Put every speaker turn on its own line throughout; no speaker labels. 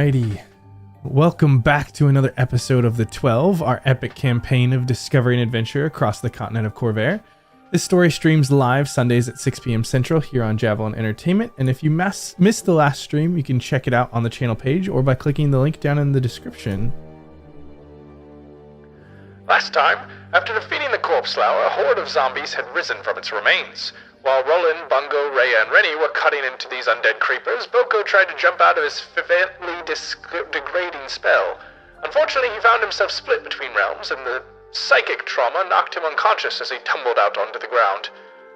Alrighty. Welcome back to another episode of The 12, our epic campaign of discovery and adventure across the continent of Corvair. This story streams live Sundays at 6 p.m. Central here on Javelin Entertainment, and if you missed the last stream, you can check it out on the channel page or by clicking the link down in the description.
Last time, after defeating the corpse slough, a horde of zombies had risen from its remains. While Roland, Bungo, Rhea, and Renny were cutting into these undead creepers, Boko tried to jump out of his violently degrading spell. Unfortunately, he found himself split between realms, and the psychic trauma knocked him unconscious as he tumbled out onto the ground.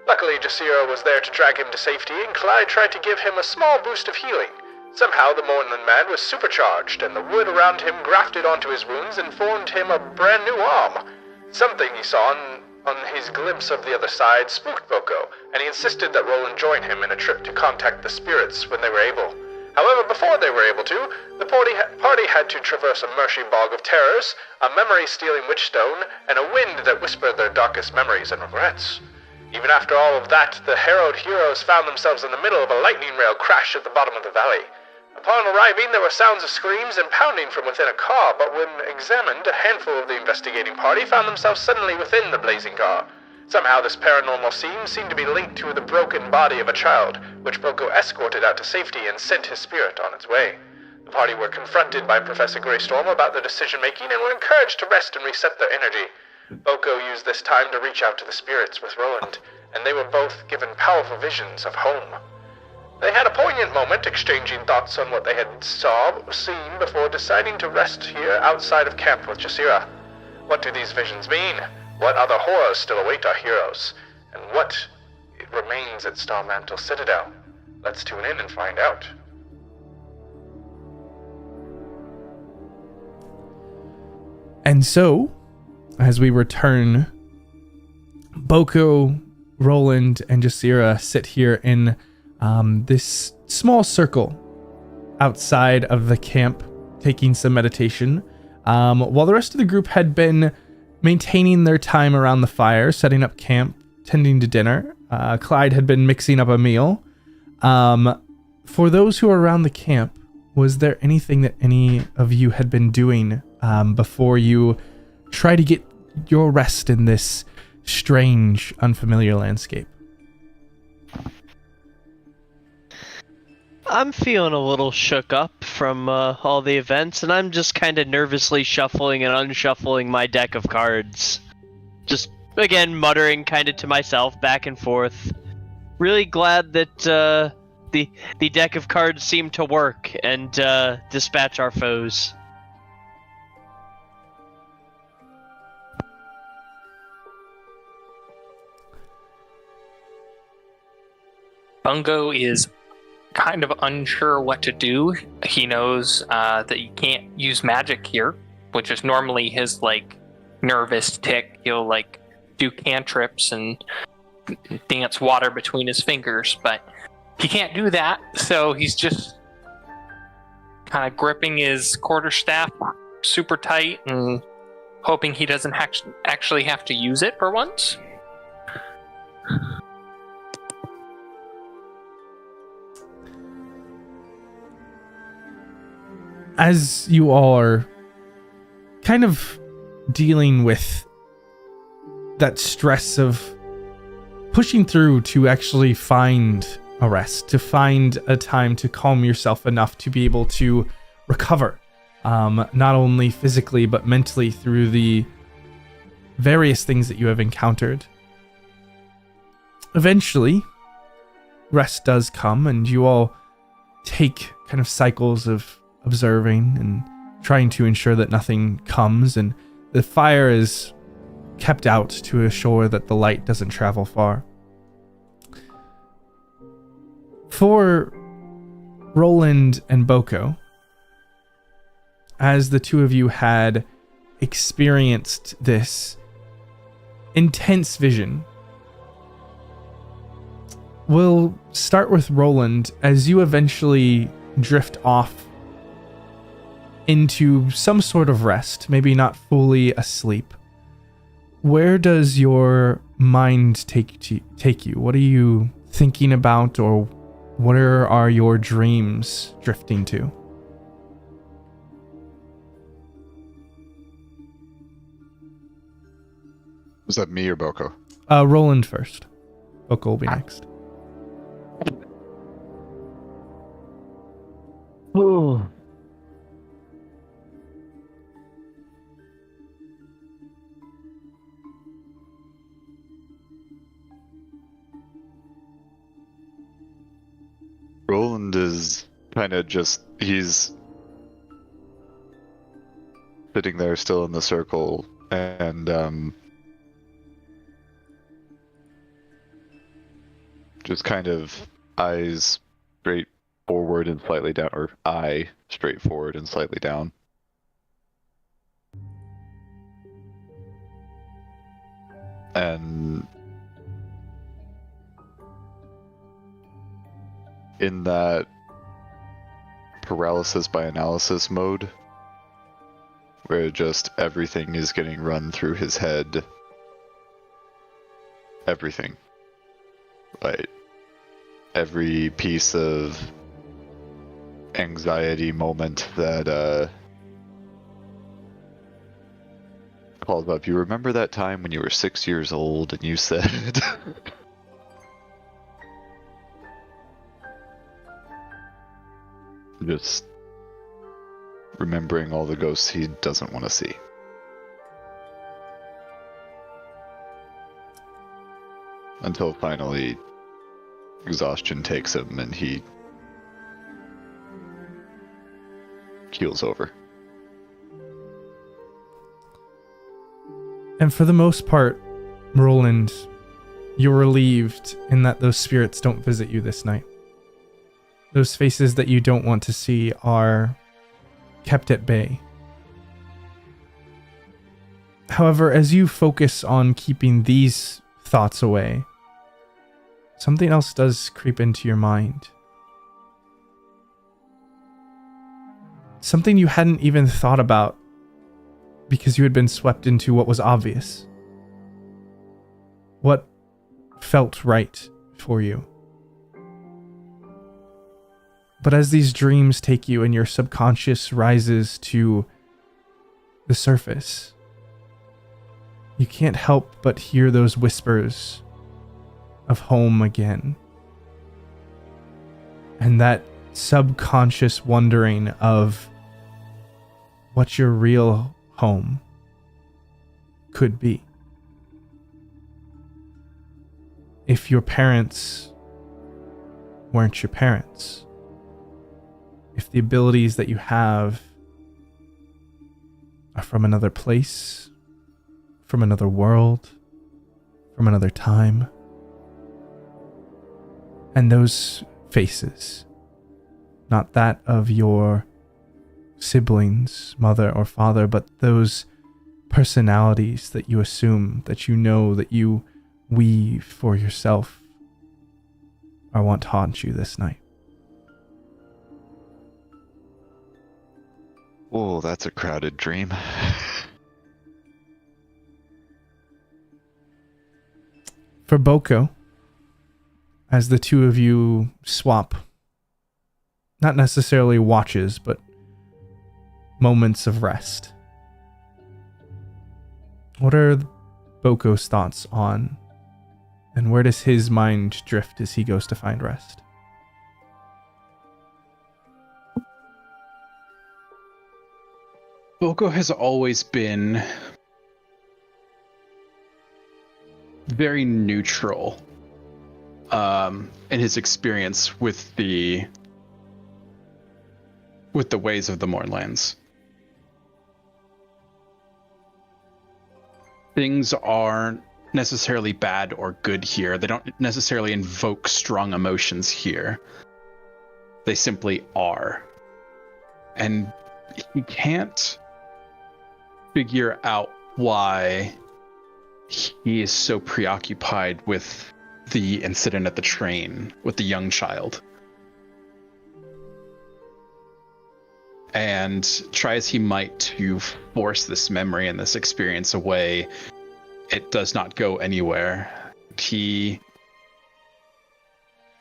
Luckily, Jasira was there to drag him to safety, and Clyde tried to give him a small boost of healing. Somehow, the Mournland Man was supercharged, and the wood around him grafted onto his wounds and formed him a brand new arm. Something he saw on his glimpse of the other side spooked Boko, and he insisted that Roland join him in a trip to contact the spirits when they were able. However, before they were able to, the party had to traverse a marshy bog of terrors, a memory-stealing Witchstone, and a wind that whispered their darkest memories and regrets. Even after all of that, the harrowed heroes found themselves in the middle of a lightning rail crash at the bottom of the valley. Upon arriving, there were sounds of screams and pounding from within a car, but when examined, a handful of the investigating party found themselves suddenly within the blazing car. Somehow this paranormal scene seemed to be linked to the broken body of a child, which Boko escorted out to safety and sent his spirit on its way. The party were confronted by Professor Greystorm about their decision-making and were encouraged to rest and reset their energy. Boko used this time to reach out to the spirits with Roland, and they were both given powerful visions of home. They had a poignant moment, exchanging thoughts on what they had seen before deciding to rest here outside of camp with Jasira. What do these visions mean? What other horrors still await our heroes? And what remains at Starmantle Citadel? Let's tune in and find out.
And so, as we return, Boko, Roland, and Jasira sit here in this small circle outside of the camp, taking some meditation, while the rest of the group had been maintaining their time around the fire, setting up camp, tending to dinner. Clyde had been mixing up a meal. For those who are around the camp, was there anything that any of you had been doing before you try to get your rest in this strange, unfamiliar landscape?
I'm feeling a little shook up from all the events, and I'm just kind of nervously shuffling and unshuffling my deck of cards. Just, again, muttering kind of to myself back and forth. Really glad that the deck of cards seemed to work and dispatch our foes.
Bungo is kind of unsure what to do. He knows that you can't use magic here, which is normally his nervous tick. He'll do cantrips and dance water between his fingers, but he can't do that, so he's just kind of gripping his quarterstaff super tight and hoping he doesn't actually have to use it for once.
As you all are kind of dealing with that stress of pushing through to actually find a rest, to find a time to calm yourself enough to be able to recover, not only physically but mentally through the various things that you have encountered. Eventually, rest does come, and you all take kind of cycles of observing and trying to ensure that nothing comes, and the fire is kept out to assure that the light doesn't travel far. For Roland and Boko, as the two of you had experienced this intense vision, we'll start with Roland. As you eventually drift off into some sort of rest, maybe not fully asleep, where does your mind take you? What are you thinking about, or where are your dreams drifting to?
Was that me or Boko?
Roland first. Boko will be next.
Oh.
Roland is kind of he's sitting there still in the circle and just kind of eyes straight forward and slightly down, or eye straight forward and slightly down. And in that paralysis by analysis mode, where just everything is getting run through his head. Everything. Like, every piece of anxiety moment that calls up. You remember that time when you were 6 years old and you said... Just remembering all the ghosts he doesn't want to see. Until finally exhaustion takes him and he keels over.
And for the most part, Roland, you're relieved in that those spirits don't visit you this night. Those faces that you don't want to see are kept at bay. However, as you focus on keeping these thoughts away, something else does creep into your mind. Something you hadn't even thought about because you had been swept into what was obvious. What felt right for you. But as these dreams take you and your subconscious rises to the surface, you can't help but hear those whispers of home again. And that subconscious wondering of what your real home could be. If your parents weren't your parents. If the abilities that you have are from another place, from another world, from another time. And those faces, not that of your siblings, mother or father, but those personalities that you assume, that you know, that you weave for yourself, are what haunt you this night.
Oh, that's a crowded dream.
For Boko, as the two of you swap, not necessarily watches, but moments of rest, what are Boko's thoughts on, and where does his mind drift as he goes to find rest?
Boko has always been very neutral in his experience with the ways of the Mournlands. Things aren't necessarily bad or good here. They don't necessarily invoke strong emotions here. They simply are. And he can't figure out why he is so preoccupied with the incident at the train with the young child. And try as he might to force this memory and this experience away, it does not go anywhere. He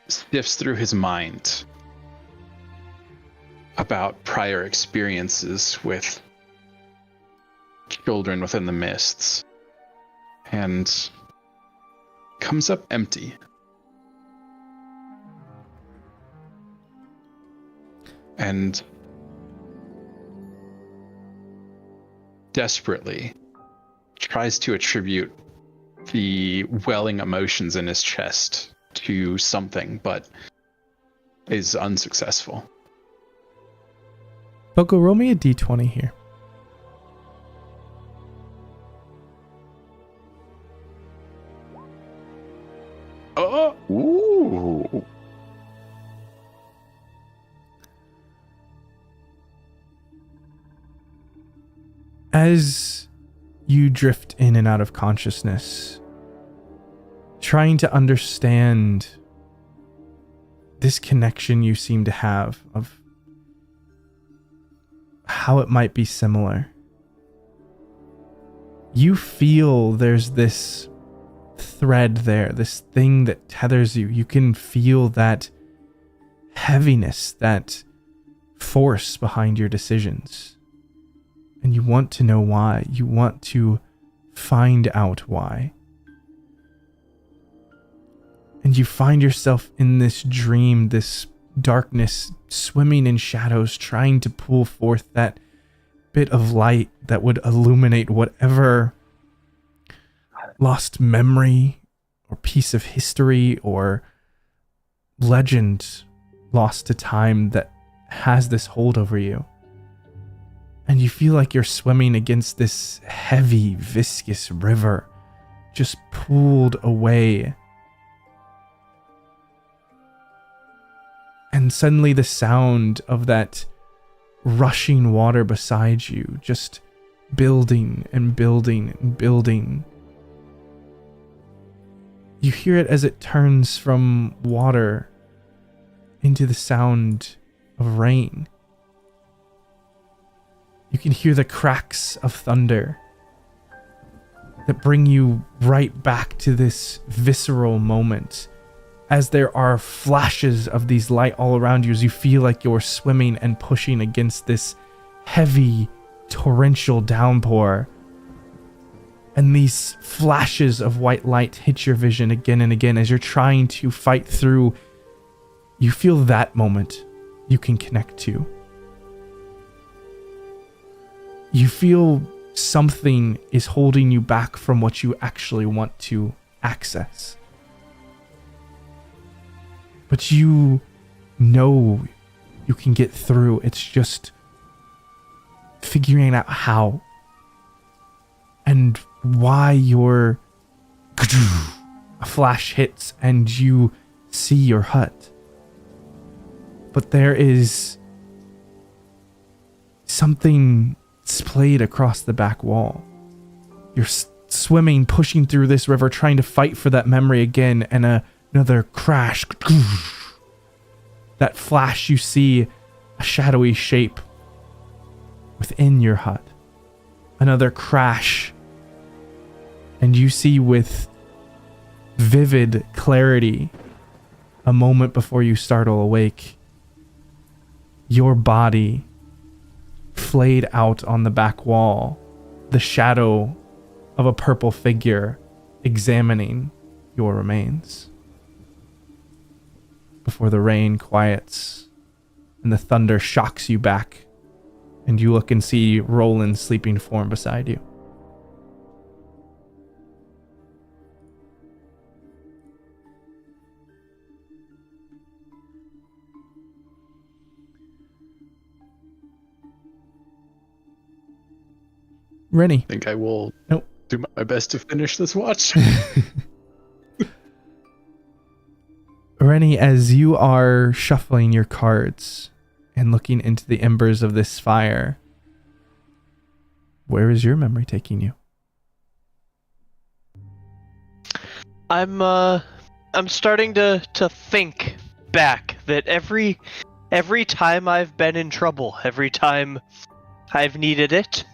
sifts through his mind about prior experiences with children within the mists. and comes up empty. And desperately tries to attribute the welling emotions in his chest to something, but is unsuccessful.
Boko, roll me a d20 here.
Oh!
Ooh.
As you drift in and out of consciousness, trying to understand this connection you seem to have of how it might be similar, you feel there's this thread there, this thing that tethers you. You can feel that heaviness, that force behind your decisions. And you want to know why. You want to find out why. And you find yourself in this dream, this darkness, swimming in shadows, trying to pull forth that bit of light that would illuminate whatever lost memory or piece of history or legend lost to time that has this hold over you. And you feel like you're swimming against this heavy, viscous river, just pulled away. And suddenly the sound of that rushing water beside you, just building and building and building. You hear it as it turns from water into the sound of rain. You can hear the cracks of thunder that bring you right back to this visceral moment, as there are flashes of these light all around you as you feel like you're swimming and pushing against this heavy torrential downpour. And these flashes of white light hit your vision again and again as you're trying to fight through. You feel that moment you can connect to. You feel something is holding you back from what you actually want to access. But you know you can get through. It's just figuring out how and why a flash hits and you see your hut. But there is something splayed across the back wall. You're swimming, pushing through this river, trying to fight for that memory again, and another crash. That flash, you see a shadowy shape within your hut. Another crash, and you see with vivid clarity, a moment before you startle awake, your body flayed out on the back wall, the shadow of a purple figure examining your remains. Before the rain quiets and the thunder shocks you back, and you look and see Roland's sleeping form beside you. Renny.
I think I will
Nope.
do my best to finish this watch.
Renny, as you are shuffling your cards and looking into the embers of this fire, where is your memory taking you?
I'm starting to think back that every time I've been in trouble, every time I've needed it,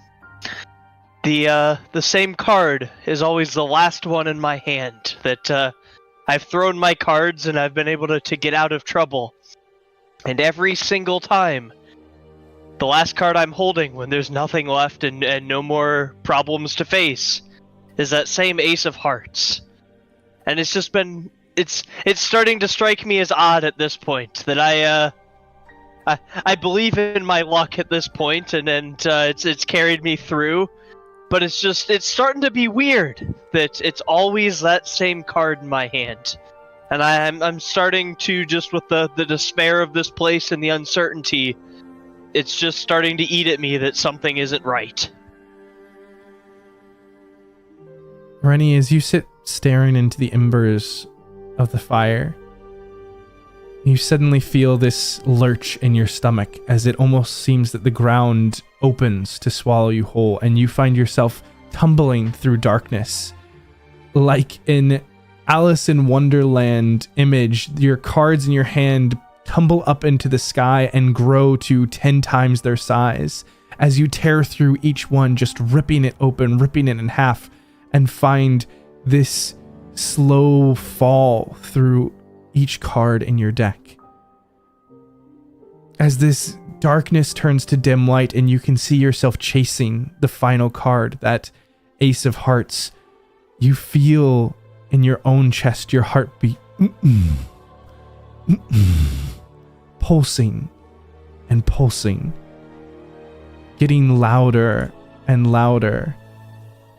the same card is always the last one in my hand. That I've thrown my cards and I've been able to get out of trouble. And every single time, the last card I'm holding when there's nothing left and no more problems to face is that same Ace of Hearts. And it's just been it's starting to strike me as odd at this point that I believe in my luck at this point, and it's carried me through, but it's starting to be weird that it's always that same card in my hand. And I'm starting to, just with the despair of this place and the uncertainty, it's just starting to eat at me that something isn't right.
Renny, as you sit staring into the embers of the fire, you suddenly feel this lurch in your stomach as it almost seems that the ground opens to swallow you whole, and you find yourself tumbling through darkness. Like in Alice in Wonderland image, your cards in your hand tumble up into the sky and grow to 10 times their size as you tear through each one, just ripping it open, ripping it in half, and find this slow fall through each card in your deck. As this darkness turns to dim light and you can see yourself chasing the final card, that Ace of Hearts, you feel in your own chest your heartbeat pulsing and pulsing, getting louder and louder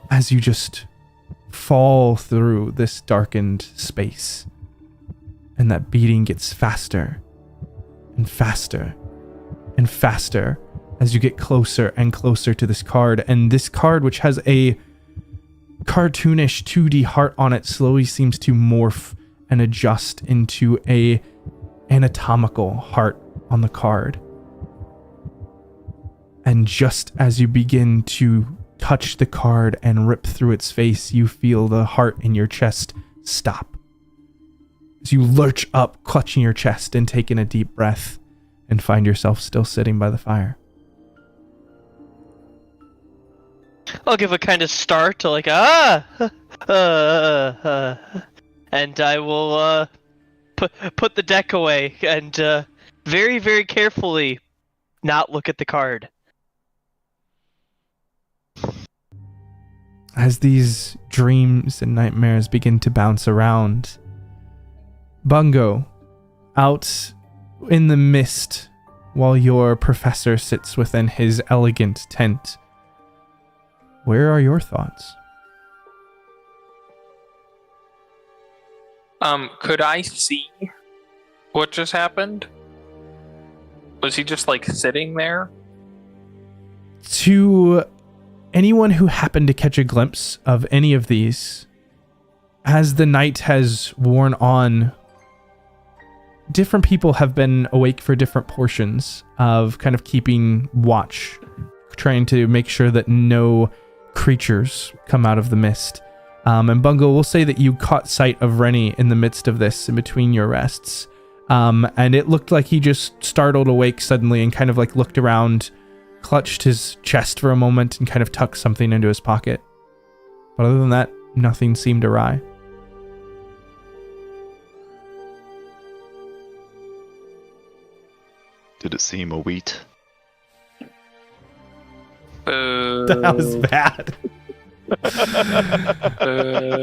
as you just fall through this darkened space. And that beating gets faster and faster and faster as you get closer and closer to this card. And this card, which has a cartoonish 2D heart on it, slowly seems to morph and adjust into a anatomical heart on the card. And just as you begin to touch the card and rip through its face, you feel the heart in your chest stop. As you lurch up, clutching your chest and taking a deep breath, and find yourself still sitting by the fire.
I'll give a kind of start, like, and I will put the deck away and very, very carefully not look at the card.
As these dreams and nightmares begin to bounce around, Bungo, out in the mist while your professor sits within his elegant tent, where are your thoughts?
Could I see what just happened? Was he just like sitting there?
To anyone who happened to catch a glimpse of any of these, as the night has worn on, different people have been awake for different portions of kind of keeping watch, trying to make sure that no creatures come out of the mist. And Bungo, will say that you caught sight of Renny in the midst of this, in between your rests. And it looked like he just startled awake suddenly and kind of like looked around, clutched his chest for a moment, and kind of tucked something into his pocket. But other than that, nothing seemed awry.
Did it seem a wheat?
That was bad.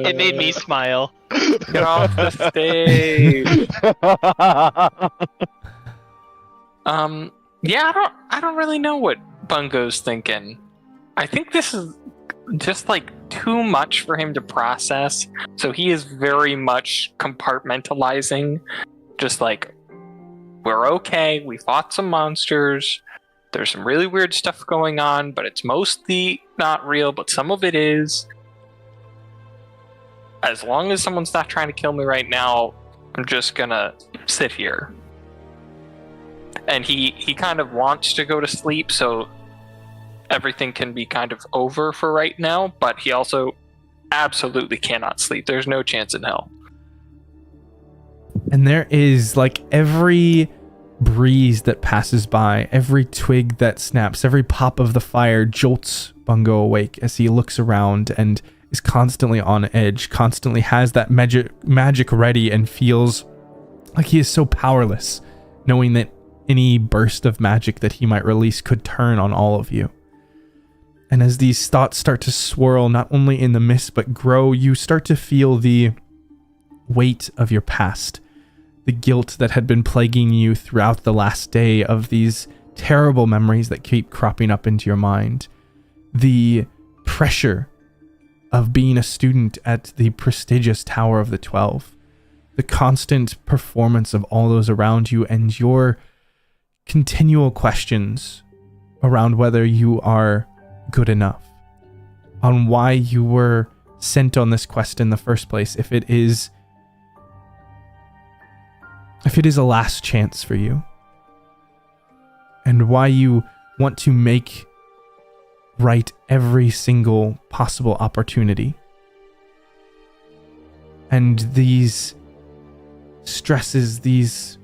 It made me smile.
Get off the stage. Yeah, I don't really know what Bungo's thinking. I think this is just like too much for him to process. So he is very much compartmentalizing. Just like, we're okay, we fought some monsters, there's some really weird stuff going on, but it's mostly not real, but some of it is. As long as someone's not trying to kill me right now, I'm just gonna sit here. And he kind of wants to go to sleep, so everything can be kind of over for right now, but he also absolutely cannot sleep. There's no chance in hell.
And there is, like, every breeze that passes by, every twig that snaps, every pop of the fire jolts Bungo awake as he looks around and is constantly on edge, constantly has that magic ready, and feels like he is so powerless, knowing that any burst of magic that he might release could turn on all of you. And as these thoughts start to swirl, not only in the mist, but grow, you start to feel the weight of your past. The guilt that had been plaguing you throughout the last day of these terrible memories that keep cropping up into your mind. The pressure of being a student at the prestigious Tower of the 12. The constant performance of all those around you and your continual questions around whether you are good enough. On why you were sent on this quest in the first place, if it is a last chance for you, and why you want to make right every single possible opportunity. And these stresses, these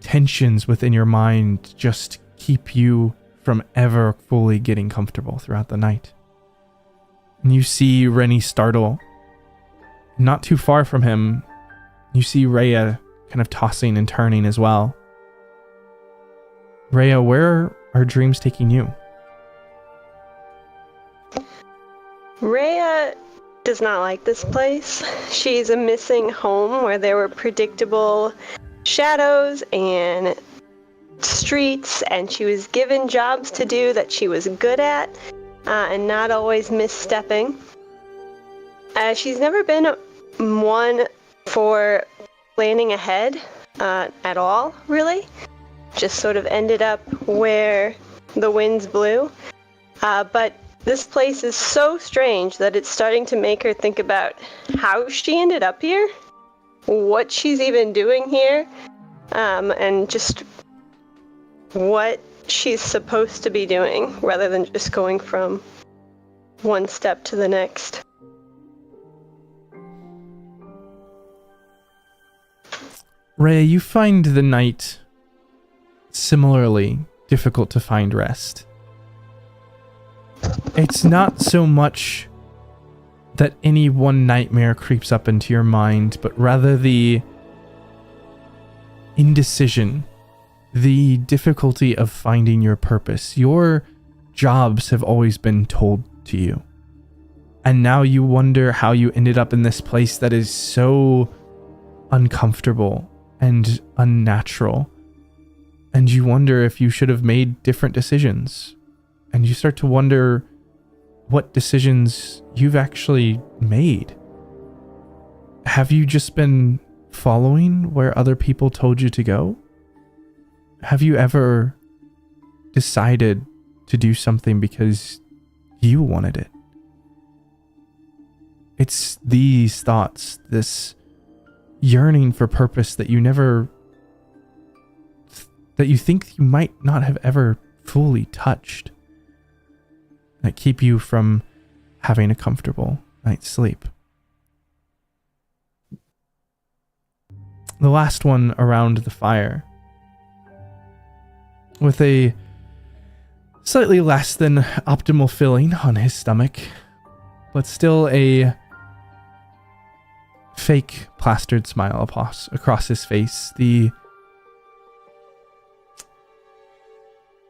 tensions within your mind just keep you from ever fully getting comfortable throughout the night. And you see Renny startle. Not too far from him, you see Rhea kind of tossing and turning as well. Rhea, where are dreams taking you?
Rhea does not like this place. She's a missing home where there were predictable shadows and streets, and she was given jobs to do that she was good at, and not always misstepping. She's never been one for planning ahead at all, really. Just sort of ended up where the winds blew. But this place is so strange that it's starting to make her think about how she ended up here, what she's even doing here, and just what she's supposed to be doing rather than just going from one step to the next.
Rhea, you find the night similarly difficult to find rest. It's not so much that any one nightmare creeps up into your mind, but rather the indecision, the difficulty of finding your purpose. Your jobs have always been told to you. And now you wonder how you ended up in this place that is so uncomfortable and unnatural. And you wonder if you should have made different decisions. And you start to wonder what decisions you've actually made. Have you just been following where other people told you to go? Have you ever decided to do something because you wanted it? It's these thoughts, this yearning for purpose that you think you might not have ever fully touched, that keep you from having a comfortable night's sleep. The last one around the fire, with a slightly less than optimal filling on his stomach, but still a fake plastered smile across his face. The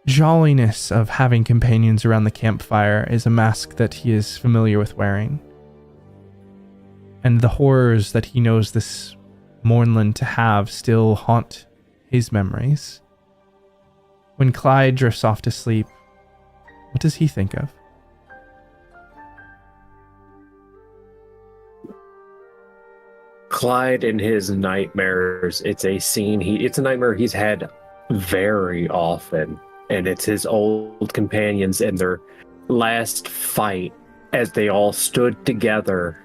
jolliness of having companions around the campfire is a mask that he is familiar with wearing. And the horrors that he knows this Mournland to have still haunt his memories. When Clyde drifts off to sleep, what does he think of?
Clyde in his nightmares, it's a nightmare he's had very often, and it's his old companions and their last fight as they all stood together,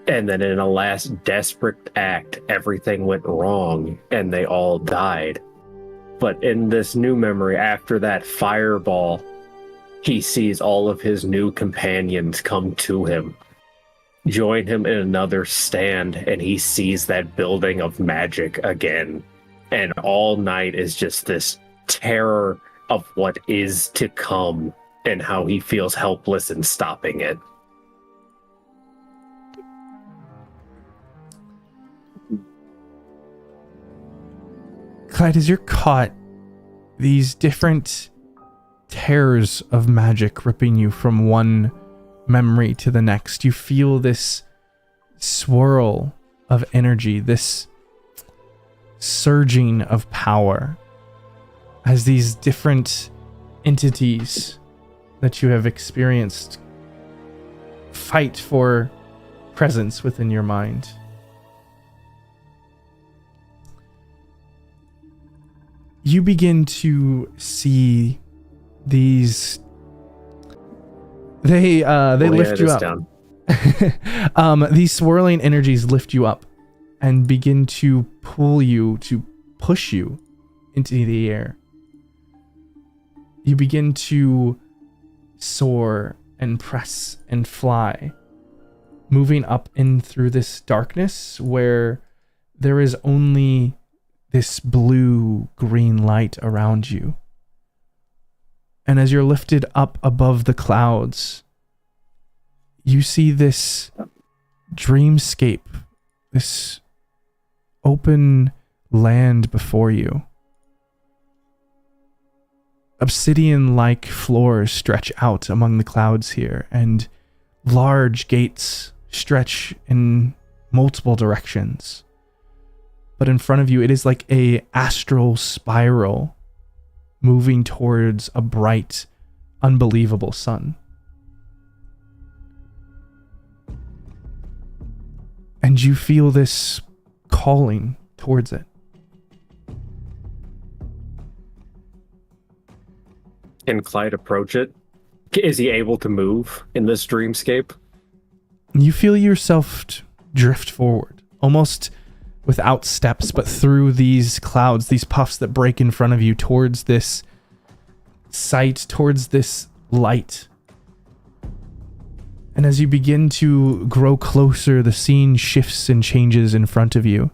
and then in a last desperate act, everything went wrong and they all died. But in this new memory, after that fireball, he sees all of his new companions come to him, join him in another stand, and he sees that building of magic again. And all night is just this terror of what is to come and how he feels helpless in stopping it.
Clyde, as you're caught, these different tears of magic ripping you from one memory to the next. You feel this swirl of energy, this surging of power as these different entities that you have experienced fight for presence within your mind. You begin to see these. They lift you up. These swirling energies lift you up and begin to pull you, to push you into the air. You begin to soar and press and fly, moving up in through this darkness where there is only this blue-green light around you. And as you're lifted up above the clouds, you see this dreamscape, this open land before you. Obsidian-like floors stretch out among the clouds here, and large gates stretch in multiple directions. But in front of you, it is like a astral spiral moving towards a bright, unbelievable sun. And you feel this calling towards it.
Can Clyde approach it? Is he able to move in this dreamscape?
You feel yourself drift forward, almost without steps, but through these clouds, these puffs that break in front of you towards this sight, towards this light. And as you begin to grow closer, the scene shifts and changes in front of you.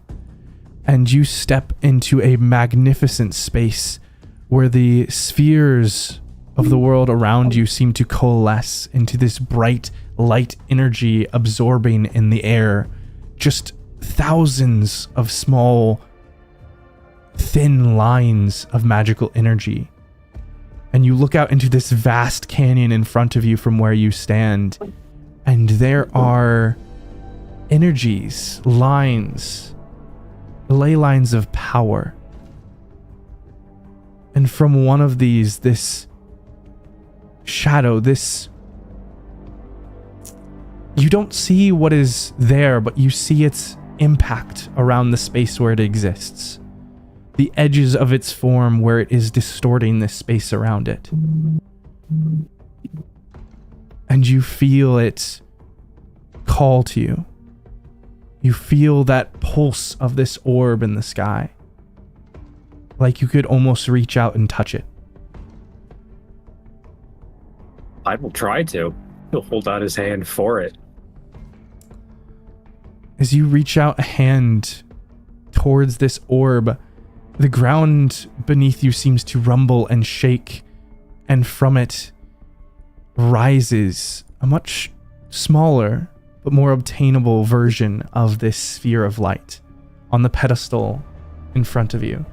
And you step into a magnificent space where the spheres of the world around you seem to coalesce into this bright light energy absorbing in the air. Just thousands of small, thin lines of magical energy. And you look out into this vast canyon in front of you from where you stand, and there are energies, lines, ley lines of power. And from one of these, this shadow, this... You don't see what is there, but you see its impact around the space where it exists. The edges of its form where it is distorting the space around it. And you feel it call to you. You feel that pulse of this orb in the sky. Like you could almost reach out and touch it.
I will try to. He'll hold out his hand for it.
As you reach out a hand towards this orb, the ground beneath you seems to rumble and shake, and from it rises a much smaller but more obtainable version of this sphere of light on the pedestal in front of you.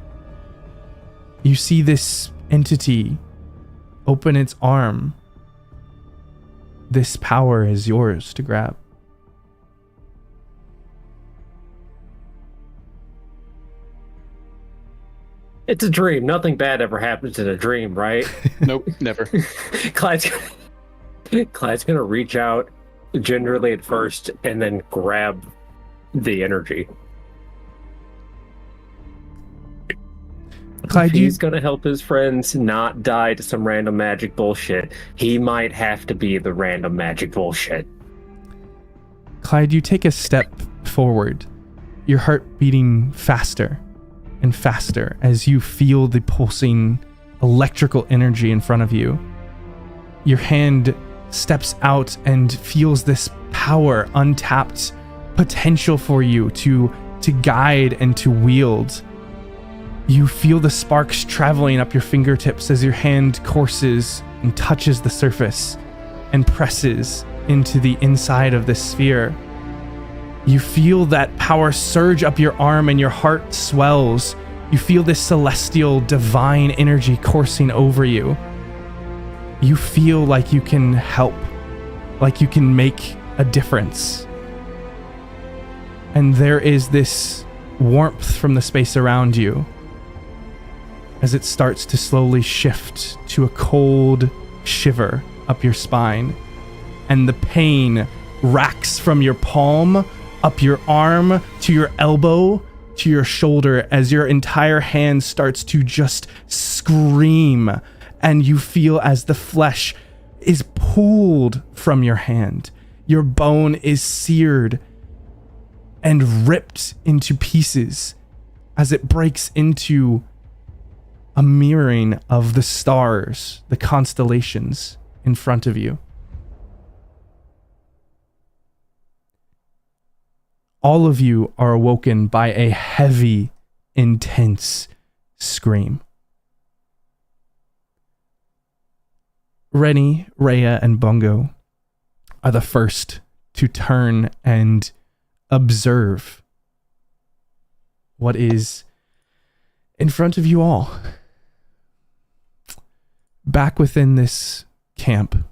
You see this entity open its arm. This power is yours to grab.
It's a dream. Nothing bad ever happens in a dream, right?
Nope, never.
Clyde's gonna reach out gingerly at first and then grab the energy.
Clyde,
he's gonna help his friends not die to some random magic bullshit. He might have to be the random magic bullshit.
Clyde, you take a step forward, your heart beating faster and faster as you feel the pulsing electrical energy in front of you. Your hand steps out and feels this power, untapped potential for you to guide and to wield. You feel the sparks traveling up your fingertips as your hand courses and touches the surface and presses into the inside of this sphere. You feel that power surge up your arm and your heart swells. You feel this celestial, divine energy coursing over you. you feel like you can help, like you can make a difference. And there is this warmth from the space around you as it starts to slowly shift to a cold shiver up your spine, and the pain racks from your palm up your arm to your elbow to your shoulder as your entire hand starts to just scream, and you feel as the flesh is pulled from your hand. Your bone is seared and ripped into pieces as it breaks into a mirroring of the stars, the constellations in front of you. All of you are awoken by a heavy, intense scream. Renny, Rhea, and Bungo are the first to turn and observe what is in front of you all. Back within this camp,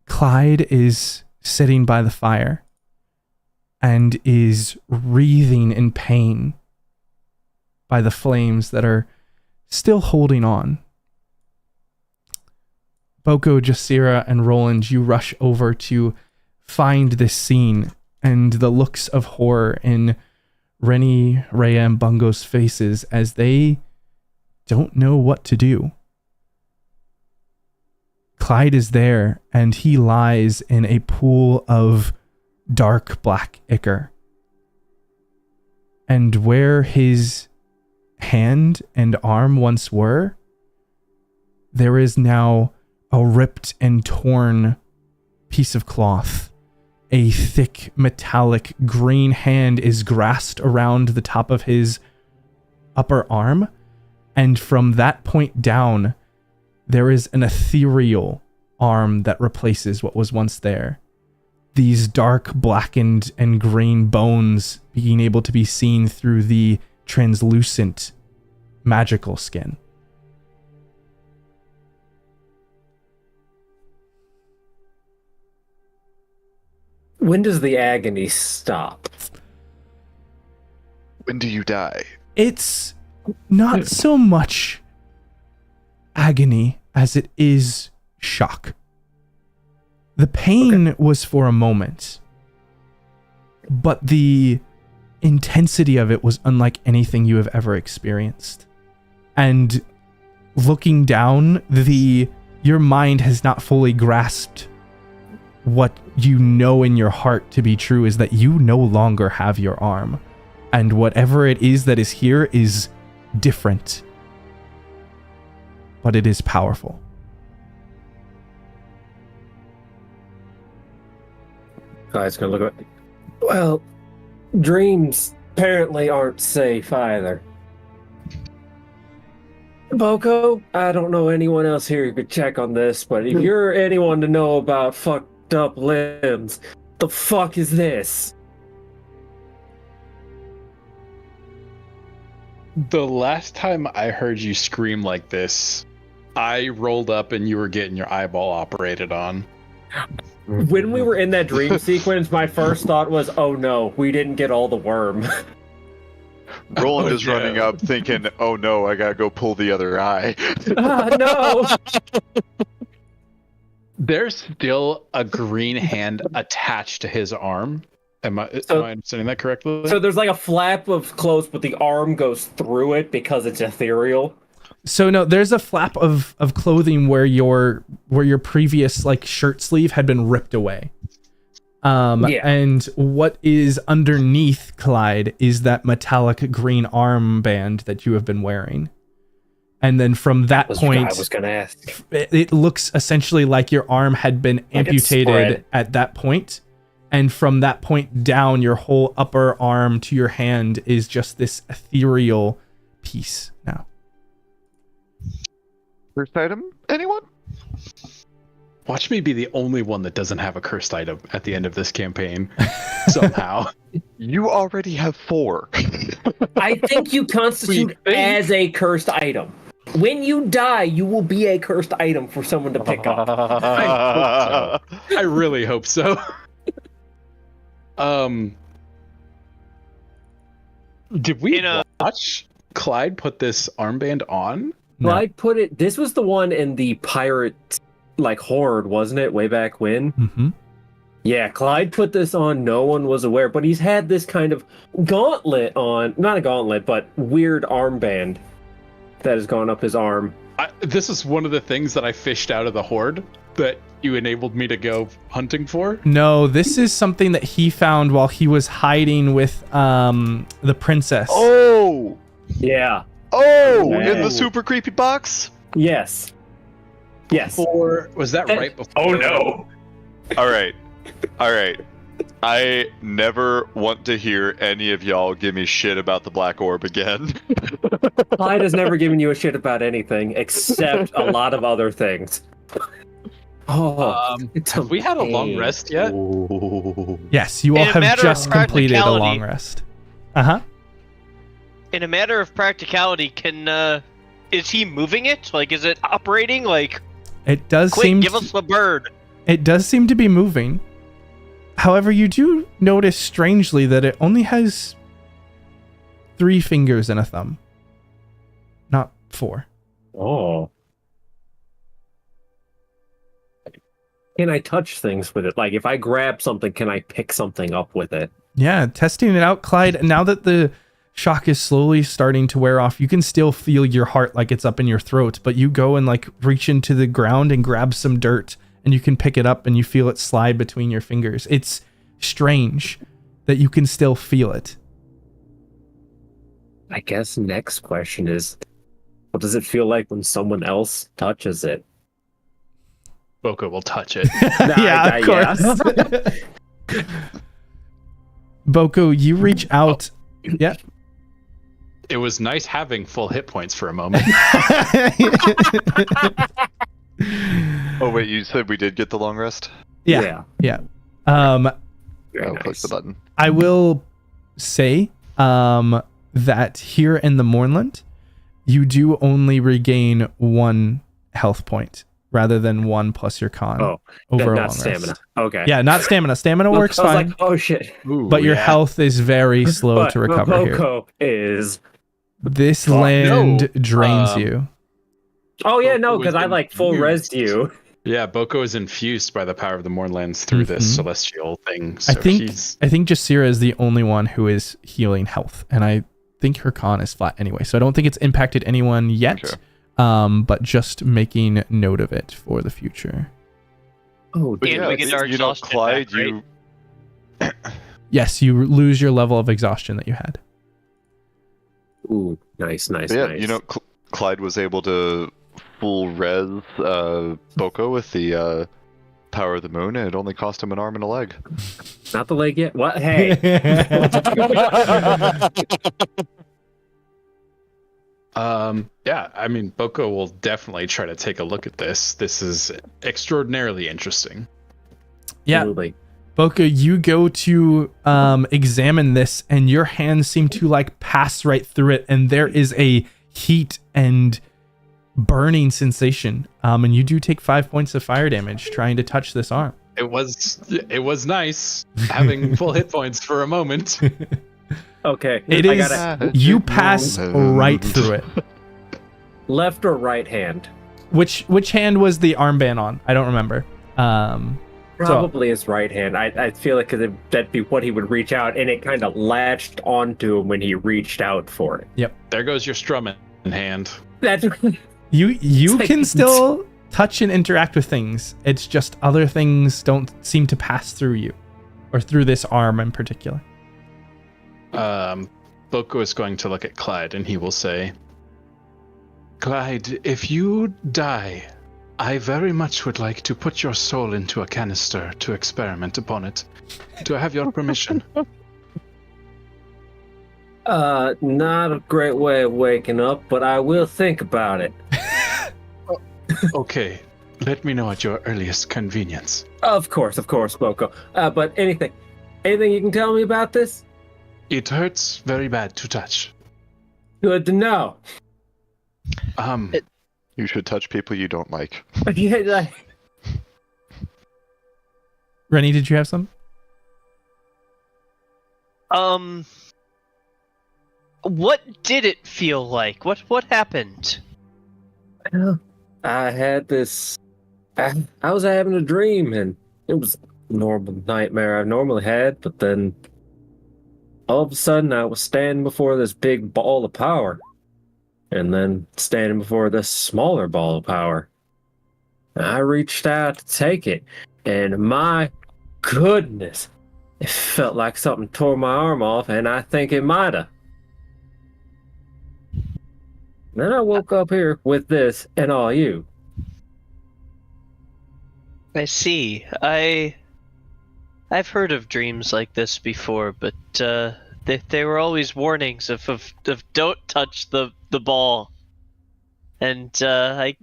Clyde is sitting by the fire and is wreathing in pain by the flames that are still holding on. Boko, Jasira, and Roland, you rush over to find this scene and the looks of horror in Renny, Rhea, and Bungo's faces as they don't know what to do. Clyde is there, and he lies in a pool of dark black ichor. And where his hand and arm once were, there is now a ripped and torn piece of cloth. A thick metallic green hand is grasped around the top of his upper arm, and from that point down, there is an ethereal arm that replaces what was once there. These dark, blackened, and green bones being able to be seen through the translucent, magical skin.
When does the agony stop?
When do you die?
It's not so much agony as it is shock. The pain was for a moment, but the intensity of it was unlike anything you have ever experienced. And looking down, your mind has not fully grasped what you know in your heart to be true, is that you no longer have your arm. And whatever it is that is here is different, but it is powerful.
Clyde's gonna look at. Well, dreams apparently aren't safe either. Boko, I don't know anyone else here who could check on this, but if you're anyone to know about fucked up limbs, the fuck is this?
The last time I heard you scream like this, I rolled up and you were getting your eyeball operated on.
When we were in that dream sequence, my first thought was, oh no, we didn't get all the worm.
Roland is running up thinking, oh no, I gotta go pull the other eye.
No!
There's still a green hand attached to his arm. Am I understanding that correctly?
So there's like a flap of clothes, but the arm goes through it because it's ethereal.
So no, there's a flap of clothing where your previous like shirt sleeve had been ripped away. And what is underneath Clyde is that metallic green armband that you have been wearing. And then from that point,
I was gonna ask.
It looks essentially like your arm had been amputated at that point. And from that point down, your whole upper arm to your hand is just this ethereal piece now.
First item, anyone?
Watch me be the only one that doesn't have a cursed item at the end of this campaign. Somehow.
You already have 4.
I think you constitute as a cursed item. When you die, you will be a cursed item for someone to pick up.
I really hope so. Did we watch Clyde put this armband on?
No.
Clyde put it. This was the one in the pirate, horde, wasn't it? Way back when.
Mm-hmm.
Yeah, Clyde put this on. No one was aware, but he's had this kind of gauntlet on. Not a gauntlet, but weird armband that has gone up his arm.
This is one of the things that I fished out of the horde that you enabled me to go hunting for.
No, this is something that he found while he was hiding with the princess.
Oh!
Yeah.
Oh!
Man.
In the super creepy box?
Yes. Yes.
Was that right before?
Oh no.
Alright. Alright. I never want to hear any of y'all give me shit about the black orb again.
Clyde has never given you a shit about anything except a lot of other things.
Have we had a long rest yet?
Yes, you all
In a
have
matter
just
of
completed a
practicality-
long rest. Uh-huh.
In a matter of practicality, is he moving it? Is it operating?
It does
Quick,
seem
give us the bird.
It does seem to be moving. However, you do notice strangely that it only has 3 fingers and a thumb. Not 4.
Oh. Can I touch things with it? If I grab something, can I pick something up with it?
Yeah, testing it out, Clyde. Now that the shock is slowly starting to wear off, you can still feel your heart like it's up in your throat, but you go and reach into the ground and grab some dirt, and you can pick it up and you feel it slide between your fingers. It's strange that you can still feel it.
I guess next question is, what does it feel like when someone else touches it?
Boko will touch it.
Yeah, of course. Boko, you reach out. Yeah.
It was nice having full hit points for a moment.
Oh wait, you said we did get the long rest?
Yeah.
Very
Click the button.
I will say that here in the Mournland, you do only regain 1 health point rather than 1 plus your con over a long
not stamina.
rest.
Okay.
Yeah, not stamina. Stamina works
I was
fine.
oh shit.
Ooh,
But your
yeah.
health is very slow to recover here.
Boko is.
This
Oh,
land
no.
drains you.
Oh yeah, no,
Boko
because
was
I full
infused.
resed you.
Yeah, Boko is infused by the power of the Mournlands through this
Mhm.
celestial thing. So
I think
he's...
Jasira is the only one who is healing health, and I think her con is flat anyway, so I don't think it's impacted anyone yet.
Okay.
But just making note of it for the future.
Oh,
But
Yeah, we get our exhaustion
Clyde,
back,
you
Yes, you lose your level of exhaustion that you had.
Ooh, nice.
yeah, Clyde was able to full res Boko with the power of the moon, and it only cost him an arm and a leg.
Not the leg yet. What? Hey.
Yeah, I mean, Boko will definitely try to take a look at this. This is extraordinarily interesting.
Yeah,
Absolutely.
Boko, you go to examine this, and your hands seem to pass right through it, and there is a heat and burning sensation. And you do take 5 points of fire damage trying to touch this arm.
It was nice having full hit points for a moment.
Okay.
It
I
is.
gotta
You pass right through it.
left or right hand.
Which hand was the armband on? I don't remember.
Probably his right hand. I feel like that'd be what he would reach out, and it kind of latched onto him when he reached out for it.
There goes your strumming hand.
That's
You
It's
can
like-
still touch and interact with things. It's just other things don't seem to pass through you, or through this arm in particular.
Boko is going to look at Clyde, and he will say, Clyde, if you die, I very much would like to put your soul into a canister to experiment upon it. Do I have your permission?
not a great way of waking up, but I will think about it.
Okay, let me know at your earliest convenience.
Of course, Boko. But anything you can tell me about this?
It hurts very bad to touch.
Good to know.
You should touch people you don't like.
Yeah,
Renny, did you have some?
What did it feel like? What happened?
I had this. I was having a dream, and it was a normal nightmare I normally had, but then all of a sudden I was standing before this big ball of power, and then standing before this smaller ball of power. And I reached out to take it, and my goodness, it felt like something tore my arm off, and I think it might have. Then I woke up here with this and all you.
I see. I've heard of dreams like this before, but they were always warnings of don't touch the ball, and I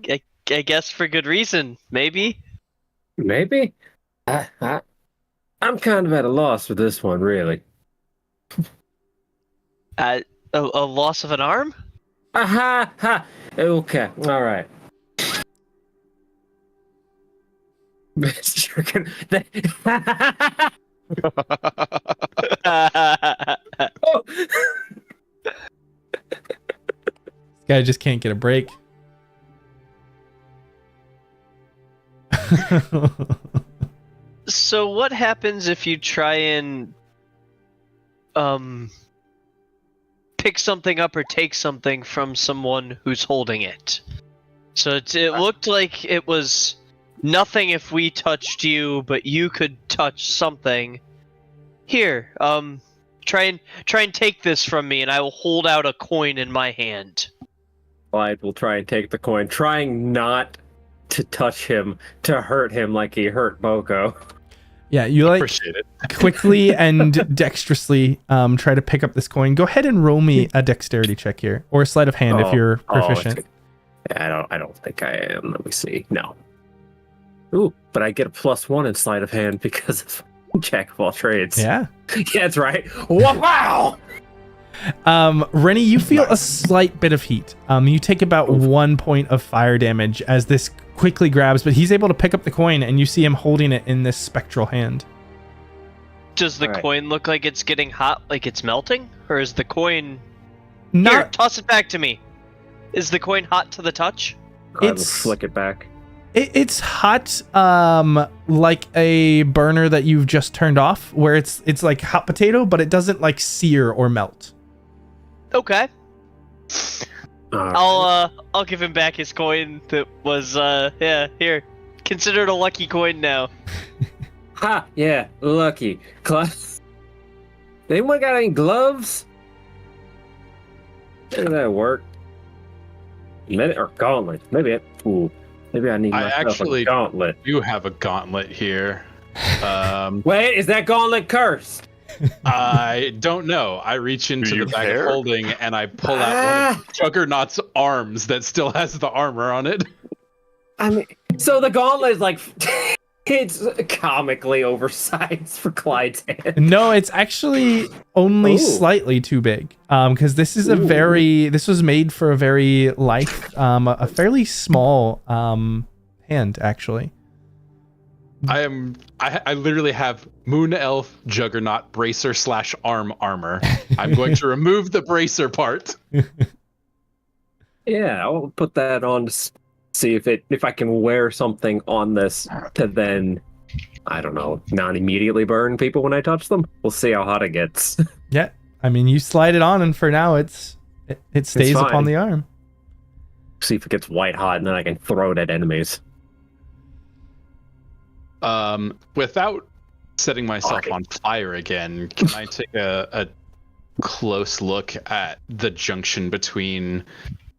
guess for good reason, maybe.
Maybe? I'm kind of at a loss with this one, really.
A loss of an arm?
Aha! Ha! Okay, alright. Oh.
This guy just can't get a break.
So what happens if you try and pick something up or take something from someone who's holding it? So it looked like it was nothing if we touched you, but you could touch something. Here, try and take this from me, and I will hold out a coin in my hand.
Clyde will try and take the coin, trying not to touch him, to hurt him like he hurt Boko.
Yeah, you like
Appreciate it.
quickly and dexterously try to pick up this coin. Go ahead and roll me a dexterity check here, or a sleight of hand if you're proficient.
I don't think I am. Let me see. No. Ooh, but I get a +1 in sleight of hand because of Jack of all trades.
Yeah.
Yeah, that's right. Wow!
Renny, you feel a slight bit of heat. You take about 1 point of fire damage as this quickly grabs, but he's able to pick up the coin, and you see him holding it in this spectral hand.
Does the coin look like it's getting hot, like it's melting? Or is the coin...
Not...
Here, toss it back to me. Is the coin hot to the touch?
I will flick it back.
It's hot, like a burner that you've just turned off, where it's like hot potato, but it doesn't like sear or melt.
Okay. I'll give him back his coin that was here. Consider it a lucky coin now.
Ha! Yeah, lucky. Anyone got any gloves? Maybe that work. Or gauntlet. Maybe I need myself a gauntlet.
You have a gauntlet here.
Wait, is that gauntlet cursed?
I don't know. I reach into the bag of holding and I pull out one of Juggernaut's arms that still has the armor on it.
I mean, so the gauntlet is like it's comically oversized for Clyde's hand.
No, it's actually only slightly too big. Because this is this was made for a very light, a fairly small hand actually.
I literally have Moon Elf Juggernaut bracer / arm armor. I'm going to remove the bracer part.
Yeah, I'll put that on to see if I can wear something on this to then, I don't know, not immediately burn people when I touch them. We'll see how hot it gets.
Yeah, I mean you slide it on, and for now it stays upon the arm.
See if it gets white hot, and then I can throw it at enemies.
Without setting myself on fire again, can I take a close look at the junction between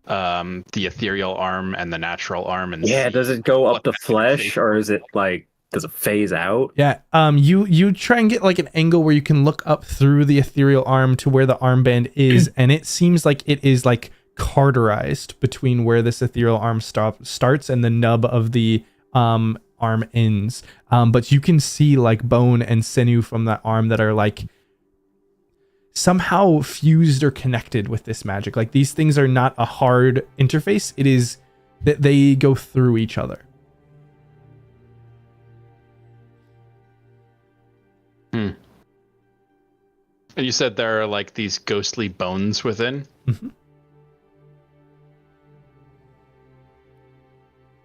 the ethereal arm and the natural arm? And
does it go up to flesh, or is it like, does it phase out?
Yeah, you try and get like an angle where you can look up through the ethereal arm to where the armband is, and it seems like it is like cauterized between where this ethereal arm starts and the nub of the arm ends. But you can see like bone and sinew from that arm that are like somehow fused or connected with this magic. Like these things are not a hard interface. It is that they go through each other.
And you said there are like these ghostly bones within?
Mm-hmm.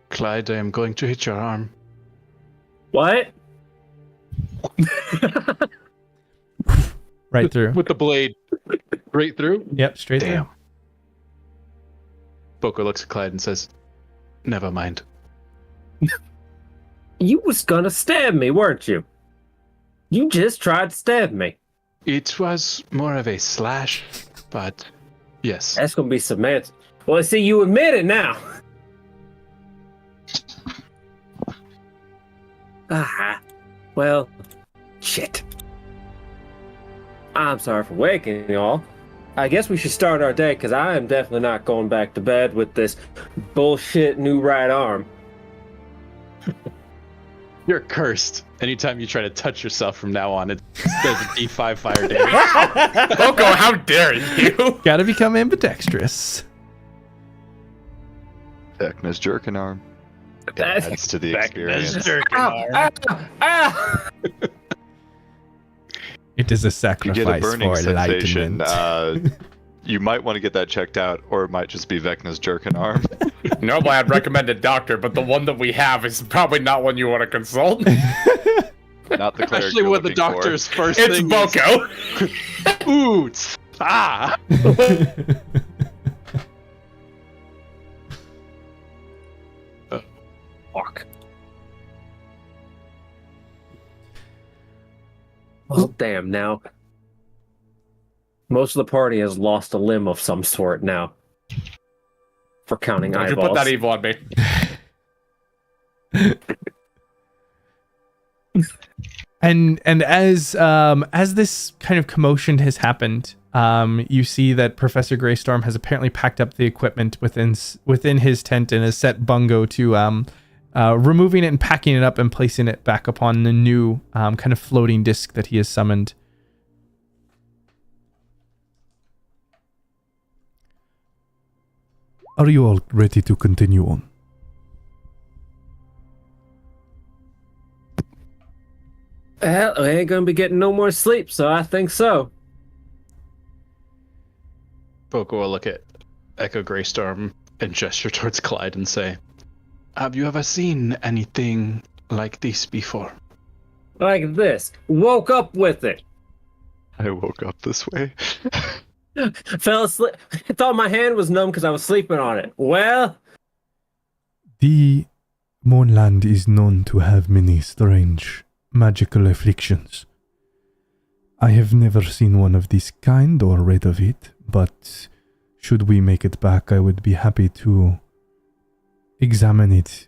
Clyde, I am going to hit your arm.
What?
Right through.
With the blade. Right through?
Yep, straight
Damn.
through.
Boko looks at Clyde and says, never mind.
You was gonna stab me, weren't you? You just tried to stab me.
It was more of a slash, but yes.
That's gonna be semantics. Well, see, you admit it now. Ah, well, shit. I'm sorry for waking y'all. I guess we should start our day, because I am definitely not going back to bed with this bullshit new right arm.
You're cursed. Anytime you try to touch yourself from now on, it does a D5 fire damage.
Boko, how dare you?
Gotta become ambidextrous.
Vecna's jerking arm.
That's-
Adds to the
Vecna's
experience.
jerking arm.
Ah!
It is a
You
sacrifice
get a burning
for
sensation.
enlightenment.
You might want to get that checked out, or it might just be Vecna's jerking arm.
Normally I'd recommend a doctor, but the one that we have is probably not one you want to consult.
Not the cleric
Especially
you're
when the
looking for.
doctor's first
It's
thing
Boko.
is, ooh, ah!
Fuck. Well, damn, now. Most of the party has lost a limb of some sort now. For counting
Don't you
eyeballs.
put that evil on me.
And as this kind of commotion has happened, you see that Professor Greystorm has apparently packed up the equipment within his tent and has set Bungo to removing it and packing it up and placing it back upon the new kind of floating disc that he has summoned. Are you all ready to continue on?
Well, we ain't gonna be getting no more sleep, so I think so.
Boko will look at Echo Greystorm and gesture towards Clyde and say, have you ever seen anything like this before?
Like this. Woke up with it.
I woke up this way.
Fell asleep. I thought my hand was numb because I was sleeping on it. Well,
The Mournland is known to have many strange magical afflictions. I have never seen one of this kind or read of it, but should we make it back, I would be happy to examine it.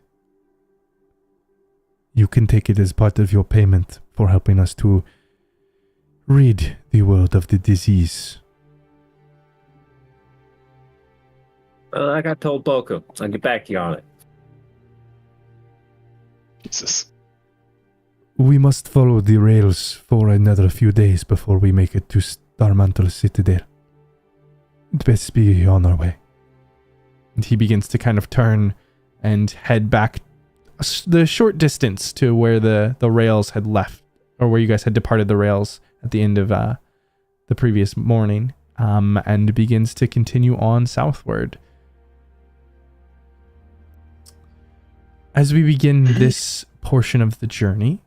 You can take it as part of your payment for helping us to rid the world of the disease.
like I told Boko, I'll get back to you on it.
Jesus.
We must follow the rails for another few days before we make it to Starmantle Citadel. It best be on our way. And he begins to kind of turn and head back the short distance to where the rails had left, or where you guys had departed the rails at the end of the previous morning, and begins to continue on southward. As we begin this portion of the journey,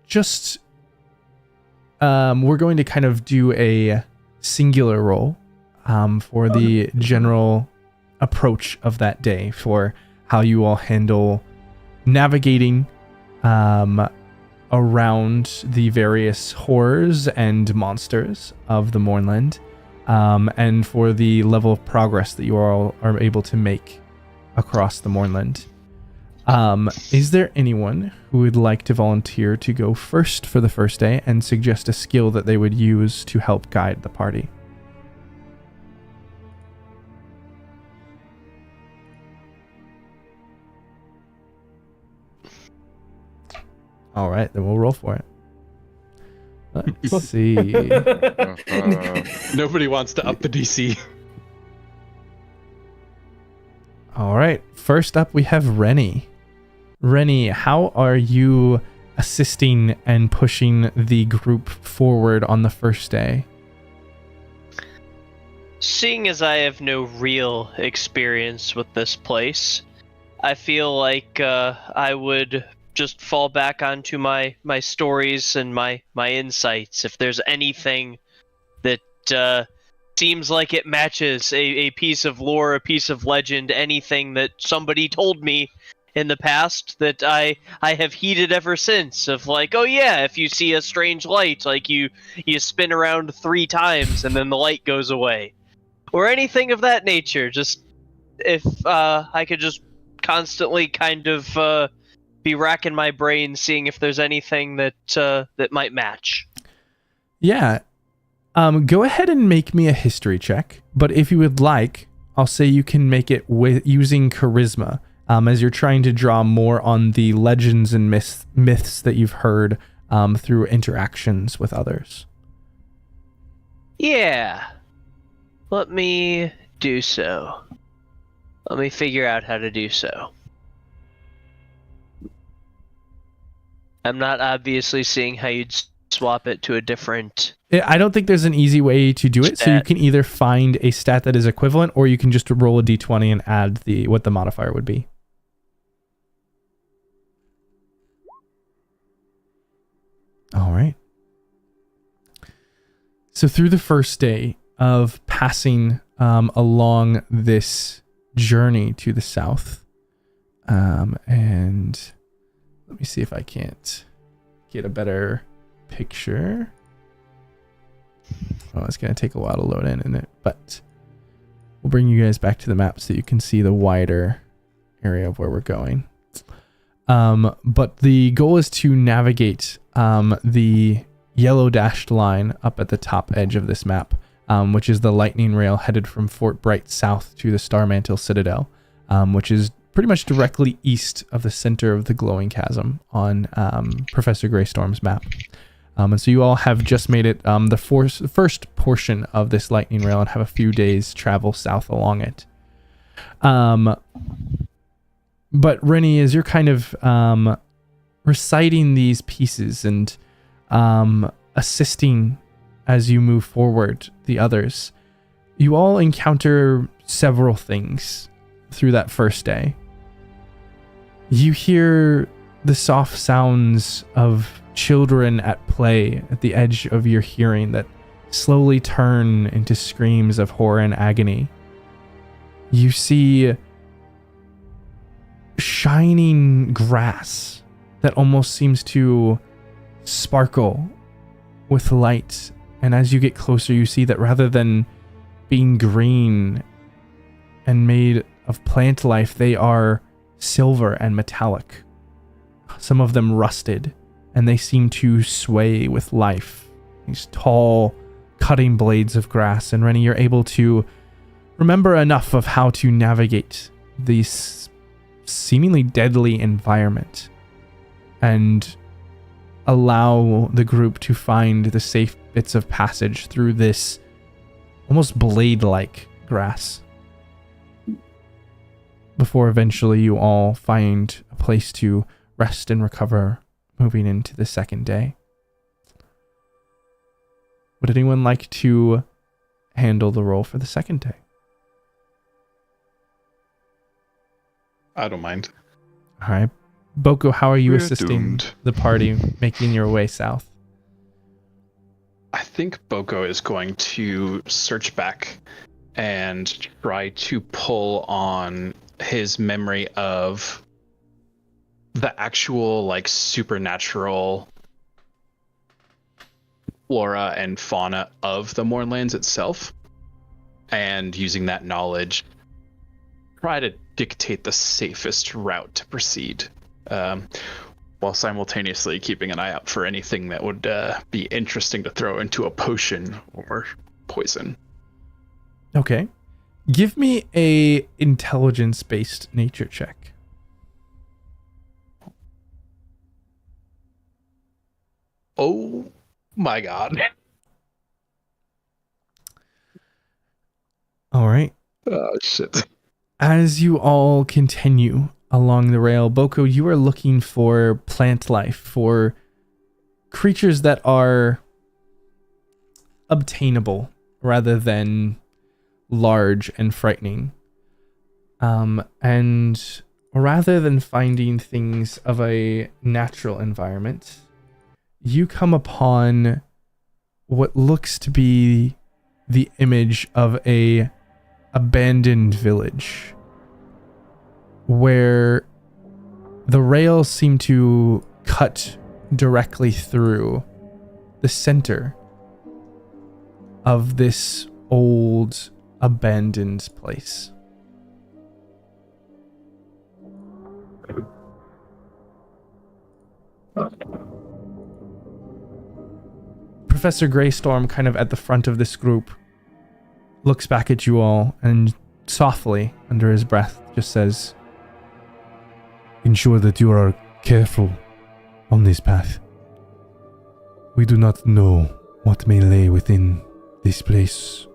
just we're going to kind of do a singular roll for the general approach of that day, for how you all handle navigating around the various horrors and monsters of the Mournland, and for the level of progress that you all are able to make across the Mournland. Is there anyone who would like to volunteer to go first for the first day and suggest a skill that they would use to help guide the party? All right, then we'll roll for it. Let's see.
Nobody wants to up the DC.
All right. First up, we have Renny. Renny, how are you assisting and pushing the group forward on the first day?
Seeing as I have no real experience with this place, I feel like I would just fall back onto my stories and my insights. If there's anything that seems like it matches a piece of lore, a piece of legend, anything that somebody told me in the past that I have heeded ever since, of like, oh yeah, if you see a strange light, like you spin around 3 times and then the light goes away. Or anything of that nature. Just if I could just constantly kind of be racking my brain, seeing if there's anything that might match.
Yeah. Go ahead and make me a history check. But if you would like, I'll say you can make it with using charisma, as you're trying to draw more on the legends and myths that you've heard through interactions with others.
Yeah. Let me do so. Let me figure out how to do so. I'm not obviously seeing how you'd swap it to a different...
I don't think there's an easy way to do it, so you can either find a stat that is equivalent, or you can just roll a d20 and add what the modifier would be. All right. So through the first day of passing along this journey to the south, and let me see if I can't get a better picture. Oh, it's going to take a while to load in, isn't it? But we'll bring you guys back to the map so you can see the wider area of where we're going. But the goal is to navigate the yellow dashed line up at the top edge of this map, which is the lightning rail headed from Fort Bright south to the Starmantle Citadel, which is pretty much directly east of the center of the glowing chasm on Professor Greystorm's map. And so you all have just made it the first portion of this lightning rail and have a few days travel south along it. But Renny, as you're kind of reciting these pieces and assisting as you move forward the others, you all encounter several things through that first day. You hear the soft sounds of children at play at the edge of your hearing that slowly turn into screams of horror and agony. You see shining grass that almost seems to sparkle with light, and as you get closer you see that rather than being green and made of plant life, they are silver and metallic. Some of them rusted, and they seem to sway with life. These tall, cutting blades of grass. And Renny, you're able to remember enough of how to navigate this seemingly deadly environment and allow the group to find the safe bits of passage through this almost blade-like grass, before eventually you all find a place to rest and recover, moving into the second day. Would anyone like to handle the role for the second day?
I don't mind.
All right. Boko, how are you
We're
assisting
doomed.
the party making your way south?
I think Boko is going to search back and try to pull on his memory of the actual like supernatural flora and fauna of the Mournlands itself, and using that knowledge try to dictate the safest route to proceed, while simultaneously keeping an eye out for anything that would be interesting to throw into a potion or poison.
Okay. Give me a intelligence-based nature check.
Oh My God.
All right.
Oh, shit.
As you all continue along the rail, Boko, you are looking for plant life, for creatures that are obtainable rather than large and frightening. And rather than finding things of a natural environment, you come upon what looks to be the image of a abandoned village where the rails seem to cut directly through the center of this old abandoned place. Professor Greystorm, kind of at the front of this group, looks back at you all and softly, under his breath, just says, "Ensure that you are careful on this path. We do not know what may lay within this place,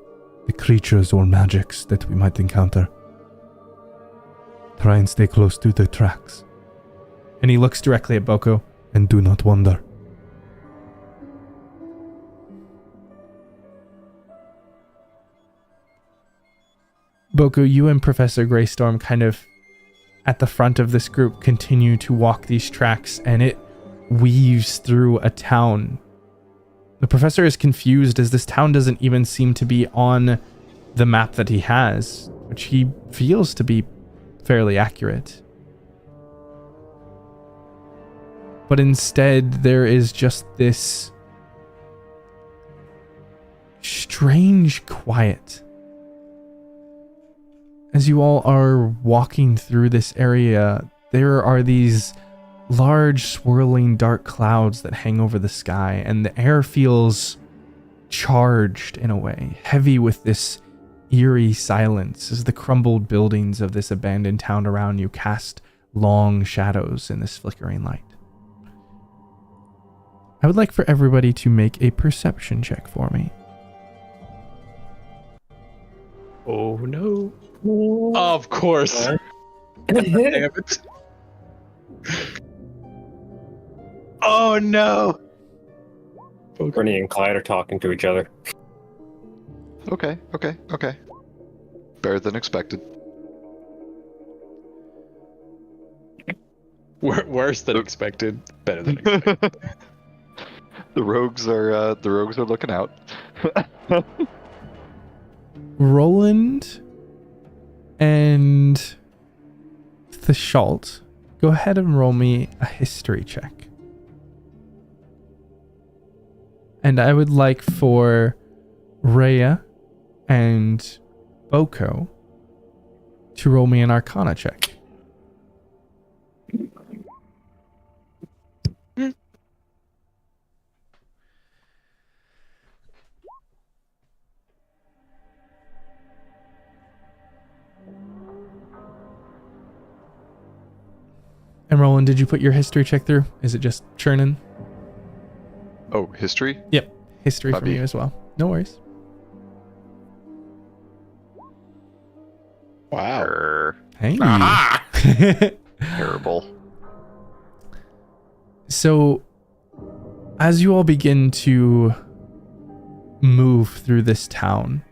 the creatures or magics that we might encounter. Try and stay close to the tracks." And he looks directly at Boko, "And do not wander." Boko, you and Professor Greystorm kind of at the front of this group continue to walk these tracks, and it weaves through a town. The professor is confused as this town doesn't even seem to be on the map that he has, which he feels to be fairly accurate. But instead, there is just this strange quiet. As you all are walking through this area, there are these large swirling dark clouds that hang over the sky, and the air feels charged in a way, heavy with this eerie silence as the crumbled buildings of this abandoned town around you cast long shadows in this flickering light. I would like for everybody to make a perception check for me.
Oh no. Of course. Damn it. Oh no.
Renny and Clyde are talking to each other.
Okay. Better than expected.
Worse than expected. Better than expected.
The rogues are looking out.
Roland and Thashalt, go ahead and roll me a history check. And I would like for Rhea and Boko to roll me an Arcana check. And Roland, did you put your history check through? Is it just churning?
Oh, history?
Yep, history from
Copy.
you as well. No worries.
Wow.
Hey.
Terrible.
So, as you all begin to move through this town,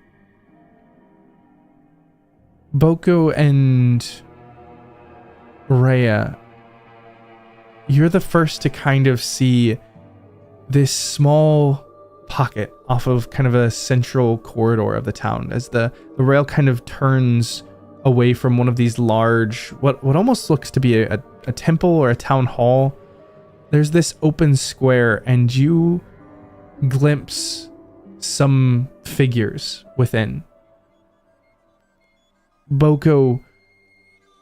Boko and Rhea, you're the first to kind of see this small pocket off of kind of a central corridor of the town as the rail kind of turns away from one of these large, what almost looks to be a temple or a town hall. There's this open square, and you glimpse some figures within. Boko,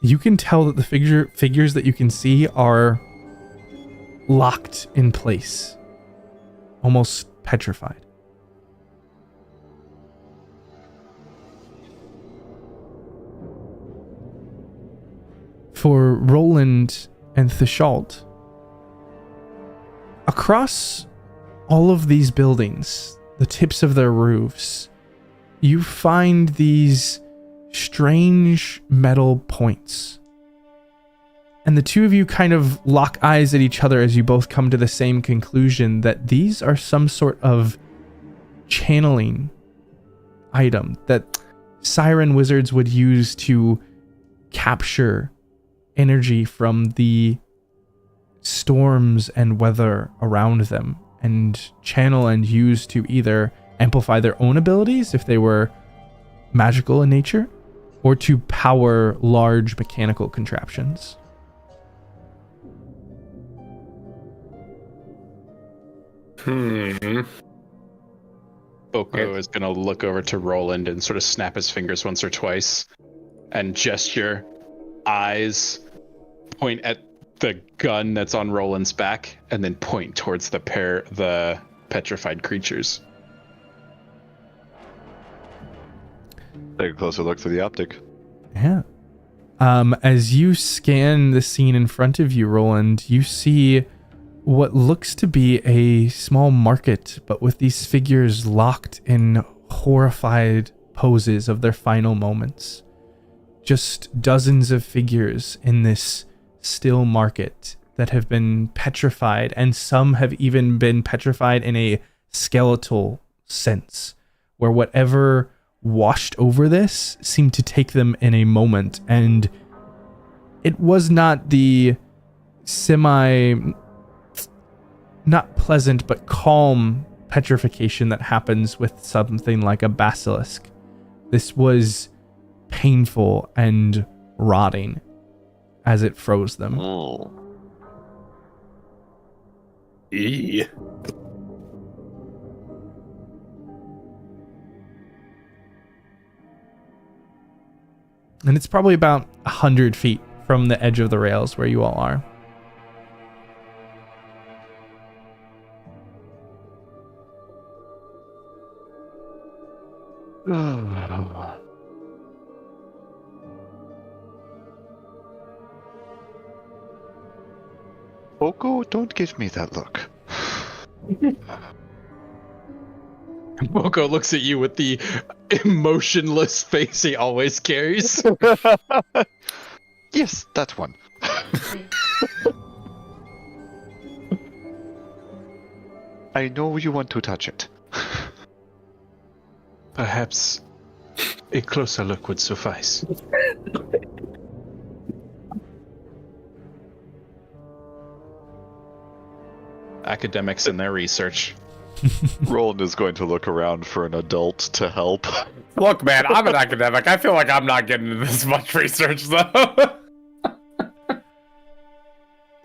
you can tell that the figures that you can see are locked in place, almost petrified. For Roland and Thashalt, across all of these buildings, the tips of their roofs, you find these strange metal points. And the two of you kind of lock eyes at each other as you both come to the same conclusion that these are some sort of channeling item that siren wizards would use to capture energy from the storms and weather around them and channel and use to either amplify their own abilities if they were magical in nature or to power large mechanical contraptions.
Boko is going to look over to Roland and sort of snap his fingers once or twice and gesture, eyes, point at the gun that's on Roland's back, and then point towards the petrified creatures.
Take a closer look through the optic.
Yeah. As you scan the scene in front of you, Roland, you see what looks to be a small market, but with these figures locked in horrified poses of their final moments. Just dozens of figures in this still market that have been petrified, and some have even been petrified in a skeletal sense, where whatever washed over this seemed to take them in a moment, and it was not the not pleasant but calm petrification that happens with something like a basilisk. This was painful and rotting as it froze them.
Oh.
Eee.
And it's probably about 100 feet from the edge of the rails where you all are.
Boko, don't give me that look.
Boko looks at you with the emotionless face he always carries.
Yes, that one. I know you want to touch it.
Perhaps a closer look would suffice. Academics in their research.
Roland is going to look around for an adult to help.
Look, man, I'm an academic. I feel like I'm not getting into this much research, though.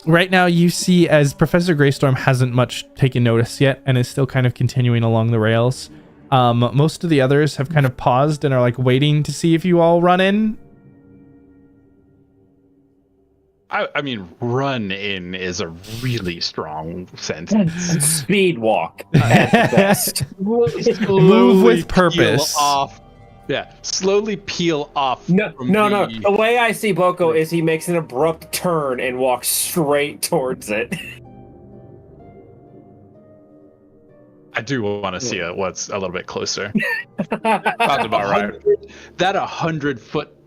Right now, you see as Professor Greystorm hasn't much taken notice yet and is still kind of continuing along the rails. Most of the others have kind of paused and are like waiting to see if you all run in.
I mean, run in is a really strong sentence.
Speed walk at the best.
Move with purpose.
Slowly peel off.
No. The way I see Boko is he makes an abrupt turn and walks straight towards it.
I do want to see what's a little bit closer.
Sounds about right.
That 100-foot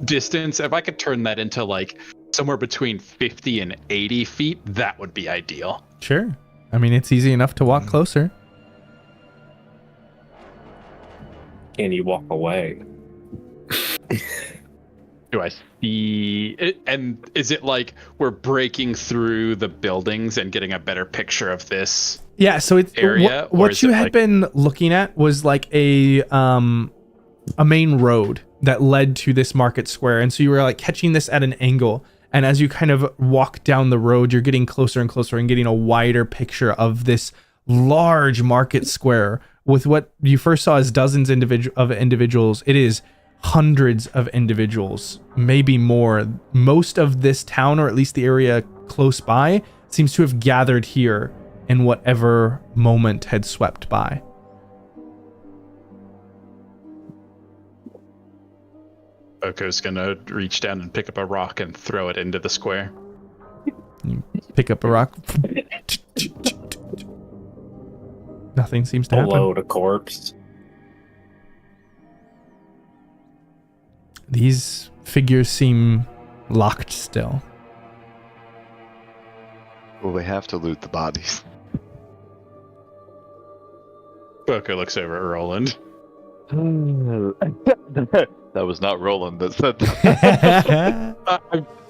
distance, if I could turn that into like somewhere between 50 and 80 feet, that would be ideal.
Sure. I mean, it's easy enough to walk closer.
Can you walk away?
Do I see it? And is it like we're breaking through the buildings and getting a better picture of this?
Yeah, so it's
area,
what you had been looking at was like a main road that led to this market square, and so you were like catching this at an angle, and as you kind of walk down the road, you're getting closer and closer and getting a wider picture of this large market square with what you first saw as dozens of individuals. It is hundreds of individuals, maybe more. Most of this town, or at least the area close by, seems to have gathered here in whatever moment had swept by.
Boko's gonna reach down and pick up a rock and throw it into the square.
You pick up a rock. nothing seems to happen.
Below the corpse.
These figures seem locked still.
Well, we have to loot the bodies.
Boko looks over at Roland.
That was not Roland that said that.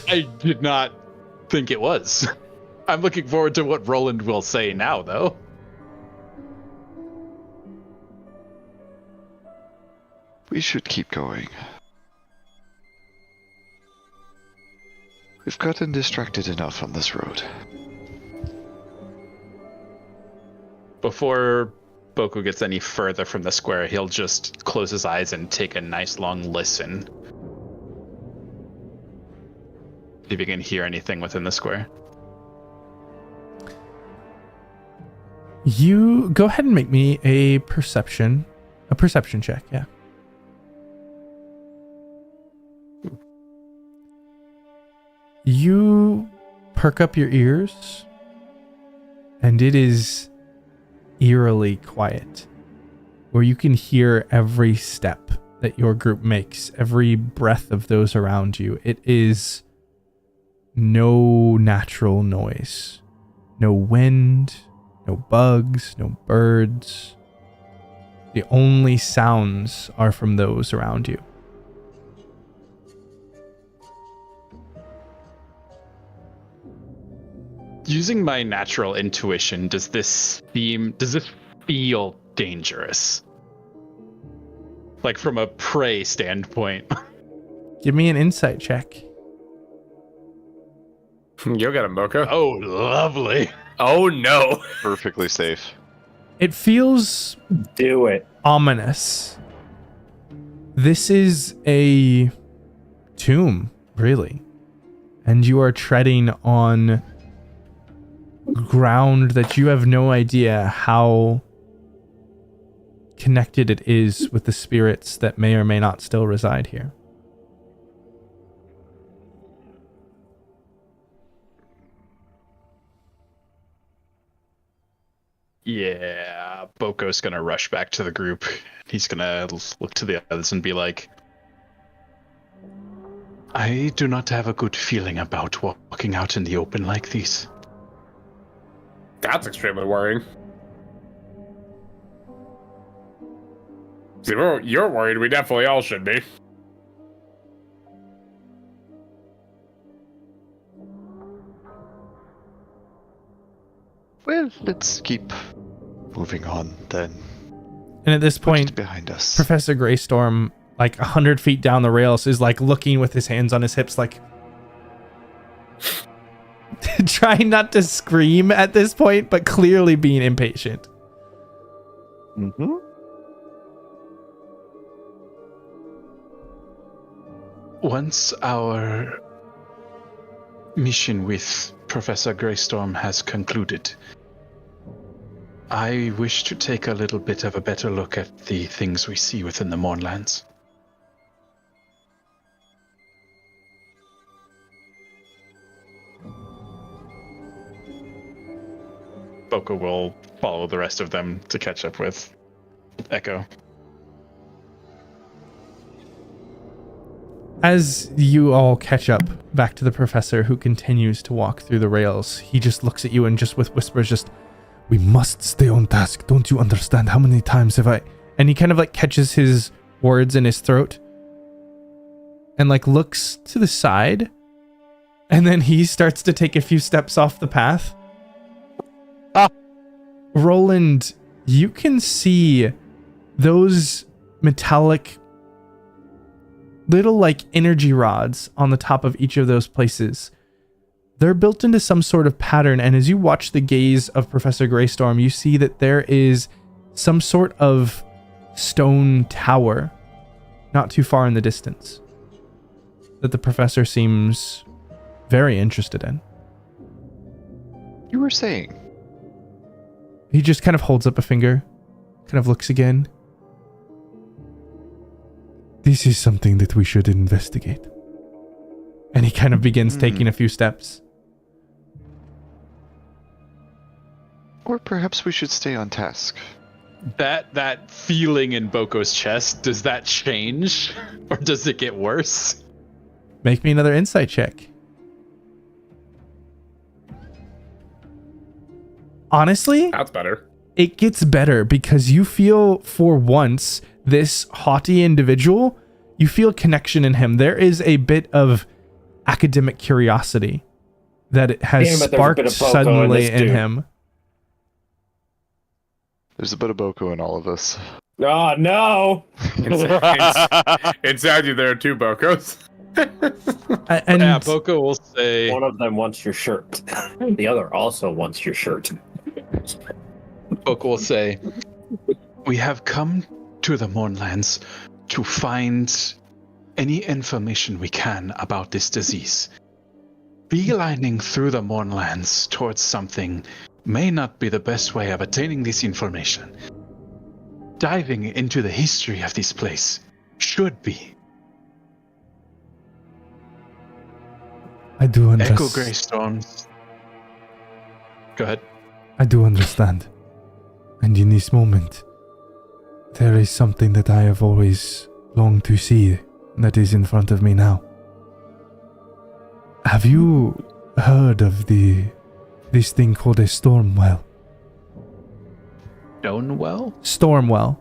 I did not think it was. I'm looking forward to what Roland will say now, though.
We should keep going. We've gotten distracted enough on this road.
Before Boko gets any further from the square, he'll just close his eyes and take a nice long listen. See if you can hear anything within the square.
You go ahead and make me a perception check, yeah. You perk up your ears, and it is eerily quiet, where you can hear every step that your group makes, every breath of those around you. It is no natural noise, no wind, no bugs, no birds. The only sounds are from those around you.
Using my natural intuition, does this feel dangerous? Like from a prey standpoint.
Give me an insight check.
You got him, Boko.
Oh, lovely.
Oh no.
Perfectly safe.
It feels
Do it.
ominous. This is a tomb, really. And you are treading on ground that you have no idea how connected it is with the spirits that may or may not still reside here.
Yeah, Boko's gonna rush back to the group. He's gonna look to the others and be like, I do not have a good feeling about walking out in the open like this.
That's extremely worrying. See, you're worried. We definitely all should be.
Well, let's keep moving on then.
And at this point,
Behind us.
Professor Greystorm, like 100 feet down the rails, is like looking with his hands on his hips, like trying not to scream at this point, but clearly being impatient.
Mm-hmm.
Once our mission with Professor Greystorm has concluded, I wish to take a little bit of a better look at the things we see within the Mournlands. Boko will follow the rest of them to catch up with Echo.
As you all catch up back to the professor, who continues to walk through the rails, he just looks at you and just with whispers, just, we must stay on task. Don't you understand? How many times have I... And he kind of like catches his words in his throat and like looks to the side, and then he starts to take a few steps off the path. Roland, you can see those metallic little like energy rods on the top of each of those places. They're built into some sort of pattern, and as you watch the gaze of Professor Greystorm, you see that there is some sort of stone tower not too far in the distance that the professor seems very interested in.
You were saying?
He just kind of holds up a finger, kind of looks again. This is something that we should investigate. And he kind of begins taking a few steps.
Or perhaps we should stay on task.
That feeling in Boko's chest, does that change? Or does it get worse?
Make me another insight check. Honestly,
That's better.
it gets better because you feel, for once, this haughty individual, you feel connection in him. There is a bit of academic curiosity that it has
Damn it, there's a
sparked
bit of Boko in
suddenly
this
in
dude.
him.
There's a bit of Boko in all of us.
Oh, no!
Inside you, there are two Bokos.
And
Yeah, Boko will say,
One of them wants your shirt. The other also wants your shirt.
Boko will say, we have come to the Mournlands to find any information we can about this disease. Beelining through the Mournlands towards something may not be the best way of attaining this information. Diving into the history of this place should be.
I do
Echo
understand.
Greystorms. Go ahead.
I do understand. And in this moment, there is something that I have always longed to see that is in front of me now. Have you heard of this thing called a stormwell?
Stonewell?
Stormwell.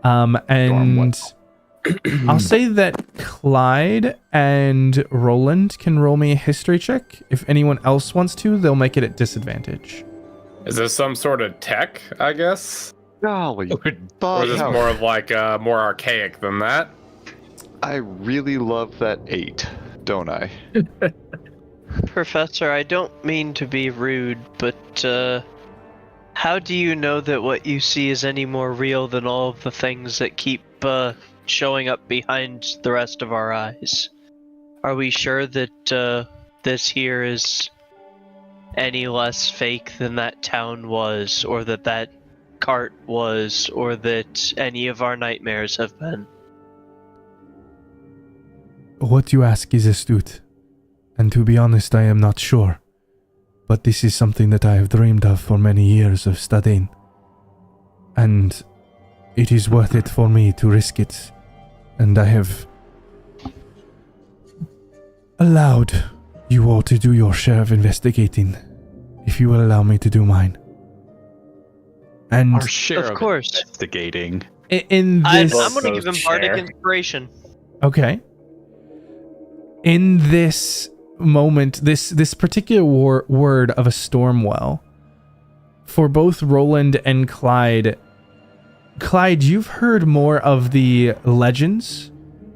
And I'll say that Clyde and Roland can roll me a history check. If anyone else wants to, they'll make it at disadvantage.
Is this some sort of tech, I guess?
Golly,
Or
Bob,
is this
how-
more of like more archaic than that?
I really love that 8, don't I?
Professor, I don't mean to be rude, but how do you know that what you see is any more real than all of the things that keep showing up behind the rest of our eyes? Are we sure that this here is any less fake than that town was, or that cart was, or that any of our nightmares have been?
What you ask is astute. And to be honest, I am not sure. But this is something that I have dreamed of for many years of studying. And it is worth it for me to risk it. And I have allowed you all to do your share of investigating, if you will allow me to do mine. And
Our share
Of course.
investigating.
in
I'm
this...
gonna give him bardic
Share.
inspiration.
Okay. In this moment, this particular word of a stormwell, for both Roland and Clyde, you've heard more of the legends,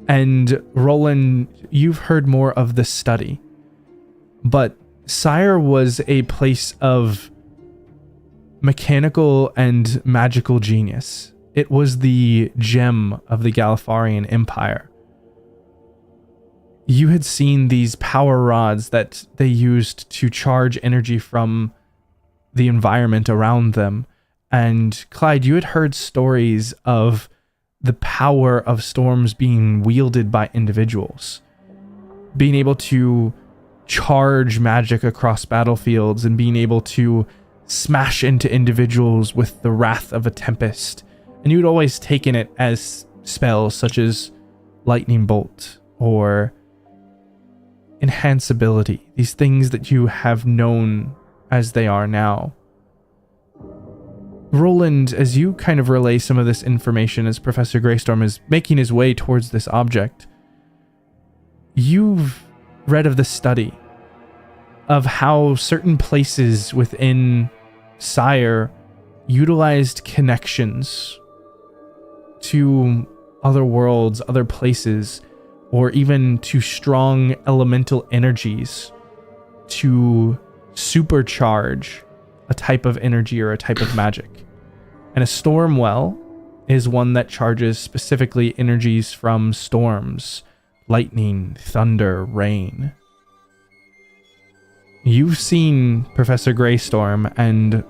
and Roland, you've heard more of the study. But Sire was a place of mechanical and magical genius. It was the gem of the Galifarian Empire. You had seen these power rods that they used to charge energy from the environment around them. And Clyde, you had heard stories of the power of storms being wielded by individuals, being able to charge magic across battlefields and being able to smash into individuals with the wrath of a tempest. And you'd always taken it as spells such as lightning bolt or enhanceability, these things that you have known as they are now. Roland, as you kind of relay some of this information as Professor Greystorm is making his way towards this object, you've read of the study of how certain places within Sire utilized connections to other worlds, other places, or even to strong elemental energies to supercharge a type of energy or a type of magic. And a stormwell is one that charges specifically energies from storms, lightning, thunder, rain. You've seen Professor Greystorm, and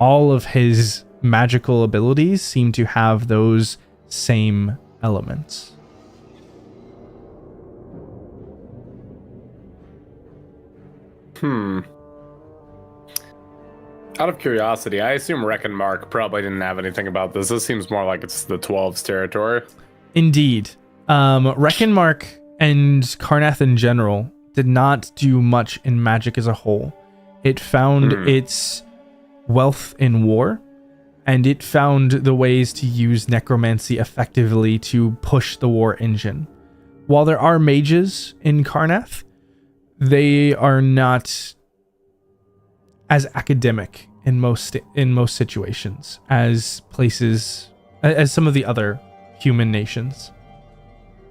all of his magical abilities seem to have those same elements.
Out of curiosity, I assume Reck and Mark probably didn't have anything about this. This seems more like it's the 12's territory.
Indeed. Reckonmark and Karnath in general did not do much in magic as a whole. It found its wealth in war, and it found the ways to use necromancy effectively to push the war engine. While there are mages in Karnath, they are not as academic in most situations as some of the other human nations.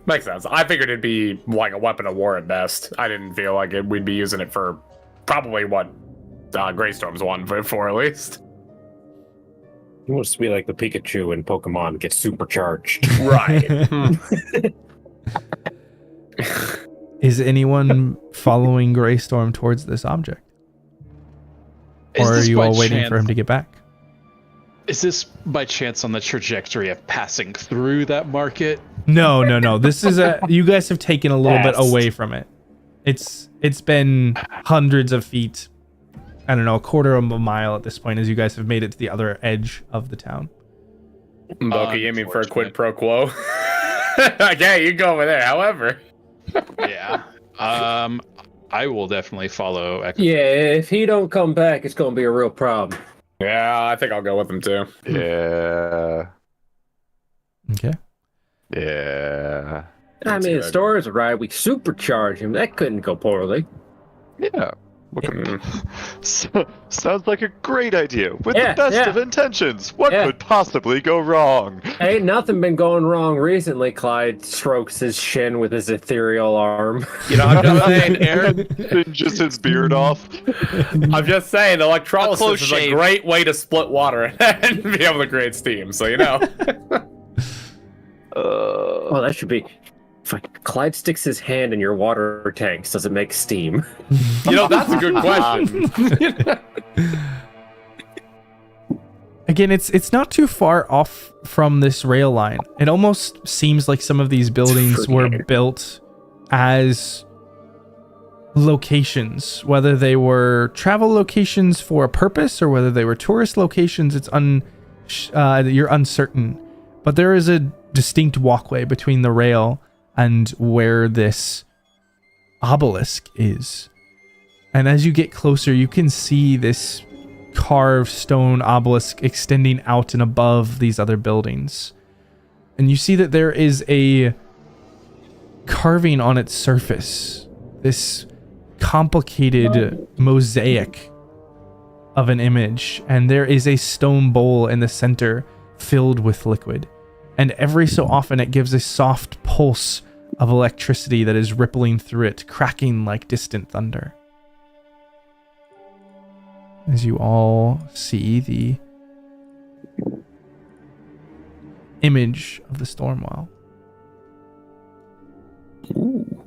Makes sense. I figured it'd be like a weapon of war at best. I didn't feel like we'd be using it for probably what Greystorm's one for at least.
He wants to be like the Pikachu in Pokemon, get supercharged.
Right.
Is anyone following Greystorm towards this object? Or are you all waiting for him to get back?
Is this by chance on the trajectory of passing through that market?
No. This is you guys have taken a little bit away from it. It's been hundreds of feet. I don't know, a quarter of a mile at this point as you guys have made it to the other edge of the town.
Boko, you mean for a quid pro quo? Okay, you go over there. However.
Yeah. I will definitely follow Echo.
Yeah, if he don't come back, it's gonna be a real problem.
Yeah, I think I'll go with him too.
Yeah.
Okay.
Yeah.
I mean, the stories are right. We supercharge him. That couldn't go poorly.
Yeah. Sounds like a great idea. With the best of intentions. What could possibly go wrong?
Ain't nothing been going wrong recently. Clyde strokes his shin with his ethereal arm.
You know, I'm just saying, Aaron.
Just his beard off.
I'm just saying, electrolysis is a great way to split water and be able to create steam. So you know.
Well, that should be. If Clyde sticks his hand in your water tanks, does it make steam?
You know, that's a good question.
Again, it's not too far off from this rail line. It almost seems like some of these buildings were built as locations, whether they were travel locations for a purpose or whether they were tourist locations. You're uncertain, but there is a distinct walkway between the rail and where this obelisk is. And as you get closer, you can see this carved stone obelisk extending out and above these other buildings. And you see that there is a carving on its surface, this complicated mosaic of an image, and there is a stone bowl in the center filled with liquid. And every so often it gives a soft pulse of electricity that is rippling through it, cracking like distant thunder. As you all see the image of the Stormwell.
Ooh.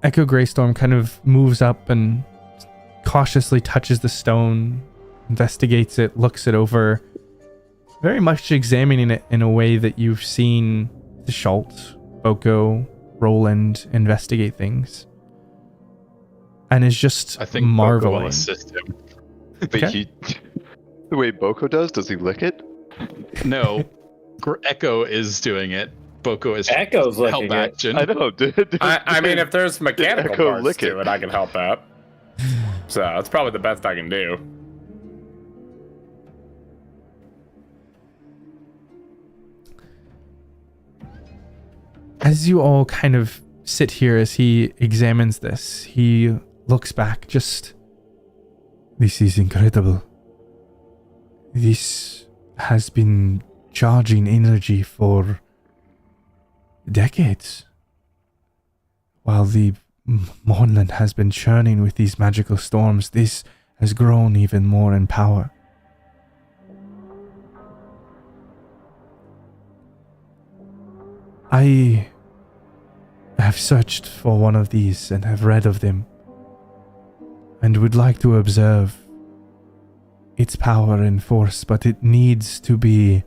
Echo Greystorm kind of moves up and cautiously touches the stone, investigates it, looks it over, very much examining it in a way that you've seen the Schultz, Boko, Roland investigate things. And is just marveling.
Boko will assist him.
Wait, the way Boko does he lick it?
No. Echo is doing it. Boko is
Echo's
help
licking
action.
I know, dude.
I mean, if there's mechanical
Echo
parts
lick
to it, I can help out. So that's probably the best I can do.
As you all kind of sit here as he examines this, he looks back, this is incredible. This has been charging energy for decades. While the Mournland has been churning with these magical storms, this has grown even more in power. I have searched for one of these and have read of them, and would like to observe its power and force, but it needs to be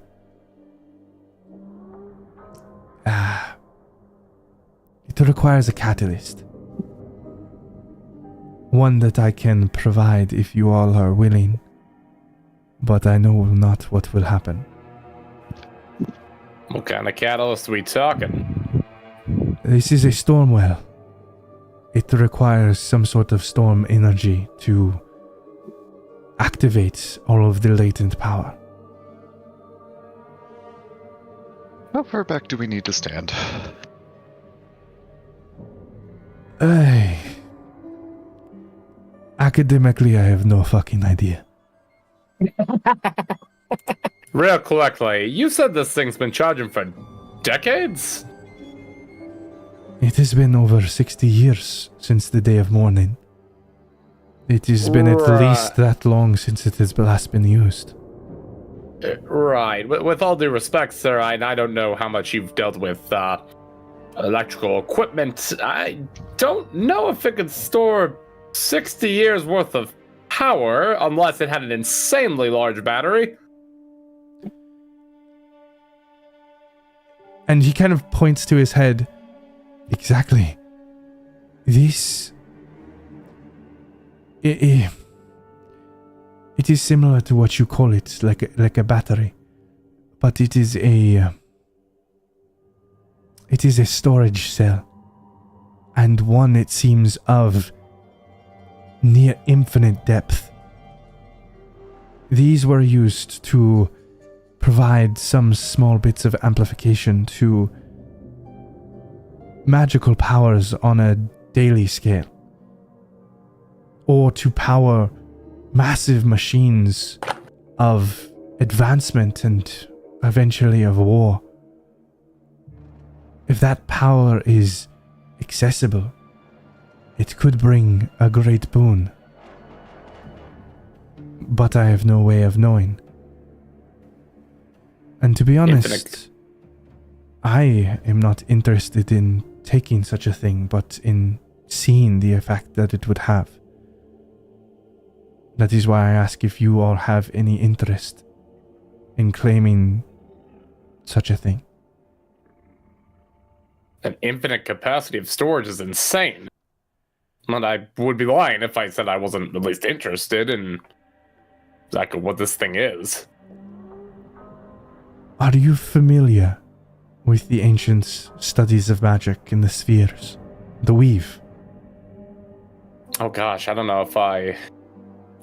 requires a catalyst. One that I can provide if you all are willing. But I know not what will happen.
What kind of catalyst are we talking?
This is a storm well. It requires some sort of storm energy to activate all of the latent power.
How far back do we need to stand?
Academically, I have no fucking idea.
Real quickly, you said this thing's been charging for decades?
It has been over 60 years since the day of mourning. It has been at least that long since it has last been used.
Right. With all due respect, sir, I don't know how much you've dealt with electrical equipment. I don't know if it could store 60 years worth of power unless it had an insanely large battery.
And he kind of points to his head. Exactly. This... It is similar to what you call it, like a battery. But it is a storage cell. And one, it seems, of near infinite depth. These were used to provide some small bits of amplification to magical powers on a daily scale, or to power massive machines of advancement and eventually of war. If that power is accessible, it could bring a great boon. But I have no way of knowing. And to be honest, I am not interested in taking such a thing, but in seeing the effect that it would have. That is why I ask if you all have any interest in claiming such a thing.
An infinite capacity of storage is insane. And I would be lying if I said I wasn't at least interested in exactly what this thing is.
Are you familiar with the ancient studies of magic in the spheres? The weave?
Oh gosh, I don't know if I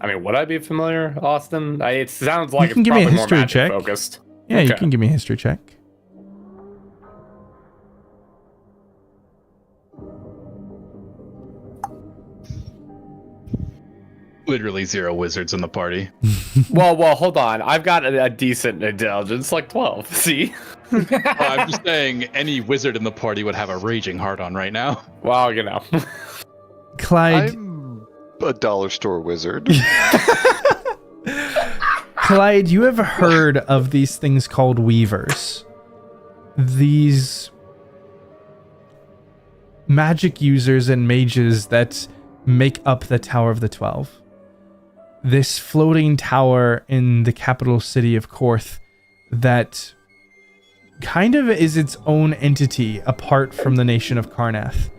mean, would I be familiar, Austin? It sounds like
you can
it's
give me
probably
a history
more magic
check.
focused.
Yeah,
Okay.
you can give me a history check.
Literally 0 wizards in the party.
Well, hold on. I've got a decent intelligence, like 12. See?
I'm just saying any wizard in the party would have a raging heart on right now.
Well, you know.
Clyde,
I'm a dollar store wizard.
Clyde, you have heard of these things called weavers. These magic users and mages that make up the Tower of the 12. This floating tower in the capital city of Korth that kind of is its own entity apart from the nation of Karnath.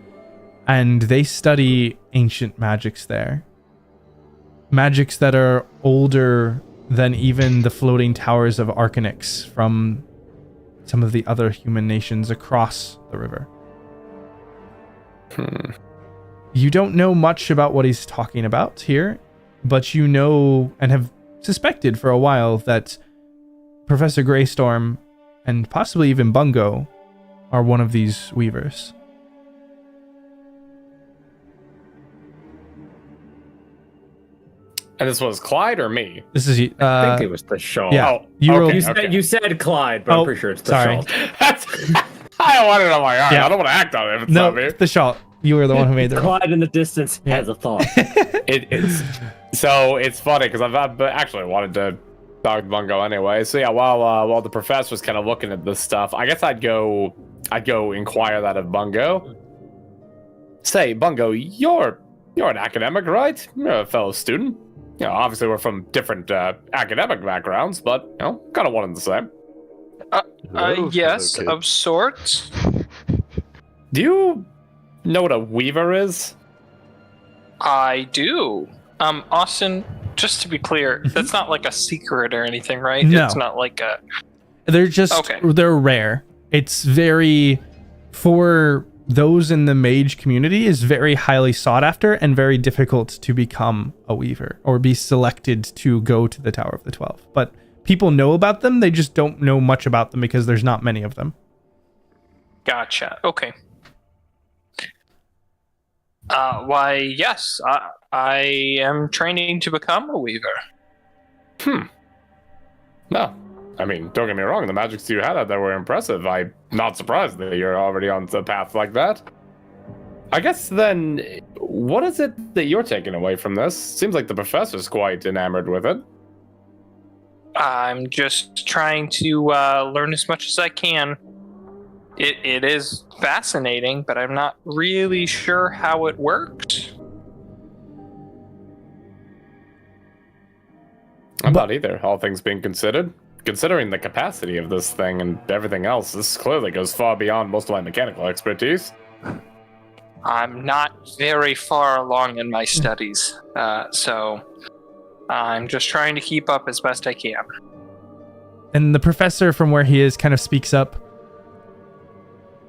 And they study ancient magics there. Magics that are older than even the floating towers of Arcanix from some of the other human nations across the river. You don't know much about what he's talking about here, but you know and have suspected for a while that Professor Greystorm and possibly even Bungo are one of these weavers.
And this was Clyde or me?
This is
I think it was the shawl.
yeah.
Oh,
You
okay.
rolled.
You said Clyde, but I'm pretty sure it's the
sorry.
shawl.
I don't want it on my arm.
Yeah.
I don't want to act on it if it's
No,
not me.
the shot. You were the one who made the roll.
Clyde in the distance has a thought.
It's so it's funny because I've actually wanted to talk to Bungo anyway. So yeah, while the professor's kind of looking at this stuff, I guess I'd go inquire that of Bungo. Say, Bungo, you're an academic, right? You're a fellow student. You know, obviously we're from different academic backgrounds, but you know, kind of one and the same.
Hello,
Yes,
fellow kid.
of sorts.
Do know what a weaver is?
I do. Austin, just to be clear, that's not like a secret or anything, right?
No.
It's not like a...
They're just,
Okay.
they're rare. It's very, for those in the mage community, is very highly sought after and very difficult to become a weaver or be selected to go to the Tower of the 12. But people know about them, they just don't know much about them because there's not many of them.
Gotcha. Okay. Why, yes, I am training to become a weaver.
No. I mean, don't get me wrong, the magics you had out there were impressive. I'm not surprised that you're already on the path like that. I guess then, what is it that you're taking away from this? Seems like the professor's quite enamored with it.
I'm just trying to learn as much as I can. It is fascinating, but I'm not really sure how it works.
I'm not either, all things being considered. Considering the capacity of this thing and everything else, this clearly goes far beyond most of my mechanical expertise.
I'm not very far along in my studies, so I'm just trying to keep up as best I can.
And the professor from where he is kind of speaks up.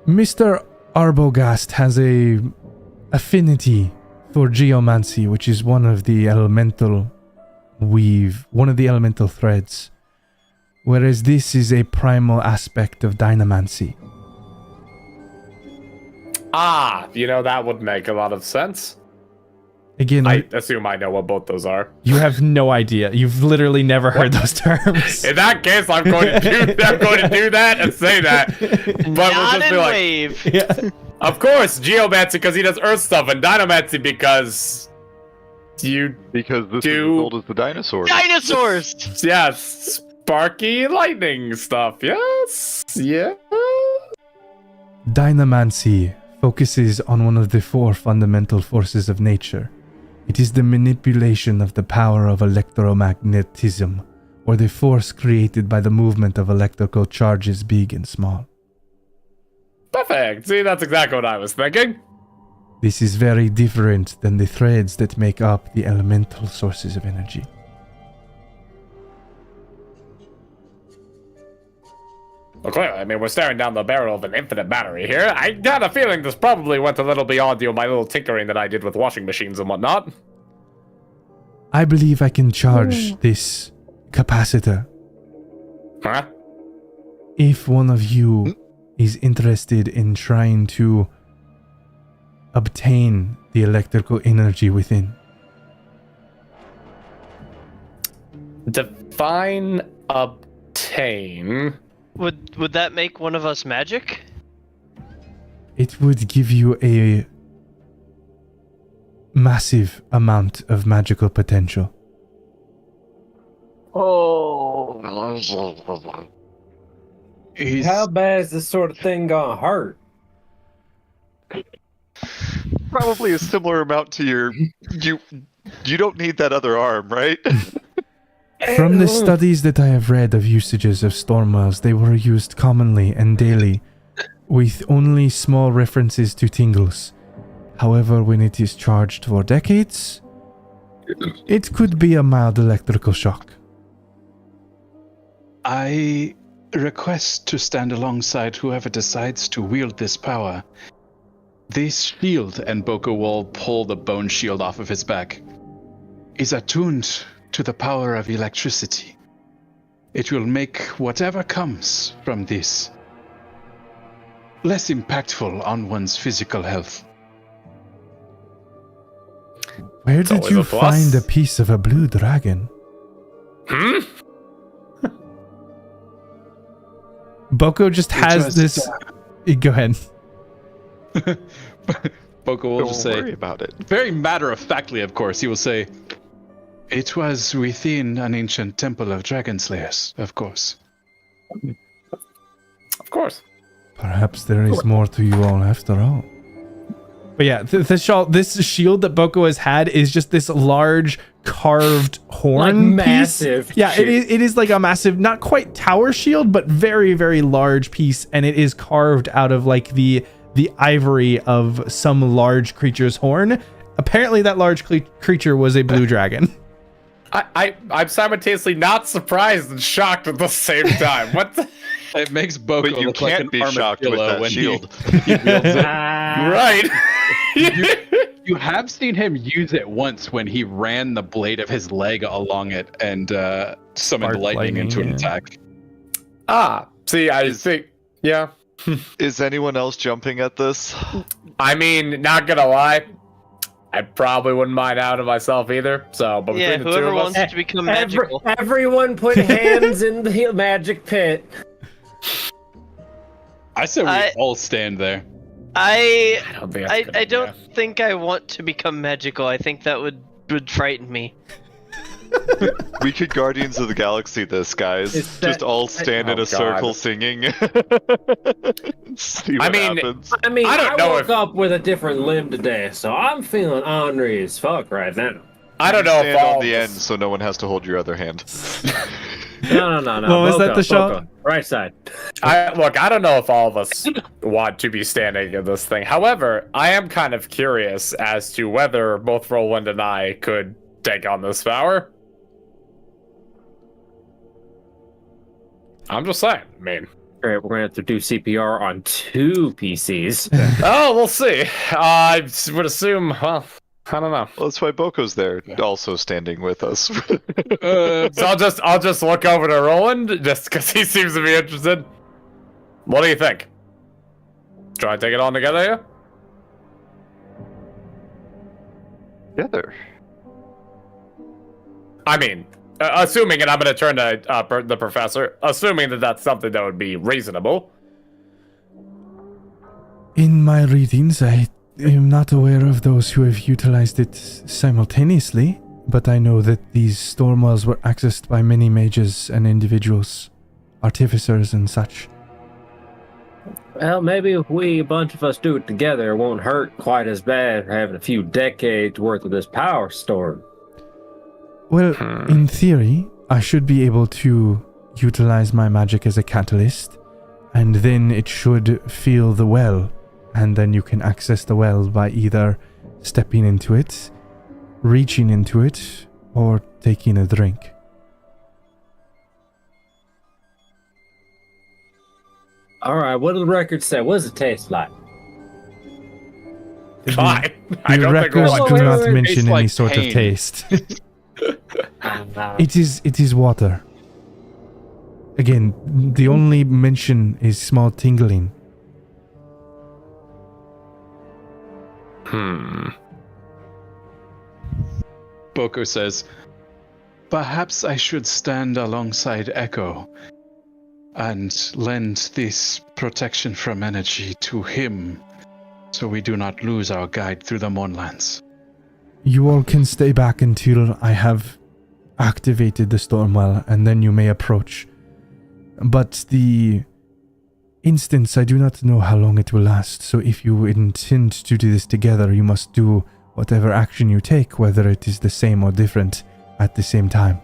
Mr. Arbogast has a affinity for geomancy, which is one of the elemental threads. Whereas this is a primal aspect of dynamancy.
Ah, that would make a lot of sense.
Again,
I assume I know what both those are.
you have no idea. You've literally never heard those terms.
In that case, I'm going to do that and say that. But
Nod
we'll just be
and
like,
wave.
Yeah.
of course, geomancy because he does earth stuff, and dynamancy because
Because this is as
Do-
old as the dinosaurs.
Dinosaurs!
yes, sparky lightning stuff. Yes, yeah.
Dynamancy focuses on one of the 4 fundamental forces of nature. It is the manipulation of the power of electromagnetism, or the force created by the movement of electrical charges big and small.
Perfect. See, that's exactly what I was thinking.
This is very different than the threads that make up the elemental sources of energy.
Well, clearly, I mean, we're staring down the barrel of an infinite battery here. I had a feeling this probably went a little beyond my little tinkering that I did with washing machines and whatnot.
I believe I can charge this capacitor.
Huh?
If one of you is interested in trying to obtain the electrical energy within.
Define obtain.
Would that make one of us magic?
It would give you a massive amount of magical potential.
Oh. How bad is this sort of thing gonna hurt?
Probably a similar amount to your... You don't need that other arm, right?
From the studies that I have read of usages of storm wells, they were used commonly and daily, with only small references to tingles. However, when it is charged for decades, it could be a mild electrical shock.
I request to stand alongside whoever decides to wield this power. This shield, and Boko will pull the bone shield off of his back, is attuned to the power of electricity. It will make whatever comes from this less impactful on one's physical health.
Where
It's
did
always
you
a plus.
find a piece of a blue dragon? Boko just has
was,
this... Go ahead.
Boko will
Don't
just say,
worry about it.
very matter-of-factly, of course, he will say, it was within an ancient temple of dragon slayers, of course.
Of course.
Perhaps there is more to you all after all. But yeah, this shield that Boko has had is just this large carved horn
Like massive
piece. Yeah,
shit.
it is like a massive, not quite tower shield, but very, very large piece. And it is carved out of like the the ivory of some large creature's horn. Apparently that large creature was a blue dragon.
I'm simultaneously not surprised and shocked at the same time. What the?
It makes Boko
But you
look like
can't
an
be shocked with
armadillo
that
when
shield.
he wields it.
Right.
You have seen him use it once when he ran the blade of his leg along it and summoned
Spark
lightning into an
yeah.
attack.
See, I think, yeah.
Is anyone else jumping at this?
I mean, not gonna lie, I probably wouldn't mind out of myself either. So, but
Yeah,
between the two
whoever
of
wants
us,
to become magical.
Everyone put hands in the magic pit.
I said we all stand there.
I
don't think that's a good
I don't
idea.
think I want to become magical. I think that would frighten me.
We could Guardians of the Galaxy this, guys.
Is
Just
that-
all stand in
Oh,
a circle
God.
singing. See
I
what
mean,
happens.
I don't know
woke
if-
up with a different limb today, so I'm feeling ornery as fuck right now.
I don't know if
Stand
all
on the
of
end
us-
so no one has to hold your other hand.
No.
What was that, the shot?
Boko. Right side.
I don't know if all of us want to be standing in this thing. However, I am kind of curious as to whether both Roland and I could take on this power. I'm just saying. I mean,
All right, we're gonna have to do CPR on 2 PCs.
oh, we'll see. I would assume. Well, I don't know.
Well, that's why Boko's there, also standing with us.
So I'll just look over to Roland just because he seems to be interested. What do you think? Try to take it on together here?
Together.
I mean, assuming, and I'm going to turn to the professor, assuming that that's something that would be reasonable.
In my readings, I am not aware of those who have utilized it simultaneously, but I know that these storm wells were accessed by many mages and individuals, artificers and such.
Well, maybe if a bunch of us do it together, it won't hurt quite as bad having a few decades worth of this power stored.
Well, in theory, I should be able to utilize my magic as a catalyst, and then it should fill the well, and then you can access the well by either stepping into it, reaching into it, or taking a drink.
All right, what do the records say? What does it taste like?
Fine. I
The
don't think
records
Roland
do
wait,
not
wait,
mention
tastes
any
like
sort
pain.
of taste. It is water. Again, the only mention is small tingling.
Boko says, "Perhaps I should stand alongside Echo and lend this protection from energy to him so we do not lose our guide through the Mournlands."
You all can stay back until I have activated the Stormwell, and then you may approach. But the instance, I do not know how long it will last, so if you intend to do this together, you must do whatever action you take, whether it is the same or different, at the same time.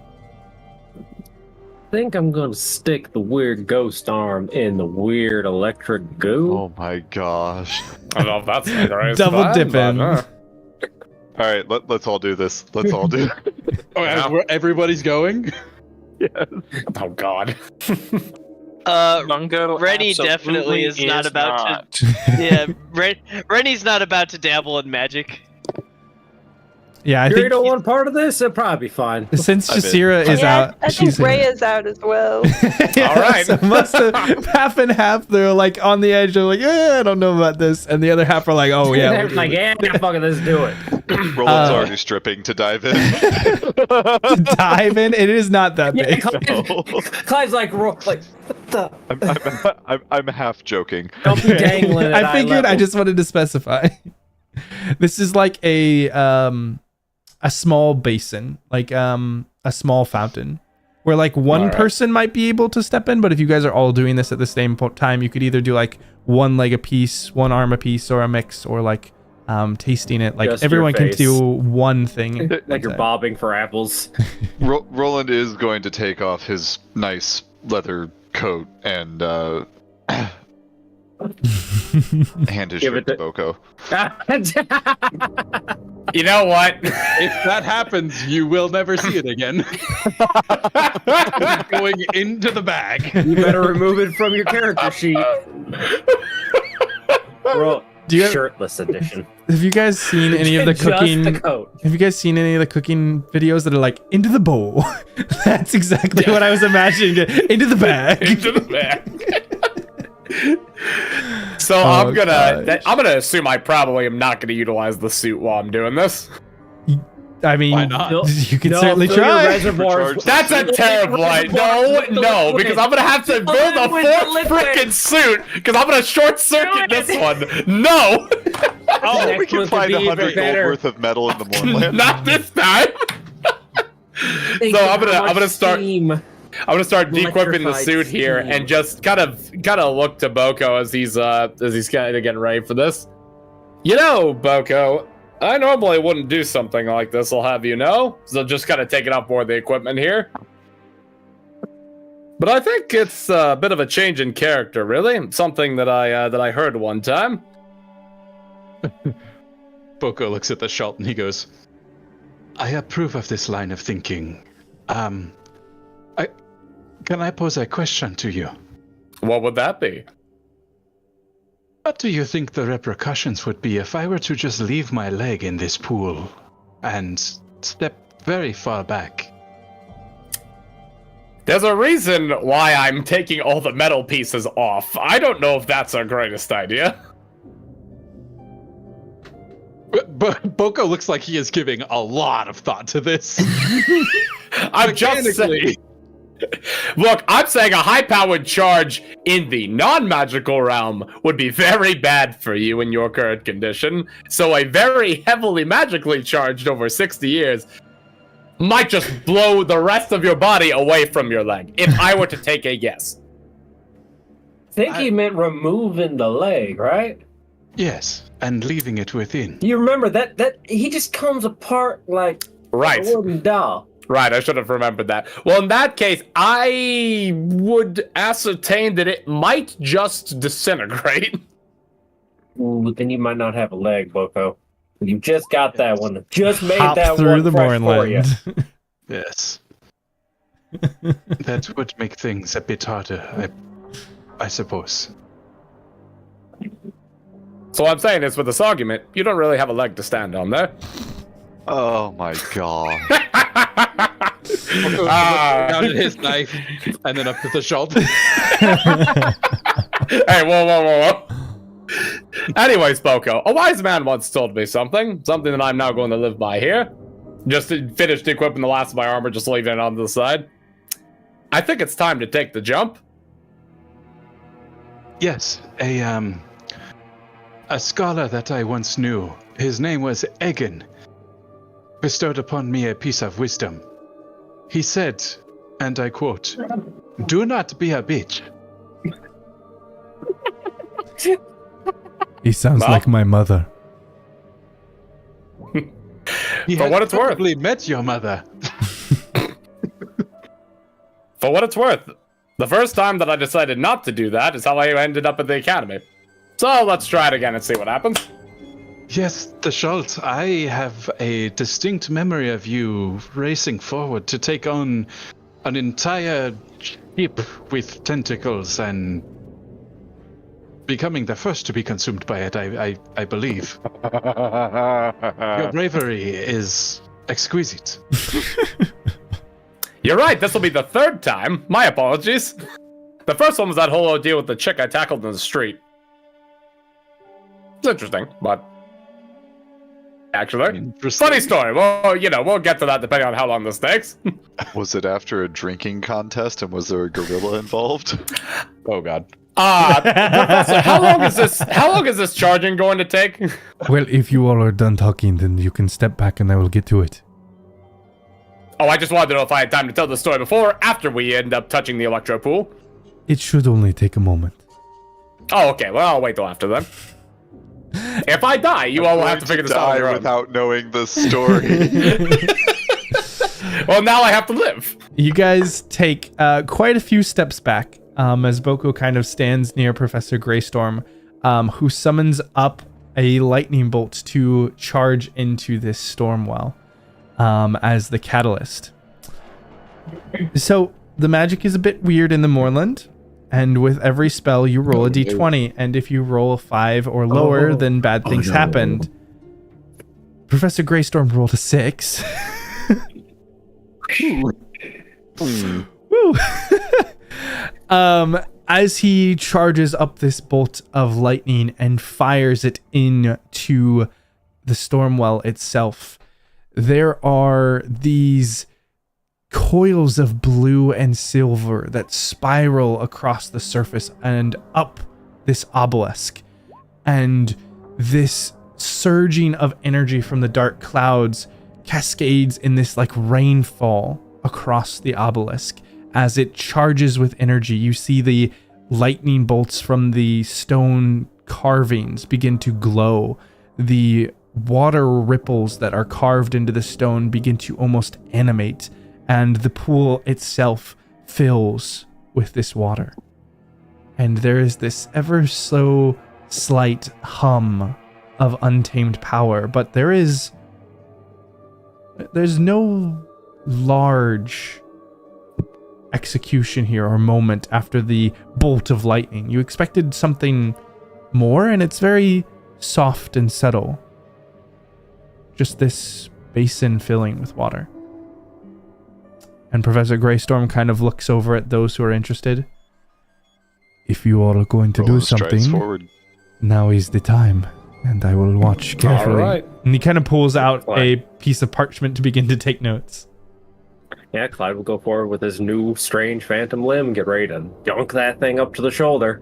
I think I'm gonna stick the weird ghost arm in the weird electric goo.
Oh my gosh.
I don't know if that's the right
Double
spot,
dipping.
but,
Alright, let's all do this. Let's all do it.
Oh, everybody's going?
oh god.
Bungo
Renny
absolutely
definitely is not about
not.
to. Yeah, Renny's not about to dabble in magic.
Yeah, I
You
think
don't want part of this? It'll probably be fine.
since
I'm in.
Jasira is
Yeah,
out,
I think
she's
Ray is out as well.
Yeah,
All right.
So most of half and half, they're like on the edge. They're like, I don't know about this, and the other half are like, oh yeah.
They're like, yeah, fucking let's do it.
Roland's already stripping to dive in.
To dive in, it is not that
Yeah,
big.
Clyde's like, what the?
I'm half joking.
Don't be dangling at
I
eye
figured. I
level.
just wanted to specify. This is like a small basin, like a small fountain, where like one
Alright.
person might be able to step in, but if you guys are all doing this at the same time, you could either do like one leg a piece, one arm a piece, or a mix, or like tasting it. Like
Just your
everyone can
face.
do one thing.
Like you're bobbing for apples.
Roland is going to take off his nice leather coat and Hand his
Give
shirt
it
to Boko.
You know what?
If that happens, you will never see it again. It's going into the bag.
You better remove it from your character sheet. Bro, shirtless edition.
Have you guys seen any of the
Just
cooking?
the coat.
Have you guys seen any of the cooking videos that are like into the bowl? That's exactly what I was imagining. Into the bag.
Into the bag. So I'm gonna assume I probably am not gonna utilize the suit while I'm doing this.
I mean,
Why not?
you can certainly
fill your
try.
reservoirs.
That's a terrible idea. No, because I'm gonna have to build a fourth freaking suit because I'm gonna short circuit this one. No.
Oh, we
Next
can
one
find
could be
100 gold
better.
worth of metal in the Mournland.
Not this time.
Think
So
of
I'm
how
gonna
much
start.
steam.
I'm gonna start de-equipping the
Electrified
suit here
steam.
and just kind of look to Boko as he's kind of getting ready for this. You know, Boko, I normally wouldn't do something like this. I'll have you know. So just kind of taking up more of the equipment here. But I think it's a bit of a change in character, really. Something that I heard one time.
Boko looks at the Schult and he goes, I approve of this line of thinking. Can I pose a question to you?
What would that be?
What do you think the repercussions would be if I were to just leave my leg in this pool and step very far back?
There's a reason why I'm taking all the metal pieces off. I don't know if that's our greatest idea.
But Boko looks like he is giving a lot of thought to this.
I'm just saying. Look, I'm saying a high-powered charge in the non-magical realm would be very bad for you in your current condition. So a very heavily magically charged over 60 years might just blow the rest of your body away from your leg, if I were to take a guess.
I think he meant removing the leg, right?
Yes, and leaving it within.
You remember that he just comes apart like
Right.
a wooden doll.
Right, I should have remembered that. Well, in that case, I would ascertain that it might just disintegrate.
Ooh, then you might not have a leg, Boko. You just got that one. Just made
Hop
that
through
one
the
fresh for you.
Mournland.
Yes. That would make things a bit harder, I suppose.
So what I'm saying is, with this argument, you don't really have a leg to stand on there.
Oh my god.
Boko down at his knife and then up to the Schult.
Hey, whoa. Anyways, Boko, a wise man once told me something that I'm now going to live by here. Just finished equipping the last of my armor, just leaving it on the side. I think it's time to take the jump.
Yes, a scholar that I once knew. His name was Egan. Bestowed upon me a piece of wisdom. He said, and I quote, "Do not be a bitch."
He sounds
Well.
like my mother.
He
For
had
what it's worth.
probably met your mother.
For what it's worth, the first time that I decided not to do that is how I ended up at the academy. So let's try it again and see what happens.
Yes, the Schult, I have a distinct memory of you racing forward to take on an entire ship with tentacles and becoming the first to be consumed by it, I believe. Your bravery is exquisite.
You're right, this will be the third time. My apologies. The first one was that whole ordeal with the chick I tackled in the street. It's interesting, but... Actually, funny story. Well, we'll get to that depending on how long this takes.
Was it after a drinking contest and was there a gorilla involved?
Oh god.
Professor, how long is this charging going to take?
Well, if you all are done talking, then you can step back and I will get to it.
Oh, I just wanted to know if I had time to tell the story before or after we end up touching the electro pool.
It should only take a moment.
Oh, okay. Well, I'll wait till after then. If I die, you all will have to figure this out on your own.
Without knowing the story.
Well, now I have to live.
You guys take quite a few steps back as Boko kind of stands near Professor Greystorm, who summons up a lightning bolt to charge into this storm well as the catalyst. So the magic is a bit weird in the Mournland, and with every spell you roll a d20, and if you roll a 5 or lower, then bad things happened. Professor Greystorm rolled a 6. Woo. As he charges up this bolt of lightning and fires it into the stormwell itself, there are these coils of blue and silver that spiral across the surface and up this obelisk. And this surging of energy from the dark clouds cascades in this like rainfall across the obelisk. As it charges with energy, you see the lightning bolts from the stone carvings begin to glow. The water ripples that are carved into the stone begin to almost animate, and the pool itself fills with this water. And there is this ever so slight hum of untamed power, but there's no large execution here or moment after the bolt of lightning. You expected something more, and it's very soft and subtle. Just this basin filling with water. And Professor Greystorm kind of looks over at those who are interested. If you all are going to do something, now is the time, and I will watch carefully.
All right.
And he kind of pulls out a piece of parchment to begin to take notes.
Yeah, Clyde will go forward with his new strange phantom limb, get ready to dunk that thing up to the shoulder.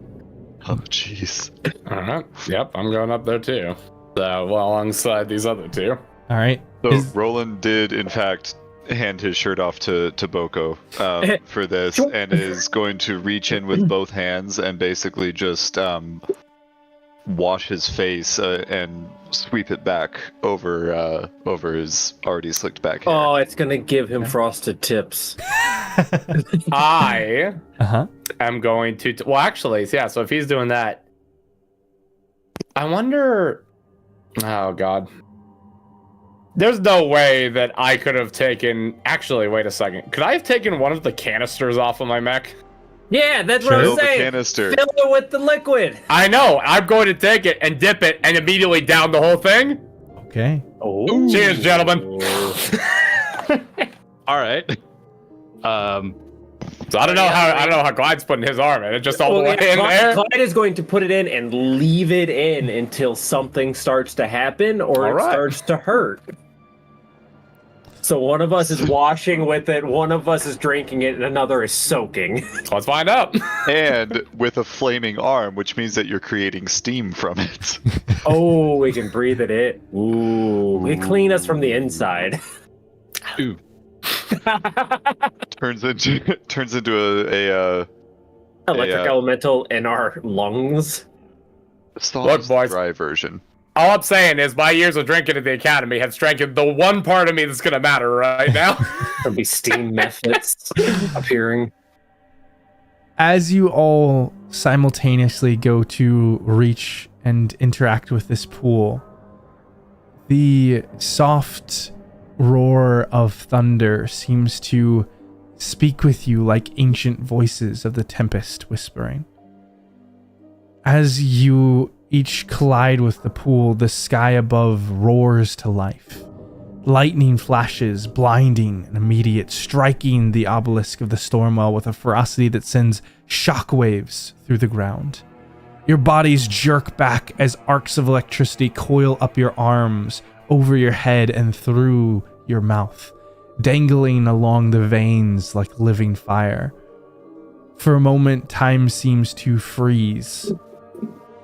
Oh, jeez.
All right. Yep, I'm going up there too. So, well, alongside these other two.
All right.
So Roland did, in fact, hand his shirt off to Boko for this, and is going to reach in with both hands and basically just wash his face and sweep it back over his already slicked back hair.
Oh, it's gonna give him frosted tips.
I am going to... well, actually, yeah, so if he's doing that... I wonder... Oh, God. There's no way that I could have taken... Actually, wait a second. Could I have taken one of the canisters off of my mech?
Yeah, that's what I was saying.
Canister.
Fill it with the liquid.
I know. I'm going to take it and dip it and immediately down the whole thing.
Okay.
Oh.
Cheers, gentlemen.
All right.
So I don't know how Clyde's putting his arm in it. Just all the way in there.
Clyde is going to put it in and leave it in until something starts to happen or it starts to hurt. So one of us is washing with it, one of us is drinking it, and another is soaking.
Let's find out.
And with a flaming arm, which means that you're creating steam from it.
Oh, we can breathe it in. Ooh, we clean us from the inside.
Ooh.
turns into a
electric elemental in our lungs.
Soft,
boys?
dry version.
All I'm saying is my years of drinking at the academy have strengthened the one part of me that's going to matter right now.
There'll be steam methods appearing.
As you all simultaneously go to reach and interact with this pool, the soft roar of thunder seems to speak with you like ancient voices of the tempest whispering. As you each collide with the pool, the sky above roars to life. Lightning flashes, blinding and immediate, striking the obelisk of the Stormwell with a ferocity that sends shockwaves through the ground. Your bodies jerk back as arcs of electricity coil up your arms, over your head and through your mouth, dangling along the veins like living fire. For a moment, time seems to freeze.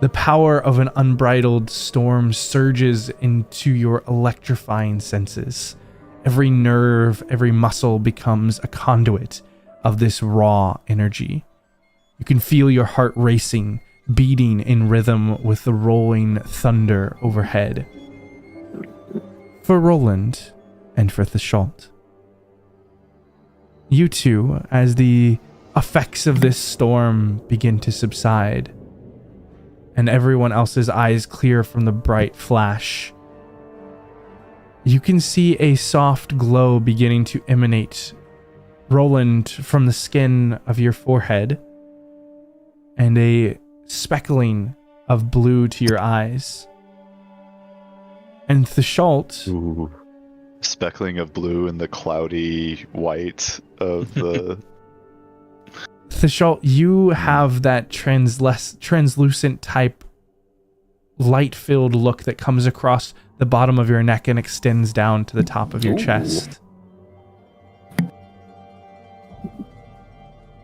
The power of an unbridled storm surges into your electrifying senses. Every nerve, every muscle becomes a conduit of this raw energy. You can feel your heart racing, beating in rhythm with the rolling thunder overhead. For Roland and for the Schalt, you two, as the effects of this storm begin to subside, and everyone else's eyes clear from the bright flash, you can see a soft glow beginning to emanate, Roland, from the skin of your forehead, and a speckling of blue to your eyes. And Thashalt,
Ooh. Speckling of blue and the cloudy white of the...
Thashalt, you have that translucent type light-filled look that comes across the bottom of your neck and extends down to the top of your chest.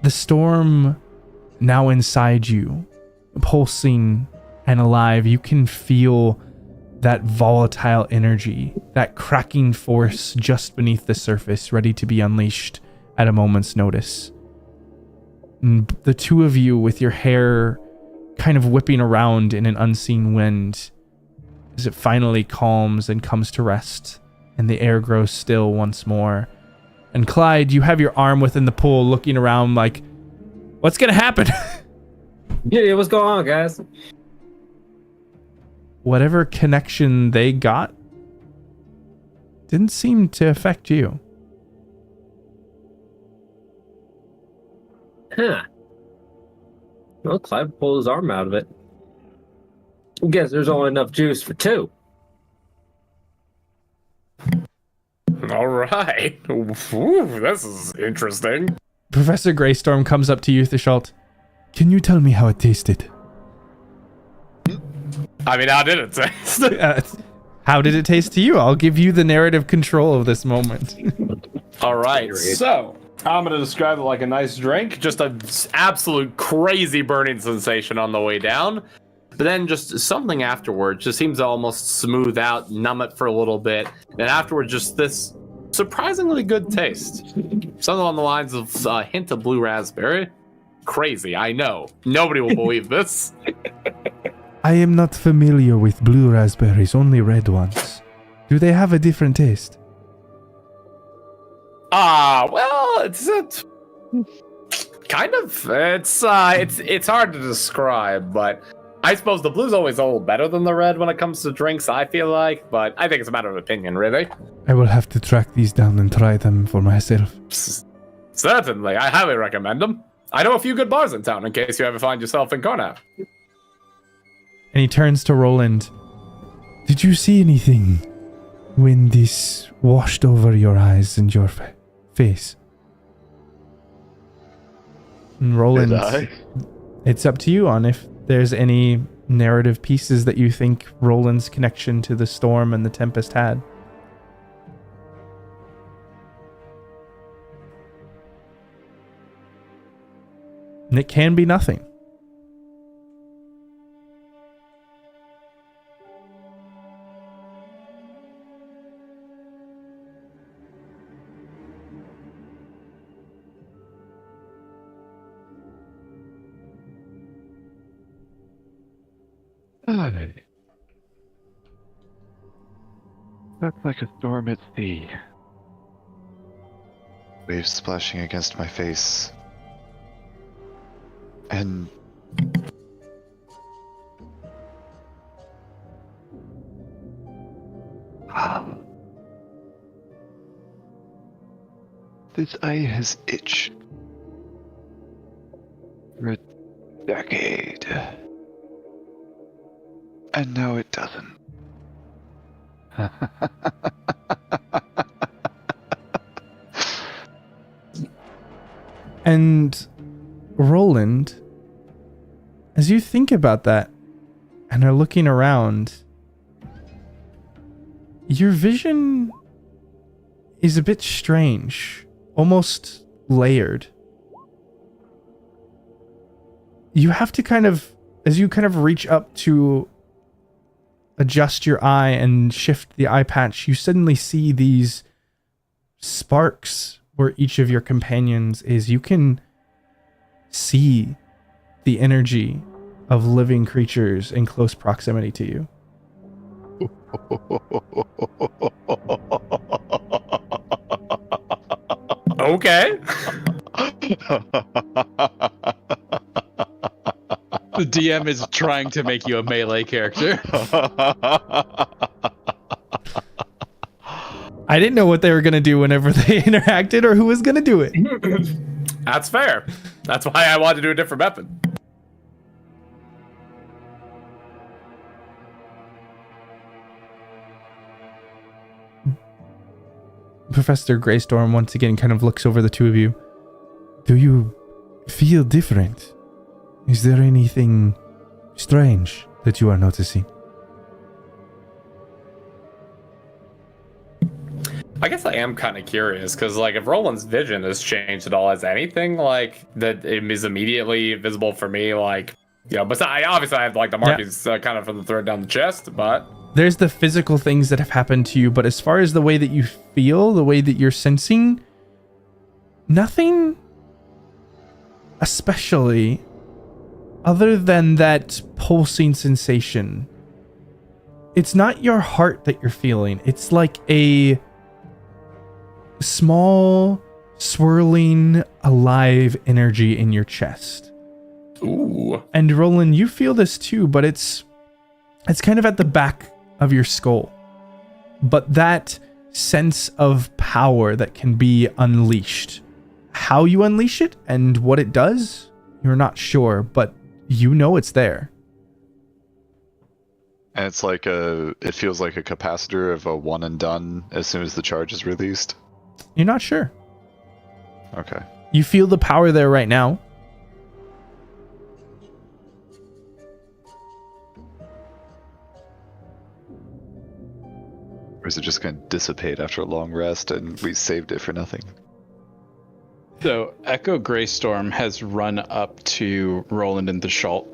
The storm now inside you, pulsing and alive, you can feel that volatile energy, that cracking force just beneath the surface, ready to be unleashed at a moment's notice. And the two of you with your hair kind of whipping around in an unseen wind as it finally calms and comes to rest, and the air grows still once more. And Clyde, you have your arm within the pool looking around like, what's gonna happen?
Yeah, what's going on, guys?
Whatever connection they got didn't seem to affect you.
Huh. Well, Clyde pulled his arm out of it. I guess there's only enough juice for two.
All right. Ooh, this is interesting.
Professor Greystorm comes up to you, Thashalt. Can you tell me how it tasted?
I mean, how did it taste?
How did it taste to you? I'll give you the narrative control of this moment.
All right, so I'm going to describe it like a nice drink. Just an absolute crazy burning sensation on the way down. But then just something afterwards just seems to almost smooth out, numb it for a little bit. And afterwards, just this surprisingly good taste. Something along the lines of a hint of blue raspberry. Crazy, I know. Nobody will believe this.
I am not familiar with blue raspberries, only red ones. Do they have a different taste?
Well, it's kind of. It's hard to describe, but I suppose the blue's always a little better than the red when it comes to drinks, I feel like, but I think it's a matter of opinion, really.
I will have to track these down and try them for myself.
Certainly, I highly recommend them. I know a few good bars in town in case you ever find yourself in Karnak.
And he turns to Roland. Did you see anything when this washed over your eyes and your face? And Roland,
Did I?
it's up to you on if there's any narrative pieces that you think Roland's connection to the storm and the tempest had. And it can be nothing.
That's like a storm at sea. Waves splashing against my face. And... this eye has itched for a decade. And now it doesn't.
And Roland, as you think about that and are looking around, your vision is a bit strange, almost layered. You have to kind of, as you kind of reach up to adjust your eye and shift the eye patch, you suddenly see these sparks where each of your companions is. You can see the energy of living creatures in close proximity to you.
Okay.
The DM is trying to make you a melee character.
I didn't know what they were going to do whenever they interacted or who was going to do it.
That's fair. That's why I wanted to do a different weapon.
Professor Greystorm once again kind of looks over the two of you. Do you feel different? Is there anything strange that you are noticing?
I guess I am kind of curious because, like, if Roland's vision has changed at all, has anything like that is immediately visible for me? Like, you know, but I have like the markings kind of from the thread down the chest, but
there's the physical things that have happened to you, but as far as the way that you feel, the way that you're sensing, nothing especially other than that pulsing sensation. It's not your heart that you're feeling. It's like a small, swirling, alive energy in your chest.
ooh,
And Roland, you feel this too, but it's kind of at the back of your skull. But that sense of power that can be unleashed. How you unleash it and what it does, you're not sure, but you know it's there.
And it's like it feels like a capacitor of a one and done as soon as the charge is released.
You're not sure.
Okay.
You feel the power there right now.
Or is it just going to dissipate after a long rest and we saved it for nothing?
So Echo Greystorm has run up to Roland and the Schalt.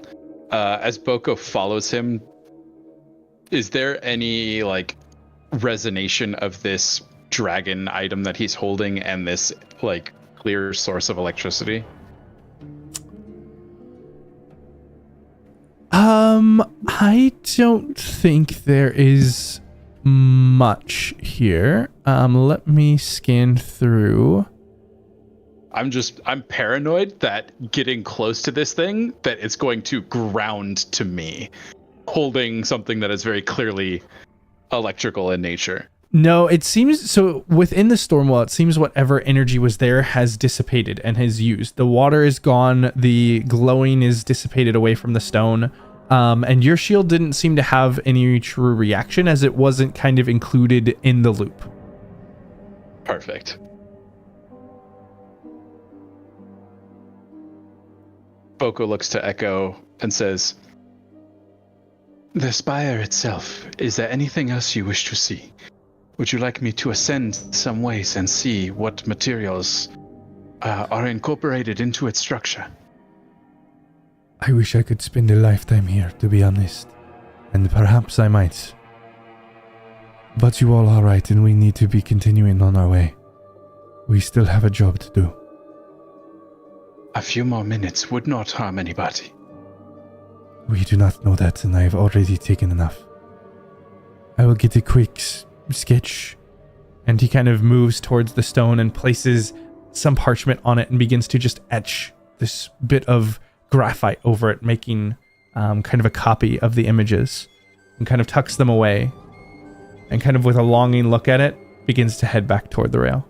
As Boko follows him, is there any like resonation of this dragon item that he's holding and this like clear source of electricity?
I don't think there is much here. Let me scan through.
I'm paranoid that getting close to this thing, that it's going to ground to me, holding something that is very clearly electrical in nature.
No, it seems so within the Stormwell, it seems whatever energy was there has dissipated and has used. The water is gone, the glowing is dissipated away from the stone. And your shield didn't seem to have any true reaction as it wasn't kind of included in the loop.
Perfect. Boko looks to Echo and says, "The spire itself, is there anything else you wish to see? Would you like me to ascend some ways and see what materials are incorporated into its structure?"
I wish I could spend a lifetime here, to be honest. And perhaps I might. But you all are right, and we need to be continuing on our way. We still have a job to do.
A few more minutes would not harm anybody.
We do not know that, and I have already taken enough. I will get a quick sketch. And he kind of moves towards the stone and places some parchment on it and begins to just etch this bit of graphite over it, making kind of a copy of the images, and kind of tucks them away, and kind of with a longing look at it, begins to head back toward the rail.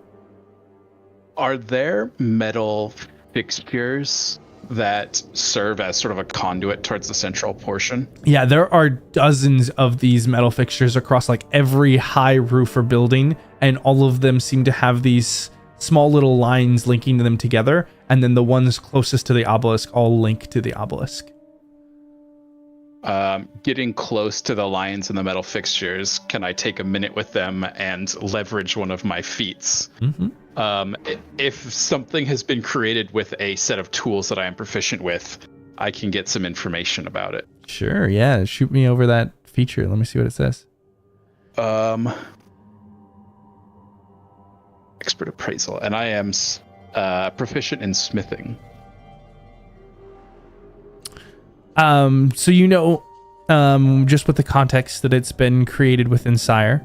Are there metal fixtures that serve as sort of a conduit towards the central portion?
Yeah, there are dozens of these metal fixtures across like every high roof or building, and all of them seem to have these small little lines linking them together, and then the ones closest to the obelisk all link to the obelisk.
Getting close to the lines and the metal fixtures, can I take a minute with them and leverage one of my feats?
Mm-hmm.
If something has been created with a set of tools that I am proficient with, I can get some information about it.
Sure, yeah. Shoot me over that feature. Let me see what it says.
Expert appraisal, and I am proficient in smithing.
So you know, just with the context that it's been created within Sire,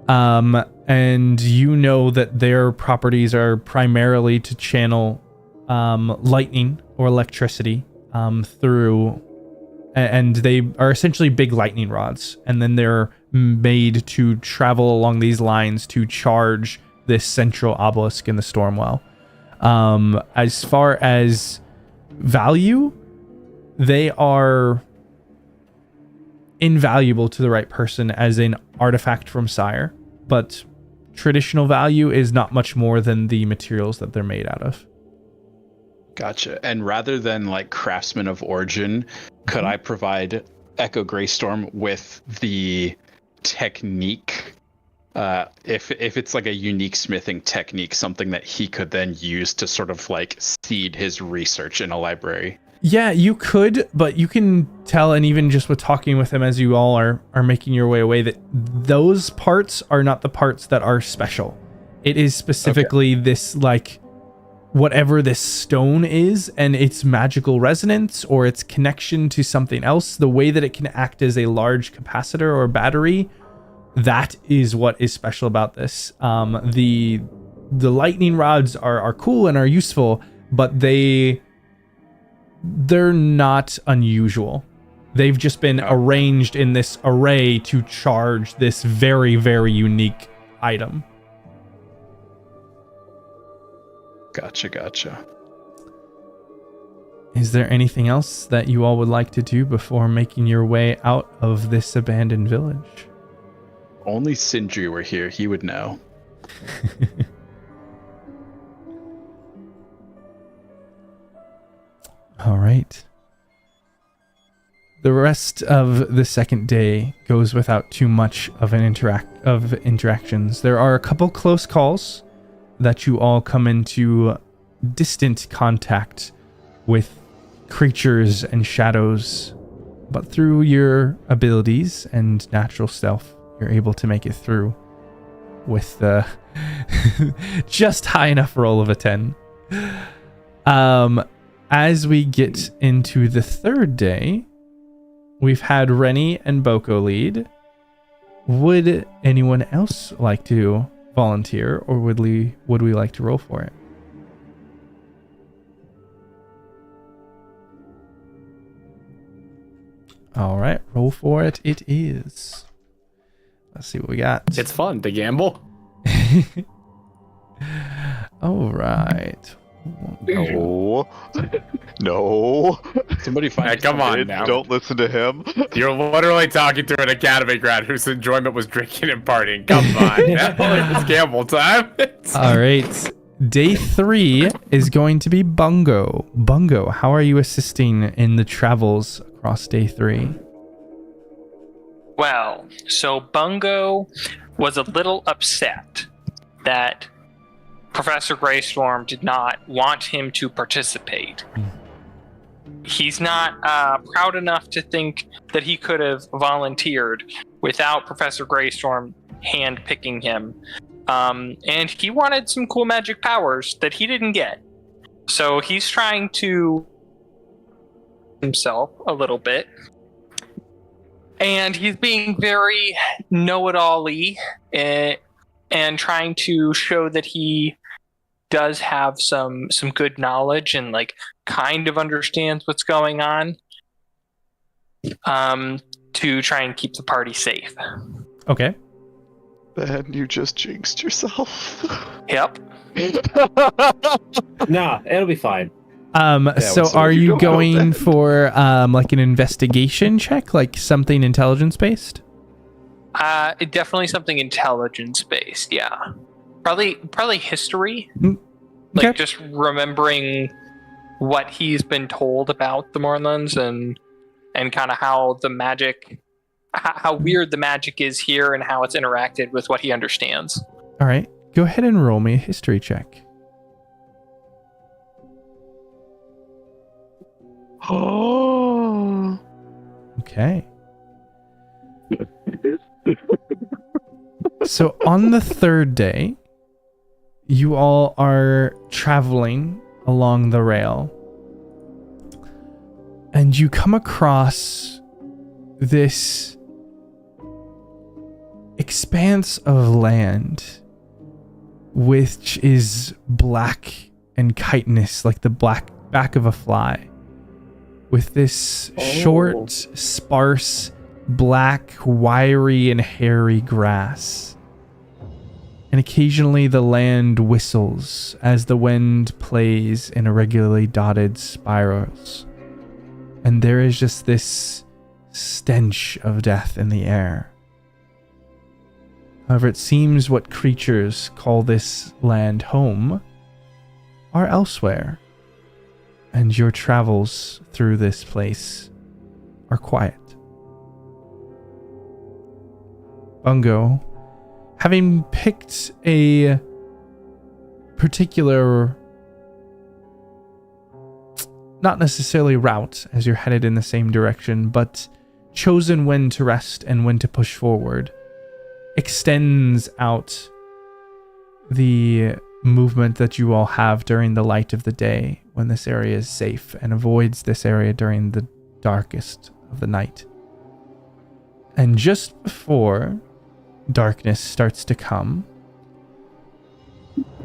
and you know that their properties are primarily to channel lightning or electricity through, and they are essentially big lightning rods, and then they're made to travel along these lines to charge this central obelisk in the Stormwell. As far as value, they are invaluable to the right person as an artifact from Sire, but traditional value is not much more than the materials that they're made out of.
Gotcha. And rather than like craftsman of origin, could I provide Echo Greystorm with the technique? If it's like a unique smithing technique, something that he could then use to sort of like seed his research in a library.
Yeah, you could, but you can tell, and even just with talking with him as you all are making your way away, that those parts are not the parts that are special. It is specifically this, like, whatever this stone is and its magical resonance or its connection to something else, the way that it can act as a large capacitor or battery, that is what is special about this. The lightning rods are cool and are useful, but they're not unusual. They've just been arranged in this array to charge this very, very unique item.
Gotcha.
Is there anything else that you all would like to do before making your way out of this abandoned village?
Only Sindri were here, he would know.
All right. The rest of the second day goes without too much of an interactions. There are a couple close calls that you all come into distant contact with creatures and shadows, but through your abilities and natural stealth, you're able to make it through with just high enough roll of a 10. As we get into the third day, we've had Renny and Boko lead. Would anyone else like to volunteer, or would we like to roll for it? All right, roll for it. It is. Let's see what we got.
It's fun to gamble.
All right.
No.
Somebody find
Hey, come on now.
Don't listen to him.
You're literally talking to an academy grad whose enjoyment was drinking and partying. Come on. It's gamble time.
All right. Day 3 is going to be Bungo. Bungo, how are you assisting in the travels across day 3?
Well, so Bungo was a little upset that Professor Greystorm did not want him to participate. He's not proud enough to think that he could have volunteered without Professor Greystorm hand-picking him. And he wanted some cool magic powers that he didn't get. So he's trying to himself a little bit. And he's being very know-it-all-y and trying to show that he does have some good knowledge and like kind of understands what's going on, to try and keep the party safe.
Okay.
Ben, you just jinxed yourself.
Yep.
Nah, it'll be fine.
So are you going for like an investigation check, like something intelligence based?
Definitely something intelligence based, yeah. Probably history.
Okay.
Like just remembering what he's been told about the Mournlands and kind of how the magic, how weird the magic is here and how it's interacted with what he understands.
All right. Go ahead and roll me a history check.
Oh.
Okay. So on the third day, you all are traveling along the rail, and you come across this expanse of land which is black and chitinous like the black back of a fly, with this short, sparse, black, wiry, and hairy grass. And occasionally the land whistles as the wind plays in irregularly dotted spirals. And there is just this stench of death in the air. However, it seems what creatures call this land home are elsewhere, and your travels through this place are quiet. Bungo, having picked a particular, not necessarily route as you're headed in the same direction, but chosen when to rest and when to push forward, extends out the movement that you all have during the light of the day when this area is safe, and avoids this area during the darkest of the night. And just before darkness starts to come,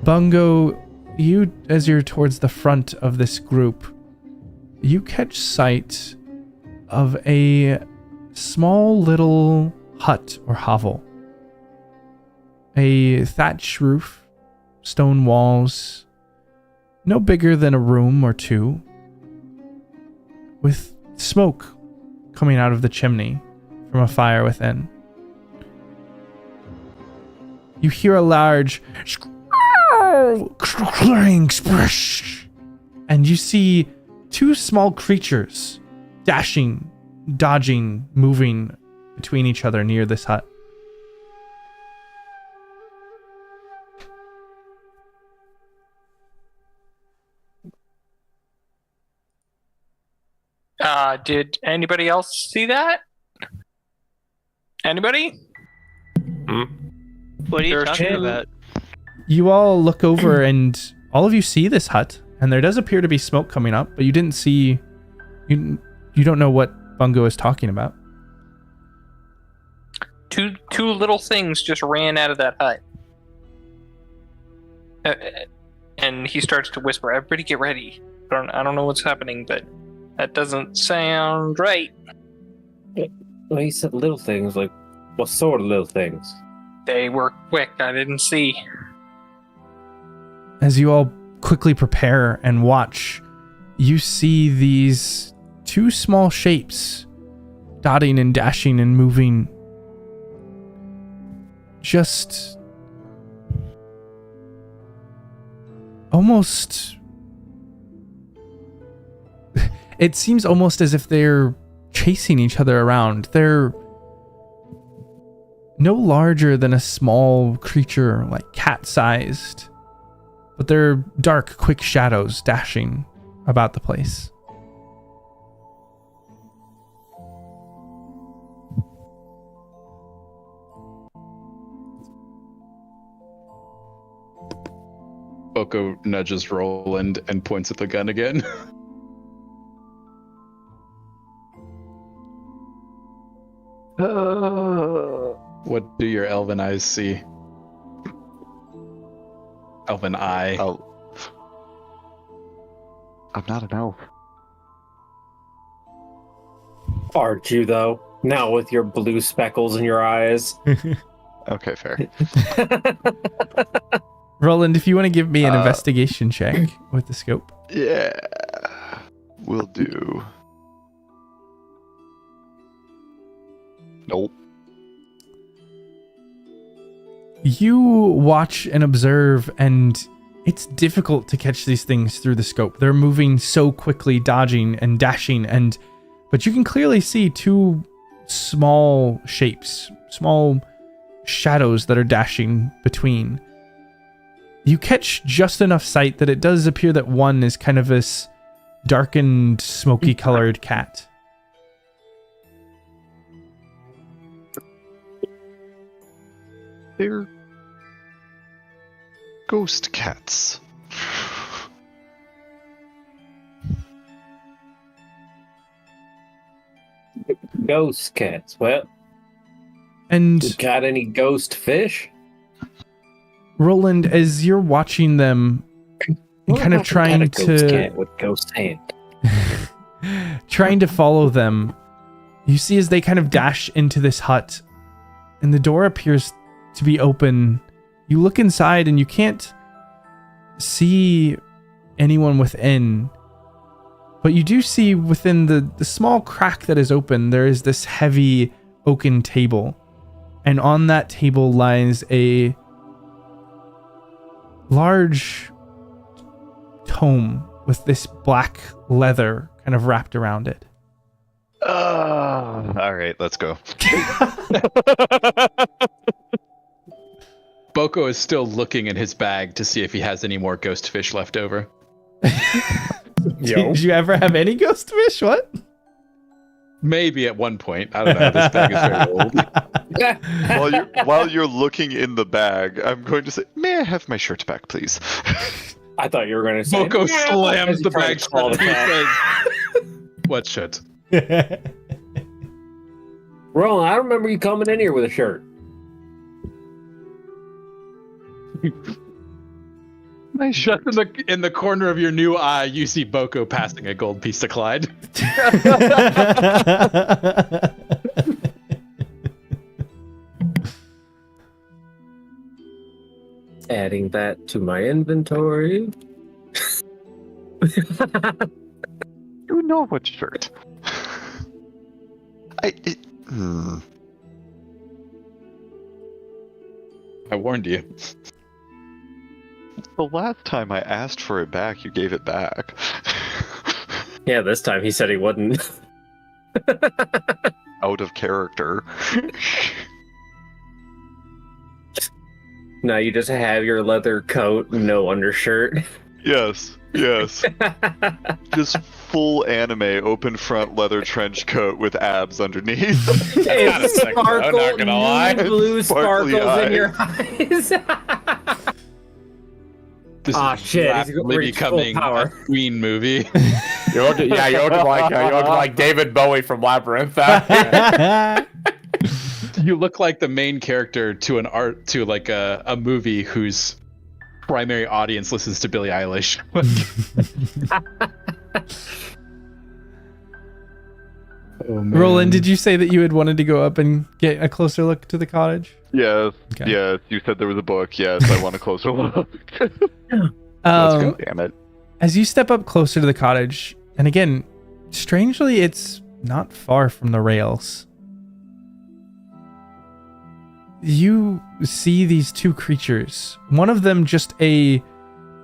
Bungo, you, as you're towards the front of this group, you catch sight of a small little hut or hovel. A thatch roof, stone walls, no bigger than a room or two, with smoke coming out of the chimney from a fire within. You hear a large clang splash, and you see two small creatures dashing, dodging, moving between each other near this hut.
Did anybody else see that? Anybody?
What are you
There's
talking
him.
about?
You all look over and all of you see this hut, and there does appear to be smoke coming up, but you didn't see, you don't know what Bungo is talking about.
Two little things just ran out of that hut. And he starts to whisper, "Everybody get ready. I don't know what's happening, but that doesn't sound right."
Well, he said little things, like, what sort of little things?
They were quick. I didn't see.
As you all quickly prepare and watch, you see these two small shapes dotting and dashing and moving, just almost, it seems almost as if they're chasing each other around. They're no larger than a small creature, like cat-sized, but they're dark, quick shadows dashing about the place.
Boko nudges Roland and points at the gun again. What do your elven eyes see? Elven eye.
Oh. I'm not an elf.
Aren't you, though? Now with your blue speckles in your eyes.
Okay, fair.
Roland, if you want to give me an investigation check with the scope.
Yeah. Will do. Nope.
You watch and observe, and it's difficult to catch these things through the scope. They're moving so quickly, dodging and dashing, but you can clearly see two small shapes, small shadows that are dashing between. You catch just enough sight that it does appear that one is kind of this darkened, smoky colored cat.
They're ghost cats.
Ghost cats. Well,
And
got any ghost fish?
Roland, as you're watching them, and kind of trying to
with ghost hand.
trying to follow them. You see as they kind of dash into this hut, and the door appears to be open. You look inside and you can't see anyone within, but you do see within the small crack that is open, there is this heavy oaken table, and on that table lies a large tome with this black leather kind of wrapped around it.
All right, let's go.
Boko is still looking in his bag to see if he has any more ghost fish left over.
Did you ever have any ghost fish? What?
Maybe at one point. I don't know. This bag is very old.
While you're looking in the bag, I'm going to say, may I have my shirt back, please?
I thought you were going to say.
Boko slams the
trying
bag
to call
shut.
the
He
cat.
says, what shirt?
Roland, I remember you coming in here with a shirt.
My shirt.
In the corner of your new eye, you see Boko passing a gold piece to Clyde.
Adding that to my inventory.
You know what shirt?
I warned you.
The last time I asked for it back, you gave it back.
Yeah, this time he said he wouldn't.
Out of character.
Now you just have your leather coat, no undershirt.
Yes. Just full anime, open front leather trench coat with abs underneath.
It's
sick, though, not
sparkle,
gonna lie.
blue
Sparkly
sparkles in
eyes.
your eyes.
This
Ah,
is
shit, he's
rapidly
reached full
becoming
power.
a Queen movie.
You're looking like David Bowie from Labyrinth. Out here.
You look like the main character to a movie whose primary audience listens to Billie Eilish. Oh, man.
Roland, did you say that you had wanted to go up and get a closer look to the cottage?
Yes.
Okay.
Yes. You said there was a book. Yes, I want a closer look. Let's go. Damn it.
As you step up closer to the cottage, and again, strangely, it's not far from the rails. You see these two creatures. One of them just a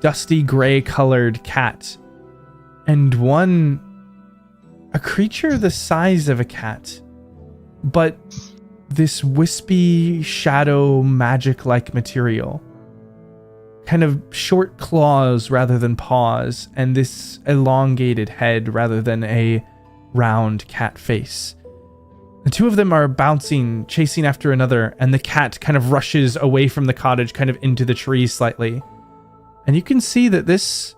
dusty gray colored cat, and one a creature the size of a cat, but this wispy shadow magic-like material. Kind of short claws rather than paws, and this elongated head rather than a round cat face. The two of them are bouncing, chasing after another, and the cat kind of rushes away from the cottage, kind of into the trees slightly. And you can see that this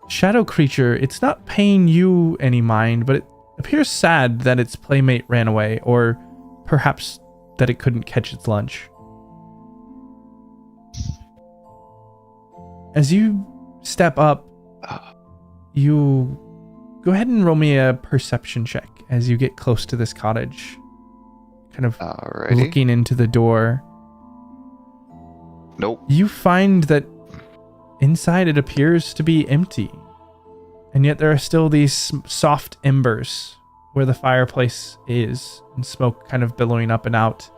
shadow creature, it's not paying you any mind, but it appears sad that its playmate ran away, or perhaps that it couldn't catch its lunch. As you step up, you go ahead and roll me a perception check as you get close to this cottage. Kind of
Alrighty.
looking into the door.
Nope.
You find that inside it appears to be empty. And yet there are still these soft embers where the fireplace is, and smoke kind of billowing up and out.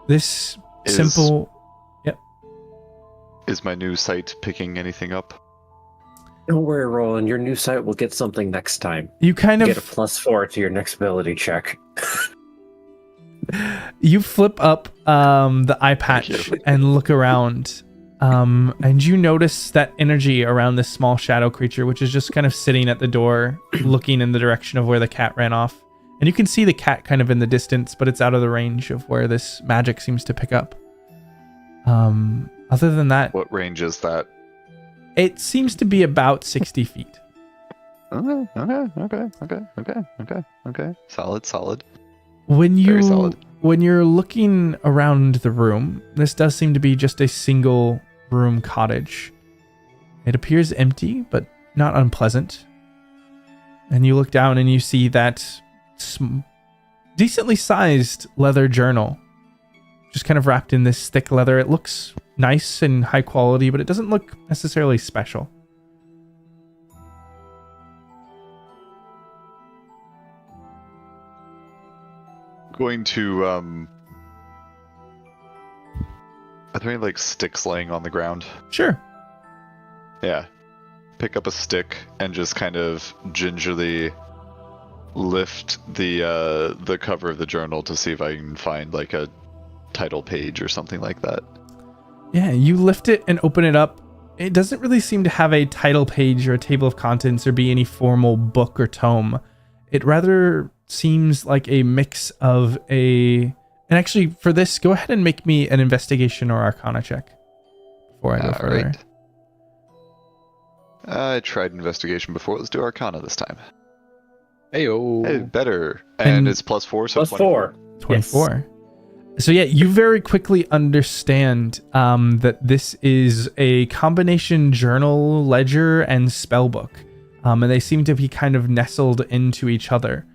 This simple...
Is my new site picking anything up?
Don't worry, Roland. Your new site will get something next time.
You kind of...
Get a +4 to your next ability check.
You flip up the eye patch and look around. And you notice that energy around this small shadow creature, which is just kind of sitting at the door, looking in the direction of where the cat ran off. And you can see the cat kind of in the distance, but it's out of the range of where this magic seems to pick up. Other than that,
What range is that?
it seems to be about 60 feet.
Okay. Solid.
When
Very solid.
when you're looking around the room, this does seem to be just a single room cottage. It appears empty, but not unpleasant. And you look down and you see that decently sized leather journal, just kind of wrapped in this thick leather. It looks nice and high quality, but it doesn't look necessarily special.
Going to are there any like sticks laying on the ground?
Sure.
Yeah. Pick up a stick and just kind of gingerly lift the cover of the journal to see if I can find like a title page or something like that.
Yeah, you lift it and open it up. It doesn't really seem to have a title page or a table of contents or be any formal book or tome. It rather seems like a mix of and actually for this, go ahead and make me an investigation or arcana check before I go further.
Right. I tried investigation before. Let's do arcana this time.
Heyo.
Hey, better. And it's +4, so
Plus 4.
24. Yes. So yeah, you very quickly understand that this is a combination journal, ledger, and spellbook. And they seem to be kind of nestled into each other.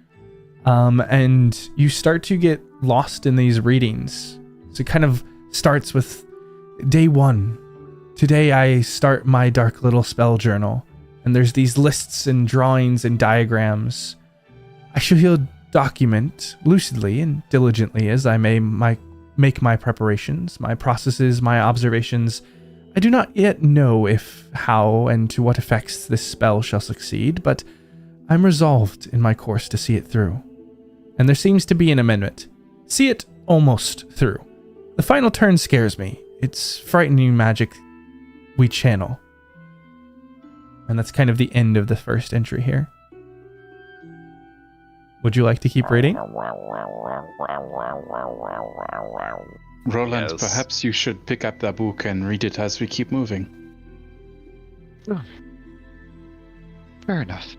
And you start to get lost in these readings. So it kind of starts with day 1. Today I start my dark little spell journal. And there's these lists and drawings and diagrams. I shall document lucidly and diligently as I may make my preparations, my processes, my observations. I do not yet know how and to what effects this spell shall succeed, but I'm resolved in my course to see it through. And there seems to be an amendment. See it almost through. The final turn scares me. It's frightening magic we channel. And that's kind of the end of the first entry here. Would you like to keep reading?
Roland,
Yes.
perhaps you should pick up the book and read it as we keep moving.
Fair enough.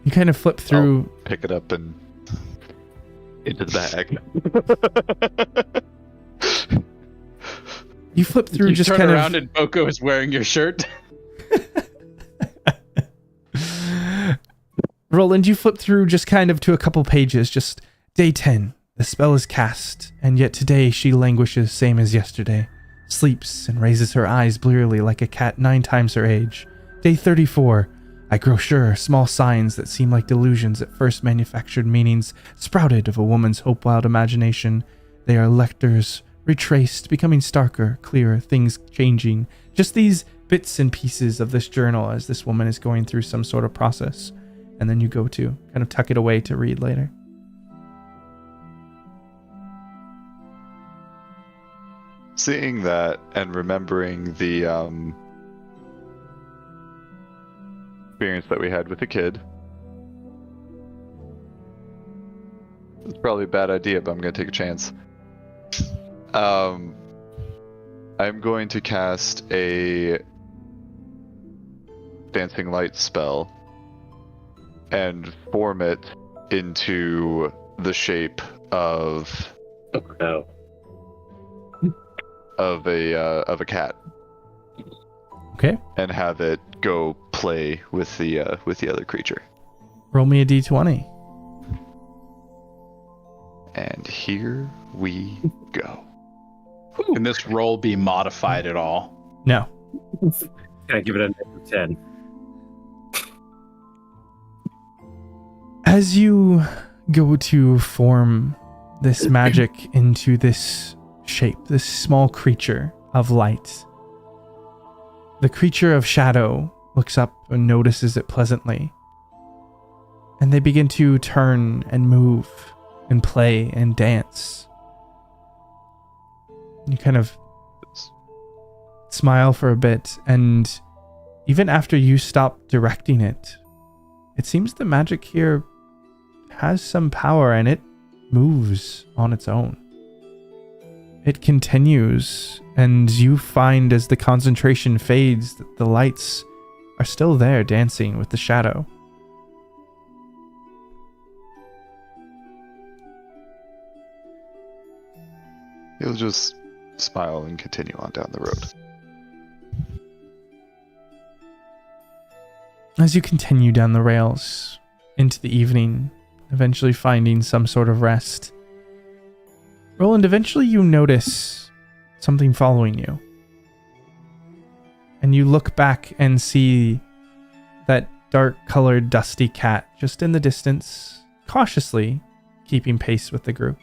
You kind of flip through.
I'll pick it up and into the bag.
You flip through
You
just
turn
kind
around
of.
and Boko is wearing your shirt.
Roland, you flip through just kind of to a couple pages. Just day 10. The spell is cast, and yet today she languishes same as yesterday. Sleeps and raises her eyes blearily like a cat 9 times her age. Day 34. I grow sure small signs that seem like delusions at first manufactured meanings sprouted of a woman's hope-wild imagination. They are lectors, retraced, becoming starker, clearer, things changing. Just these bits and pieces of this journal as this woman is going through some sort of process. And then you go to kind of tuck it away to read later.
Seeing that and remembering the experience that we had with the kid. It's probably a bad idea, but I'm going to take a chance. I'm going to cast a dancing light spell and form it into the shape of
Oh no.
of a cat,
Okay.
and have it go play with the other creature.
Roll me a d20.
And here we go.
Can this roll be modified at all?
No.
Can I give it a 10?
As you go to form this magic into this shape, this small creature of light, the creature of shadow looks up and notices it pleasantly. And they begin to turn and move and play and dance. You kind of smile for a bit, and even after you stop directing it, it seems the magic here has some power and it moves on its own. It continues, and you find as the concentration fades that the lights are still there dancing with the shadow.
He'll just smile and continue on down the road.
As you continue down the rails into the evening, eventually finding some sort of rest, Roland, eventually you notice something following you. And you look back and see that dark-colored dusty cat just in the distance, cautiously keeping pace with the group.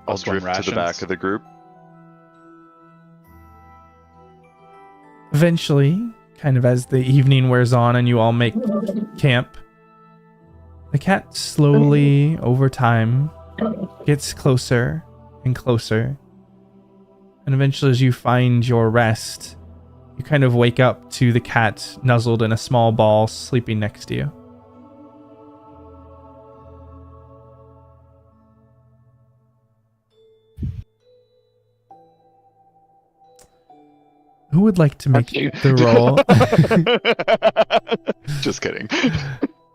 I'll drift to the back of the group.
Eventually, kind of as the evening wears on and you all make camp, the cat slowly, over time, gets closer and closer. And eventually, as you find your rest, you kind of wake up to the cat nuzzled in a small ball sleeping next to you. Who would like to make the roll?
Just kidding.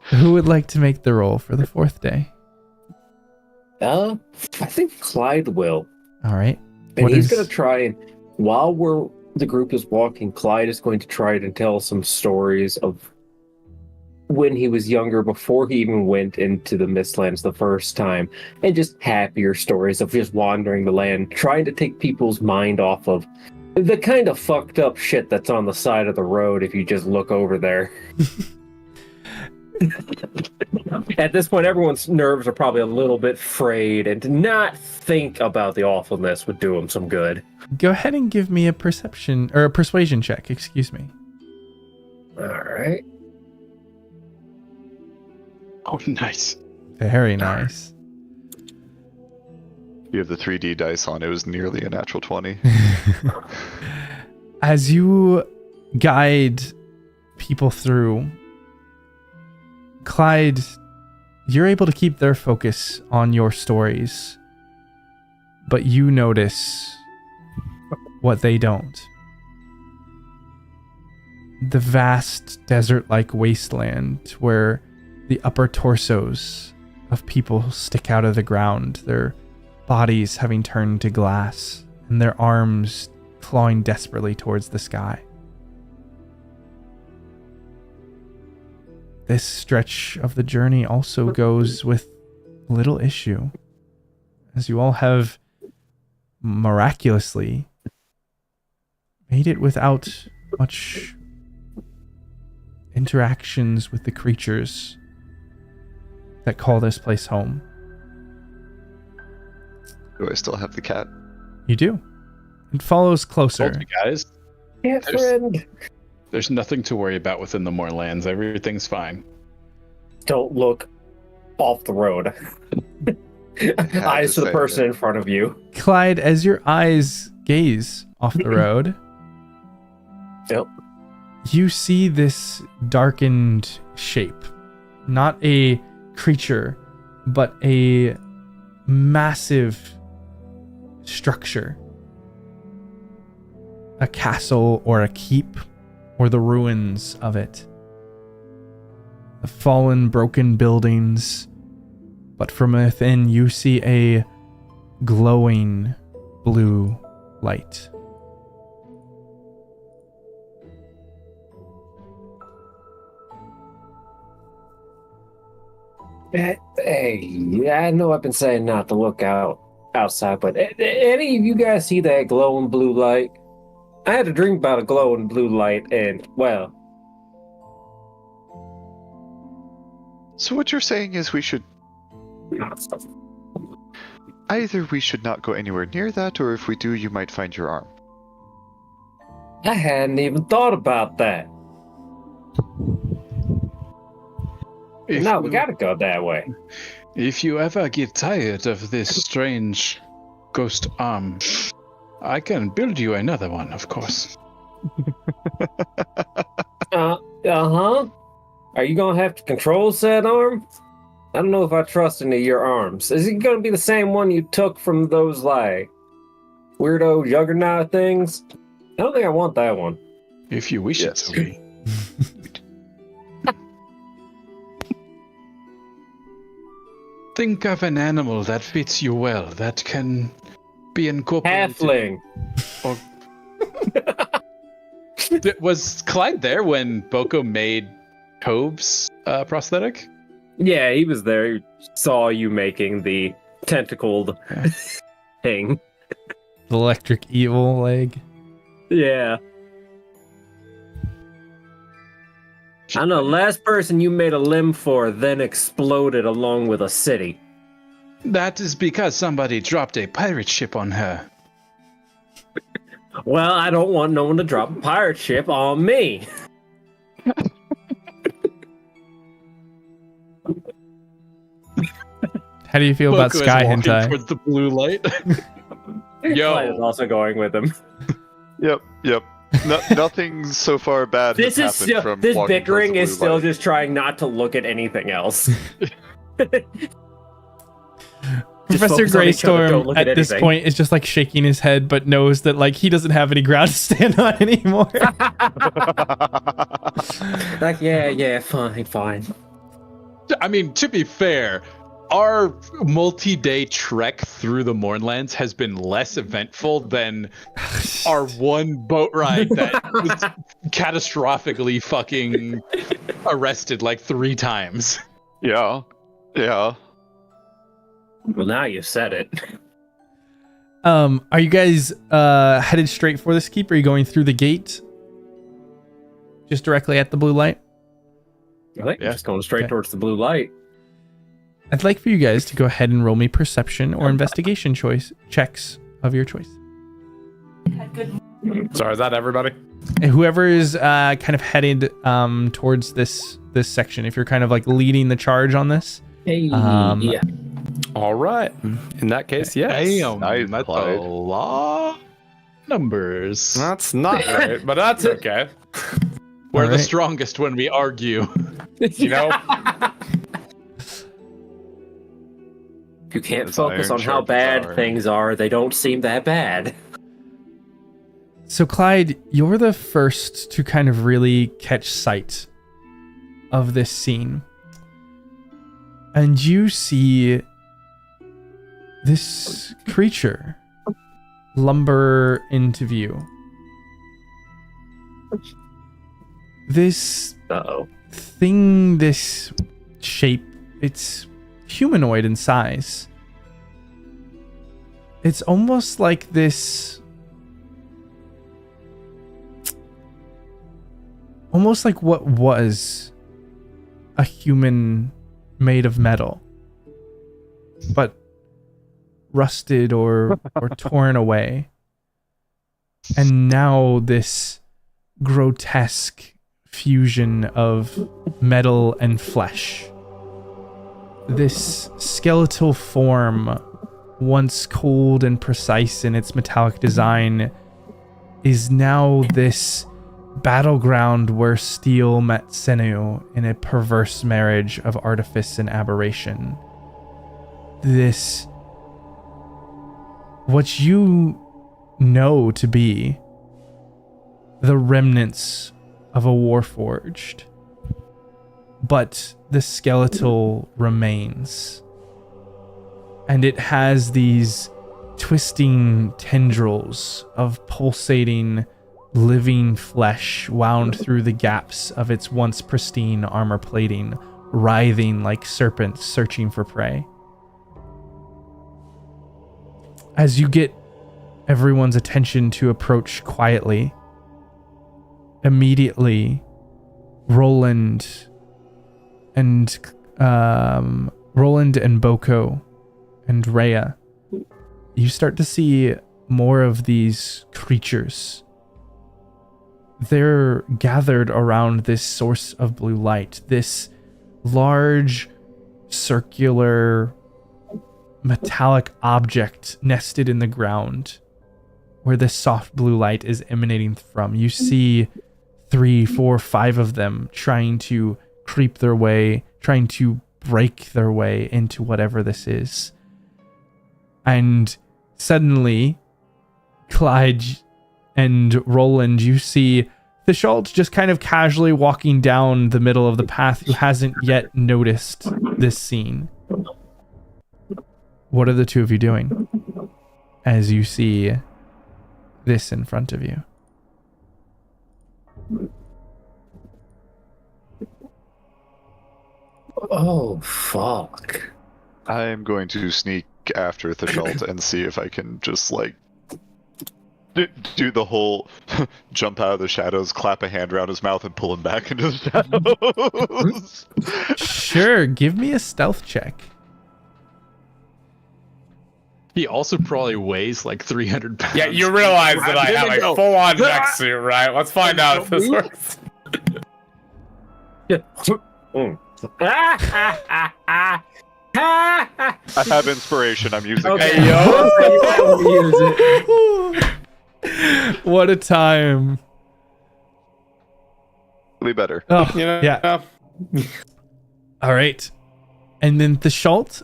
Who would like to make the roll for the fourth day?
I think Clyde will.
All right.
And he's going to try and, while the group is walking, Clyde is going to try to tell some stories of when he was younger, before he even went into the Mistlands the first time, and just happier stories of just wandering the land, trying to take people's mind off of the kind of fucked up shit that's on the side of the road if you just look over there. At this point, everyone's nerves are probably a little bit frayed, and to not think about the awfulness would do them some good.
Go ahead and give me a persuasion check, excuse me.
All right.
Oh, nice.
Very nice.
You have the 3D dice on. It was nearly a natural 20.
As you guide people through, Clyde, you're able to keep their focus on your stories, but you notice what they don't. The vast desert-like wasteland where the upper torsos of people stick out of the ground, their bodies having turned to glass, and their arms clawing desperately towards the sky. This stretch of the journey also goes with little issue, as you all have miraculously made it without much interactions with the creatures that call this place home.
Do I still have the cat?
You do. It follows closer.
Told you guys.
Yeah, friend.
There's nothing to worry about within the Mournlands. Everything's fine.
Don't look off the road. Eyes to the person in front of you.
Clyde, as your eyes gaze off the road,
Yep.
you see this darkened shape. Not a creature, but a massive structure. A castle or a keep, or the ruins of it. The fallen, broken buildings, but from within you see a glowing blue light.
Hey, I know I've been saying not to look outside, but any of you guys see that glowing blue light? I had a dream about a glowing blue light, and, well...
So what you're saying is we should... Either we should not go anywhere near that, or if we do, you might find your arm.
I hadn't even thought about that. No, we gotta go that way.
If you ever get tired of this strange ghost arm, I can build you another one, of course.
Uh-huh. Are you gonna have to control said arm? I don't know if I trust any of your arms. Is it gonna be the same one you took from those, like, weirdo juggernaut things? I don't think I want that one.
If you wish it to be. Think of an animal that fits you well, that can be incorporated.
Halfling.
Was Clyde there when Boko made Cove's prosthetic?
Yeah, he was there. He saw you making the tentacled thing.
The electric evil leg.
Yeah. I know, last person you made a limb for then exploded along with a city.
That is because somebody dropped a pirate ship on her.
Well, I don't want no one to drop a pirate ship on me.
How do you feel about
Boko
sky
is walking
hentai?
towards the blue light.
Clyde is also going with him.
Yep. Nothing so far bad
This
has
is
happened
still,
from
this
walking towards
bickering
the
is
blue
still
light.
just trying not to look at anything else.
Professor
focus on each other, don't
Greystorm
look
at
at
this
anything.
point is just like shaking his head, but knows that like he doesn't have any ground to stand on anymore.
Like, yeah, fine.
I mean, to be fair, our multi-day trek through the Mournlands has been less eventful than our one boat ride that was catastrophically fucking arrested like 3 times.
Yeah.
Well, now you said it.
Are you guys headed straight for this keep? Or are you going through the gate? Just directly at the blue light?
I think you're just going straight towards the blue light.
I'd like for you guys to go ahead and roll me perception or investigation checks of your choice.
Sorry, is that everybody?
And whoever is kind of headed towards this section, if you're kind of like leading the charge on this.
Yeah.
All right. In that case, yes.
Damn,
Nice,
that's a
Clyde.
lot numbers.
That's not right, but that's okay.
We're the
Alright.
strongest when we argue.
You know,
If you can't
As
focus
iron
on how
sharpens
bad
iron.
things are, they don't seem that bad.
So Clyde, you're the first to kind of really catch sight of this scene. And you see this creature lumber into view. This
Uh-oh.
thing, this shape, it's humanoid in size. It's almost like this... almost like what was a human made of metal, but rusted or torn away. And now this grotesque fusion of metal and flesh. This skeletal form, once cold and precise in its metallic design, is now this battleground where steel met sinew in a perverse marriage of artifice and aberration. This, what you know to be the remnants of a warforged, but the skeletal remains, and it has these twisting tendrils of pulsating living flesh wound through the gaps of its once pristine armor plating, writhing like serpents searching for prey. As you get everyone's attention to approach quietly, immediately Roland and Boko and Rhea, you start to see more of these creatures. They're gathered around this source of blue light, this large circular metallic object nested in the ground where this soft blue light is emanating from. You see 3, 4, 5 of them trying to creep their way, trying to break their way into whatever this is. And suddenly, Clyde and Roland, you see Thishalt just kind of casually walking down the middle of the path, who hasn't yet noticed this scene. What are the two of you doing as you see this in front of you?
Oh, fuck.
I am going to sneak after Thashalt and see if I can just like do the whole jump out of the shadows, clap a hand around his mouth, and pull him back into the shadows.
Sure, give me a stealth check.
He also probably weighs like 300 pounds.
Yeah, you realize that I have a full-on mech suit, right? Let's find out if this works.
I have inspiration. I'm using it.
Hey, yo.
What a time.
Be better.
Oh,
You know,
yeah. All right. And then Thashalt,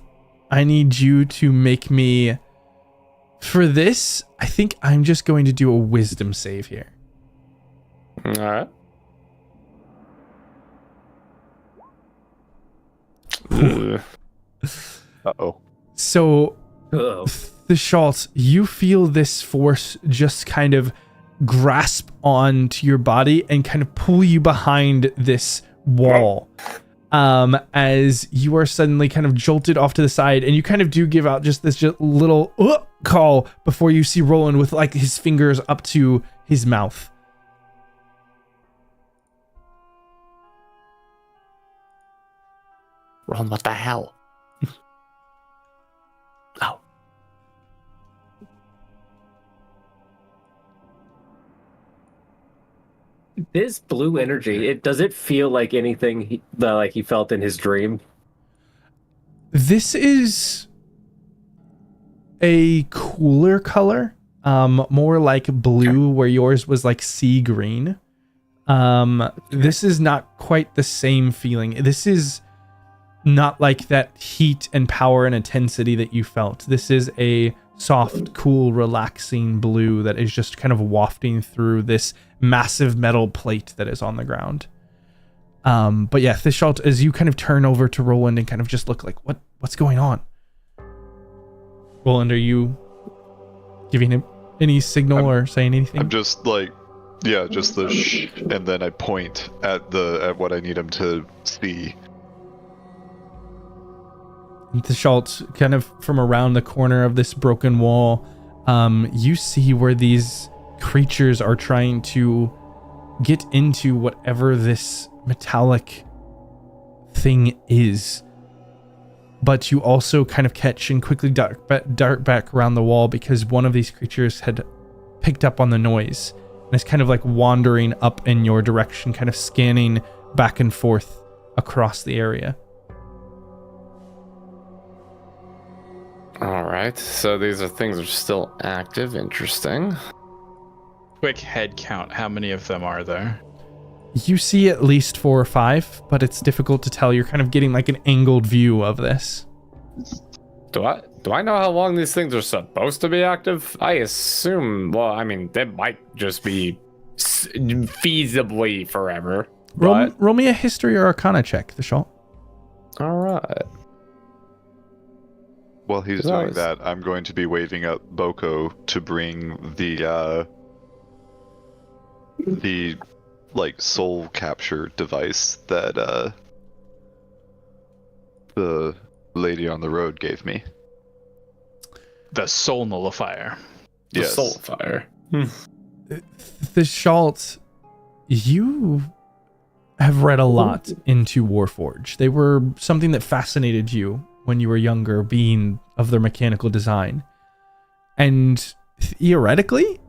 I need you to make me... For this, I think I'm just going to do a wisdom save here.
All right.
Uh-oh.
So,
Uh-oh.
Thashalt, you feel this force just kind of grasp onto your body and kind of pull you behind this wall. As you are suddenly kind of jolted off to the side, and you kind of do give out just this little call before you see Roland with like his fingers up to his mouth.
Roland, what the hell? Oh.
This blue energy, does it feel like anything he felt in his dream?
This is a cooler color, more like blue, where yours was like sea green. This is not quite the same feeling. This is not like that heat and power and intensity that you felt. This is a soft, cool, relaxing blue that is just kind of wafting through this massive metal plate that is on the ground. But yeah, Thashalt, as you kind of turn over to Roland and kind of just look like, what's going on? Roland, are you giving him any signal or saying anything?
I'm just like, yeah, just the and then I point at what I need him to see.
Thashalt, kind of from around the corner of this broken wall, you see where these creatures are trying to get into whatever this metallic thing is. But you also kind of catch and quickly dart back around the wall because one of these creatures had picked up on the noise and is kind of like wandering up in your direction, kind of scanning back and forth across the area.
All right, so these are things that are still active. Interesting.
Quick head count. How many of them are there?
You see at least 4 or 5, but it's difficult to tell. You're kind of getting like an angled view of this.
Do I know how long these things are supposed to be active? I assume, well, I mean, they might just be feasibly forever.
Roll me a history or arcana check, Thashalt.
All right.
While he's doing that, I'm going to be waving up Boko to bring the like soul capture device that the lady on the road gave me.
The soul nullifier.
The
Yes.
soul fire.
Thashalt, you have read a lot into Warforged. They were something that fascinated you when you were younger, being of their mechanical design. And theoretically,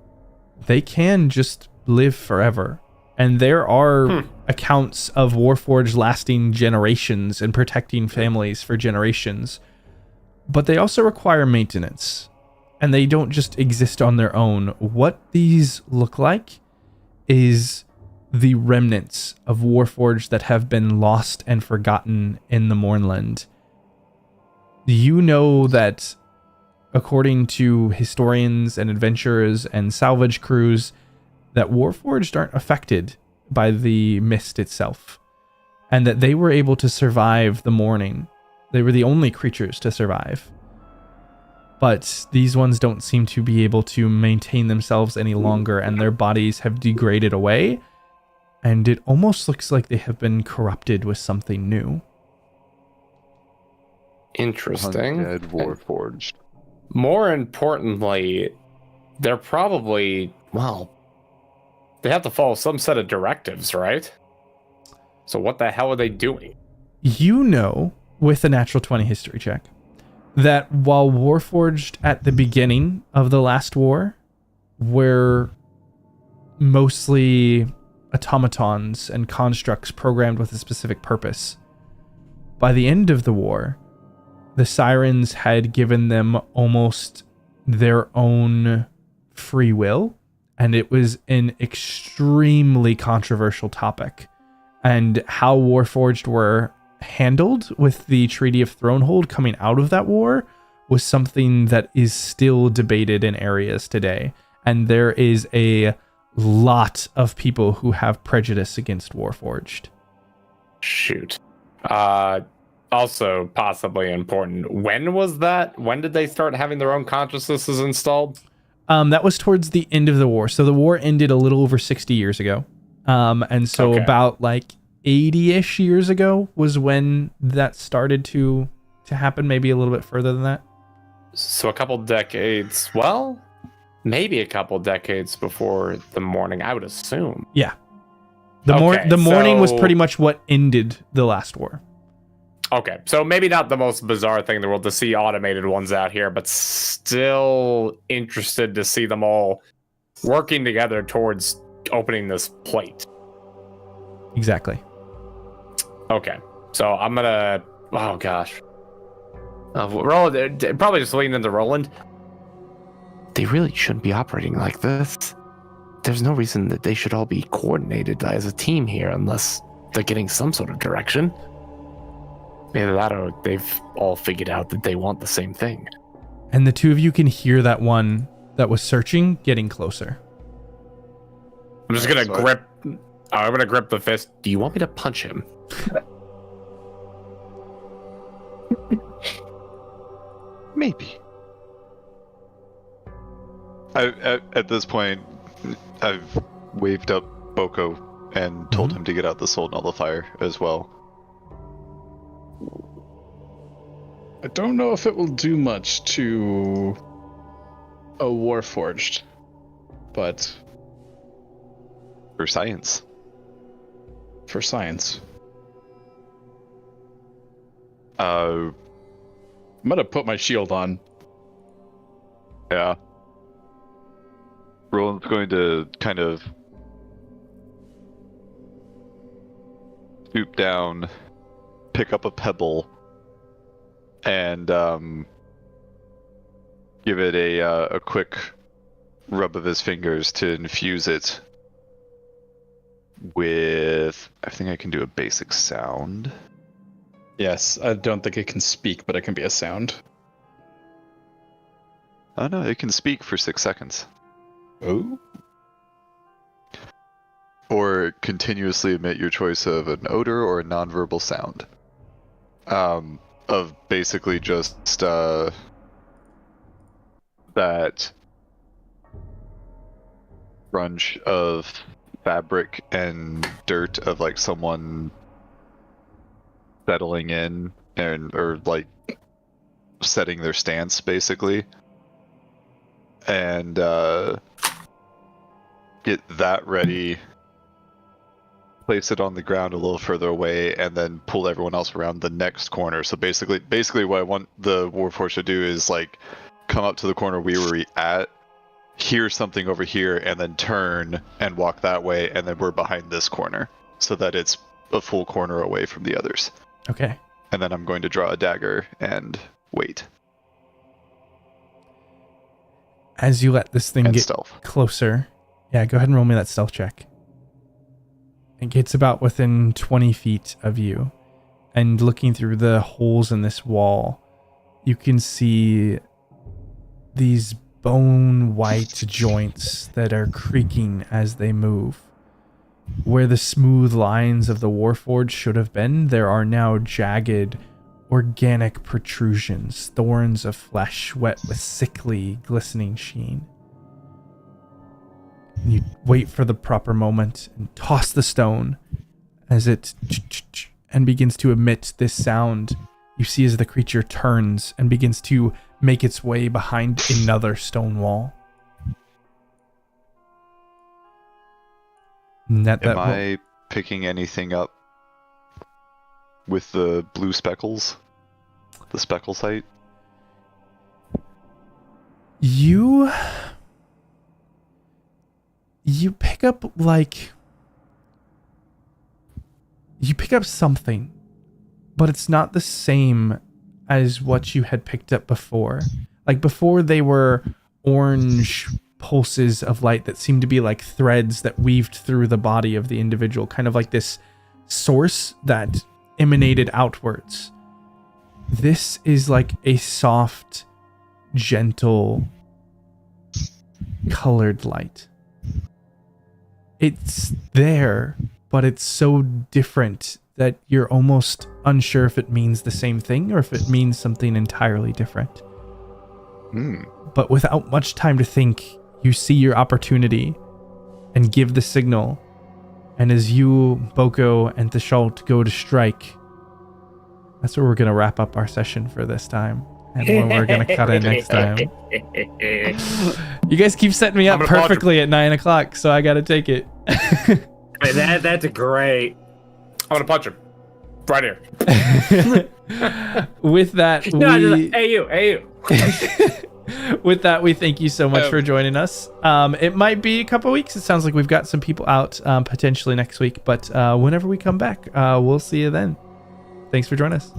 they can just live forever. And there are accounts of Warforged lasting generations and protecting families for generations. But they also require maintenance. And they don't just exist on their own. What these look like is the remnants of Warforged that have been lost and forgotten in the Mournland. You know that, according to historians and adventurers and salvage crews, that Warforged aren't affected by the mist itself, and that they were able to survive the morning. They were the only creatures to survive. but these ones don't seem to be able to maintain themselves any longer, and their bodies have degraded away, and it almost looks like they have been corrupted with something new.
Interesting.
Undead Warforged.
More importantly, they're probably, well, they have to follow some set of directives, right? So what the hell are they doing?
You know, with a natural 20 history check, that while Warforged at the beginning of the last war were mostly automatons and constructs programmed with a specific purpose, by the end of the war, the Sirens had given them almost their own free will, and it was an extremely controversial topic. And how Warforged were handled with the Treaty of Thronehold coming out of that war was something that is still debated in areas today. And there is a lot of people who have prejudice against Warforged.
Shoot. Also possibly important. When was that? When did they start having their own consciousnesses installed?
That was towards the end of the war. So the war ended a little over 60 years ago. And so about like 80-ish years ago was when that started to happen, maybe a little bit further than that.
So a couple decades, well, maybe a couple decades before the Mourning, I would assume.
Yeah. The Mourning was pretty much what ended the last war.
Okay, so maybe not the most bizarre thing in the world to see automated ones out here, but still interested to see them all working together towards opening this plate.
Exactly.
Okay, so I'm gonna... Oh, gosh. Roland, probably just lean into Roland.
They really shouldn't be operating like this. There's no reason that they should all be coordinated as a team here unless they're getting some sort of direction. Either that or they've all figured out that they want the same thing.
And the two of you can hear that one that was searching getting closer.
I'm just gonna grip... I'm gonna grip the fist.
Do you want me to punch him?
Maybe. At this point, I've waved up Boko and told him to get out the Soul Nullifier as well.
I don't know if it will do much to a Warforged, but
For science.
For science.
I'm
gonna put my shield on.
Yeah. Roland's going to kind of stoop down, pick up a pebble, and give it a quick rub of his fingers to infuse it with... I think I can do a basic sound.
Yes, I don't think it can speak, but it can be a sound.
Oh no, it can speak for 6 seconds.
Oh?
Or continuously emit your choice of an odor or a nonverbal sound. Of basically just that crunch of fabric and dirt of like someone settling in and or like setting their stance basically, and get that ready, place it on the ground a little further away, and then pull everyone else around the next corner. So basically what I want the Warforged to do is like come up to the corner we were at, hear something over here, and then turn and walk that way, and then we're behind this corner so that it's a full corner away from the others.
Okay.
And then I'm going to draw a dagger and wait.
As you let this thing
And
get
stealth.
closer, yeah, go ahead and roll me that stealth check. It gets about within 20 feet of you, and looking through the holes in this wall, you can see these bone white joints that are creaking as they move. Where the smooth lines of the Warforged should have been, there are now jagged, organic protrusions, thorns of flesh wet with sickly, glistening sheen. And you wait for the proper moment and toss the stone as it and begins to emit this sound. You see as the creature turns and begins to make its way behind another stone wall.
Am I picking anything up with the blue speckles? The speckle sight?
You pick up you pick up something, but it's not the same as what you had picked up before. Like before, they were orange pulses of light that seemed to be like threads that weaved through the body of the individual, kind of like this source that emanated outwards. This is like a soft, gentle, colored light. It's there, but it's so different that you're almost unsure if it means the same thing or if it means something entirely different. But without much time to think, you see your opportunity and give the signal. And as you, Boko, and Thashalt go to strike, that's where we're going to wrap up our session for this time. And when we're going to cut in next time. You guys keep setting me up perfectly at 9 o'clock, so I got to take it.
That's great.
I'm going to punch him. Right here.
With that,
hey you.
With that, we thank you so much for joining us. It might be a couple weeks. It sounds like we've got some people out potentially next week, but whenever we come back, we'll see you then. Thanks for joining us.